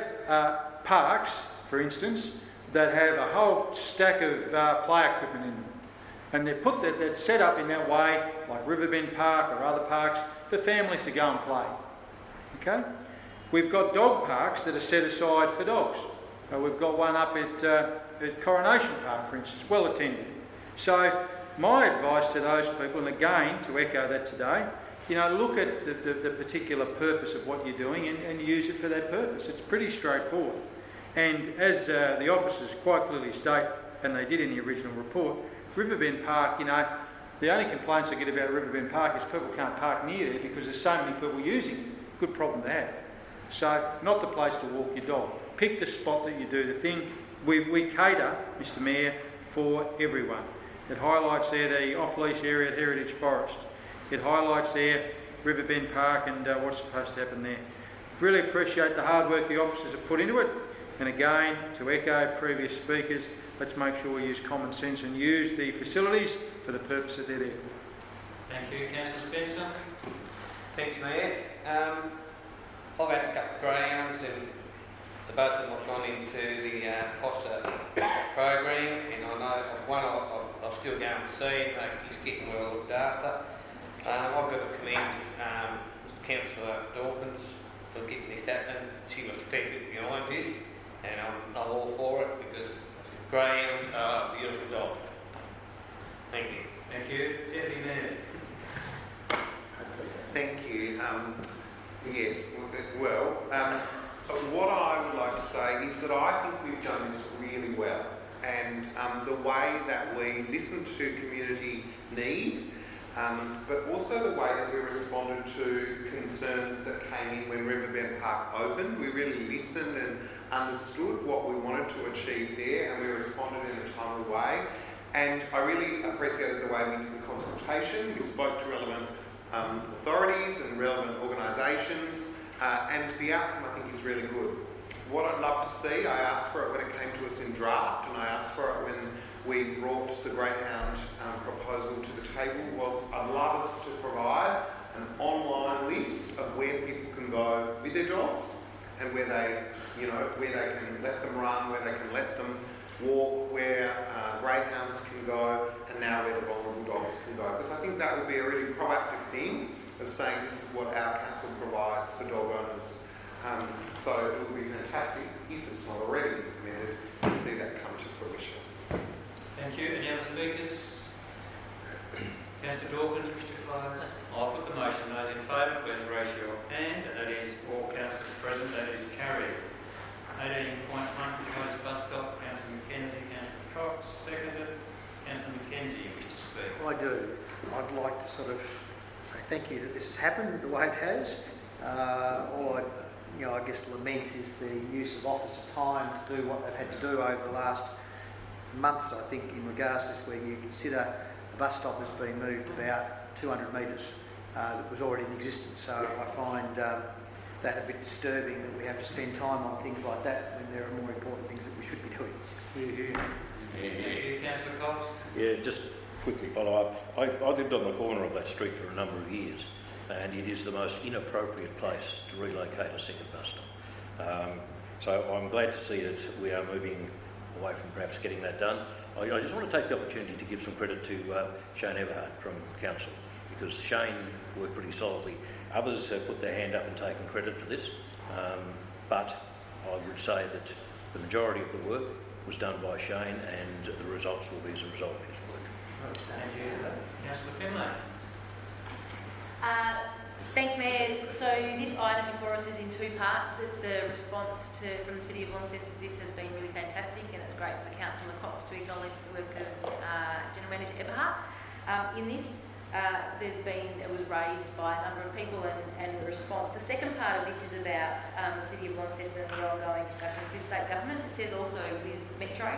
parks, for instance, that have a whole stack of play equipment in them. And they're set up in that way, like Riverbend Park or other parks, for families to go and play. Okay? We've got dog parks that are set aside for dogs. We've got one up at Coronation Park, for instance, well attended. So my advice to those people, and again to echo that today, look at the particular purpose of what you're doing and use it for that purpose. It's pretty straightforward. And as the officers quite clearly state, and they did in the original report, Riverbend Park, the only complaints I get about Riverbend Park is people can't park near there because there's so many people using it. Good problem to have. So, not the place to walk your dog. Pick the spot that you do the thing. We cater, Mr Mayor, for everyone. It highlights there the off-leash area at Heritage Forest. It highlights there Riverbend Park and what's supposed to happen there. Really appreciate the hard work the officers have put into it. And again, to echo previous speakers, let's make sure we use common sense and use the facilities for the purpose that they're there for. Thank you. Councillor Spencer. Thanks, Mayor. I've had a couple of greyhounds, and the both of them have gone into the foster program, and I know one I'll still go and see. He's getting well looked after. I've got to commend Councillor Dawkins for getting this happening. She was fair bit behind this, and I'm all for it because greyhounds are a beautiful dog. Thank you. Thank you. Deputy Mayor. Thank you. Yes, well, what I would like to say is that I think we've done this really well, and the way that we listened to community need, but also the way that we responded to concerns that came in when Riverbend Park opened. We really listened and understood what we wanted to achieve there, and we responded in a timely way. And I really appreciated the way we did the consultation. We spoke to relevant authorities and relevant organisations, and the outcome I think is really good. What I'd love to see, I asked for it when it came to us in draft, and I asked for it when we brought the greyhound proposal to the table, was I'd love us to provide an online list of where people can go with their dogs and where they can let them run, where they can let them walk, where greyhounds can go, and now where the vulnerable dogs can go. Because I think that would be a really proactive thing of saying this is what our council provides for dog owners. So it would be fantastic, if it's not already implemented, to see that come to fruition. Thank you. Any other speakers? Councillor Dawkins, wish to close? I'll put the motion. Those in favour, please raise your hand. And that is all councillors present. That is carried. 18.1, proposed bus stop. Councillor I do, I'd like to sort of say thank you that this has happened the way it has. All I guess lament is the use of officer time to do what they've had to do over the last months, I think, in regards to this, where you consider the bus stop has been moved about 200 metres that was already in existence. So I find that a bit disturbing that we have to spend time on things like that when there are more important things that we should be doing. Councillor Cox? Yeah, just quickly follow up. I lived on the corner of that street for a number of years, and it is the most inappropriate place to relocate a second bus stop. So I'm glad to see that we are moving away from perhaps getting that done. I just want to take the opportunity to give some credit to Shane Everhart from Council, because Shane worked pretty solidly. Others have put their hand up and taken credit for this, but I would say that the majority of the work was done by Shane, and the results will be as a result of his work. Thank you. Councillor Finlay? Thanks, Mayor. So this item before us is in two parts. The response from the City of Launceston to this has been really fantastic, and it's great for Councillor Cox to acknowledge the work of General Manager Eberhardt. In this, it was raised by a number of people and the response. The second part of this is about the City of Launceston and the ongoing discussions with state government. It says also with Metro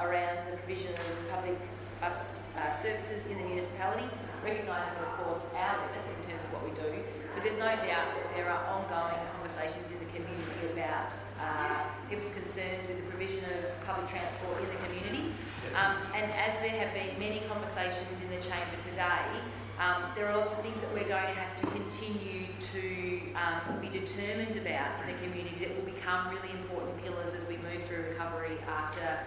around the provision of public bus services in the municipality, recognising, of course, our limits in terms of what we do, but there's no doubt that there are ongoing conversations in the community about people's concerns with the provision of public transport in the community. And as there have been many conversations in the chamber today, there are lots of things that we're going to have to continue to be determined about in the community that will become really important pillars as we move through recovery after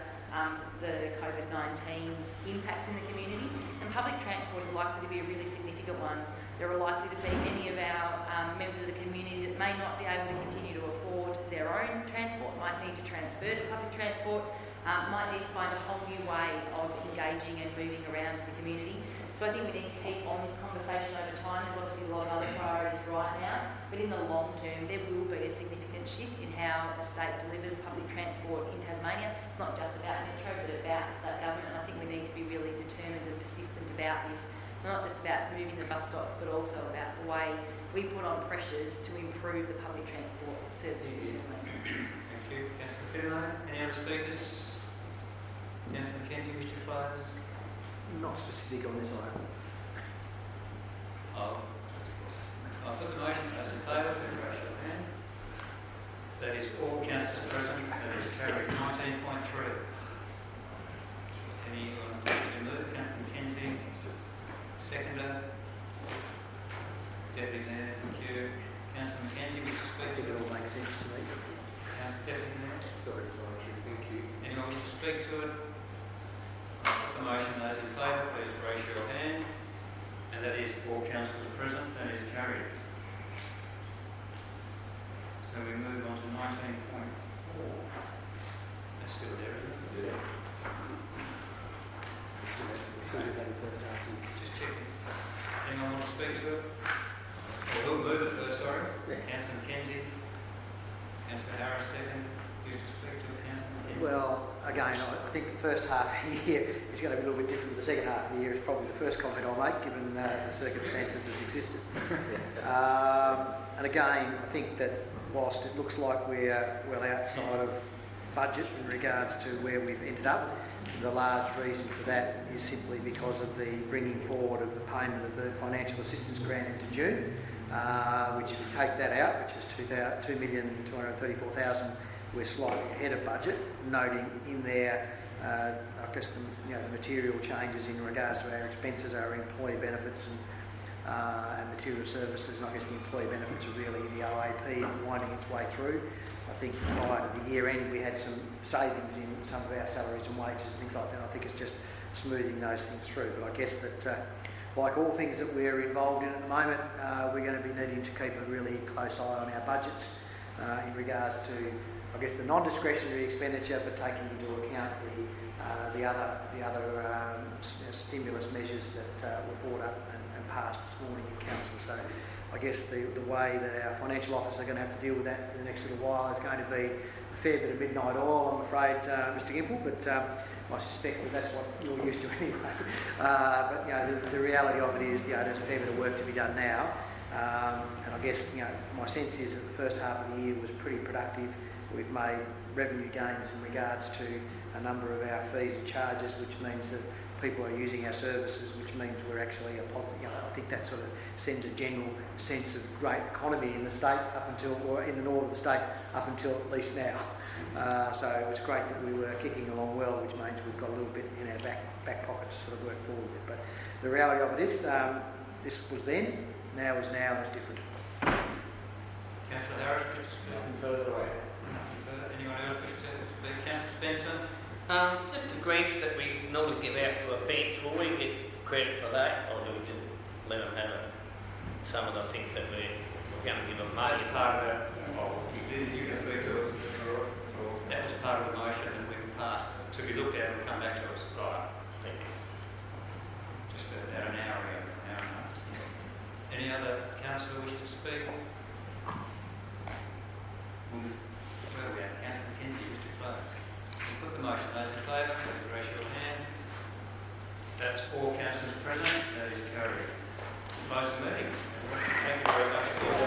the COVID-19 impacts in the community. And public transport is likely to be a really significant one. There are likely to be many of our members of the community that may not be able to continue to afford their own transport, might need to transfer to public transport, might need to find a whole new way of engaging and moving around to the community. So I think we need to keep on this conversation over time. There's obviously a lot of other priorities right now, but in the long term there will be a significant shift in how the state delivers public transport in Tasmania. It's not just about Metro, but about the state government, and I think we need to be really determined and persistent about this. It's not just about moving the bus stops, but also about the way we put on pressures to improve the public transport services in Tasmania. Thank you. Councillor Finlay. Any other speakers? Councillor Kenzie, wish to close? Not specific on this item. I'll put the motion as in favour. Please raise your hand. That is all councillors present. That is carried. 19.3. Anyone to move? Councillor Kenzie. Seconder. Deputy Mayor. Thank you. Councillor Mackenzie, wish to speak to It all makes sense to me. Councillor Deputy Mayor. Self-explanatory. Thank you. Anyone wish to speak to it? The motion, those in favour, please raise your hand. And that is all councillors present. That is carried. So we move on to 19.4. That's still there, isn't it? Yeah. Just checking. Anyone want to speak to it? Well, who'll move it first, sorry? Yeah. Councillor Mackenzie. Councillor Harris, second. You to speak to it, Councillor Mackenzie? Well, again, I think the first half of the year is going to be a little bit different. The second half of the year is probably the first comment I'll make, given the circumstances that existed. And again, I think that whilst it looks like we're well outside of budget in regards to where we've ended up, the large reason for that is simply because of the bringing forward of the payment of the financial assistance grant into June, which if we take that out, which is $2,234,000, we're slightly ahead of budget, noting in there, I guess, the material changes in regards to our expenses, our employee benefits and material services, and I guess the employee benefits are really the OAP winding its way through. I think prior to the year end we had some savings in some of our salaries and wages and things like that. I think it's just smoothing those things through. But I guess that like all things that we're involved in at the moment, we're going to be needing to keep a really close eye on our budgets in regards to, I guess, the non-discretionary expenditure, but taking into account the other stimulus measures that were brought up and passed this morning in council. So I guess the way that our financial officers are going to have to deal with that in the next little while is going to be the fair bit of midnight oil, I'm afraid, Mr Gimple, but I suspect that that's what you're used to anyway. But you know, the reality of it is, you know, there's a fair bit of work to be done now, and I guess, you know, my sense is that the first half of the year was pretty productive. We've made revenue gains in regards to a number of our fees and charges, which means that people are using our services, which means we're actually a positive. You know, I think that sort of sends a general sense of great economy in the state up until, or in the north of the state up until at least now. So it's great that we were kicking along well, which means we've got a little bit in our back pocket to sort of work forward with. But the reality of it is, this was then, now is now, and it's different. Councillor Harris, Nothing further to add. anyone else wish to speak? Councillor Spencer? Just the grants that we normally give out to events, will we get credit for that, or do we just let them have it? Some of the things that we're going to give them money. That's part of that. You can speak to us. That was part of the motion that we passed to be looked at and come back to us. Right. Thank you. Just about an hour ago, an hour and a half. Any other councillor wish to speak? Where are we at? Councillor Kinsey wish to close. We'll put the motion. Those in favour, please raise your hand. That's all councillors present. That is carried. Close the meeting. Thank you very much for your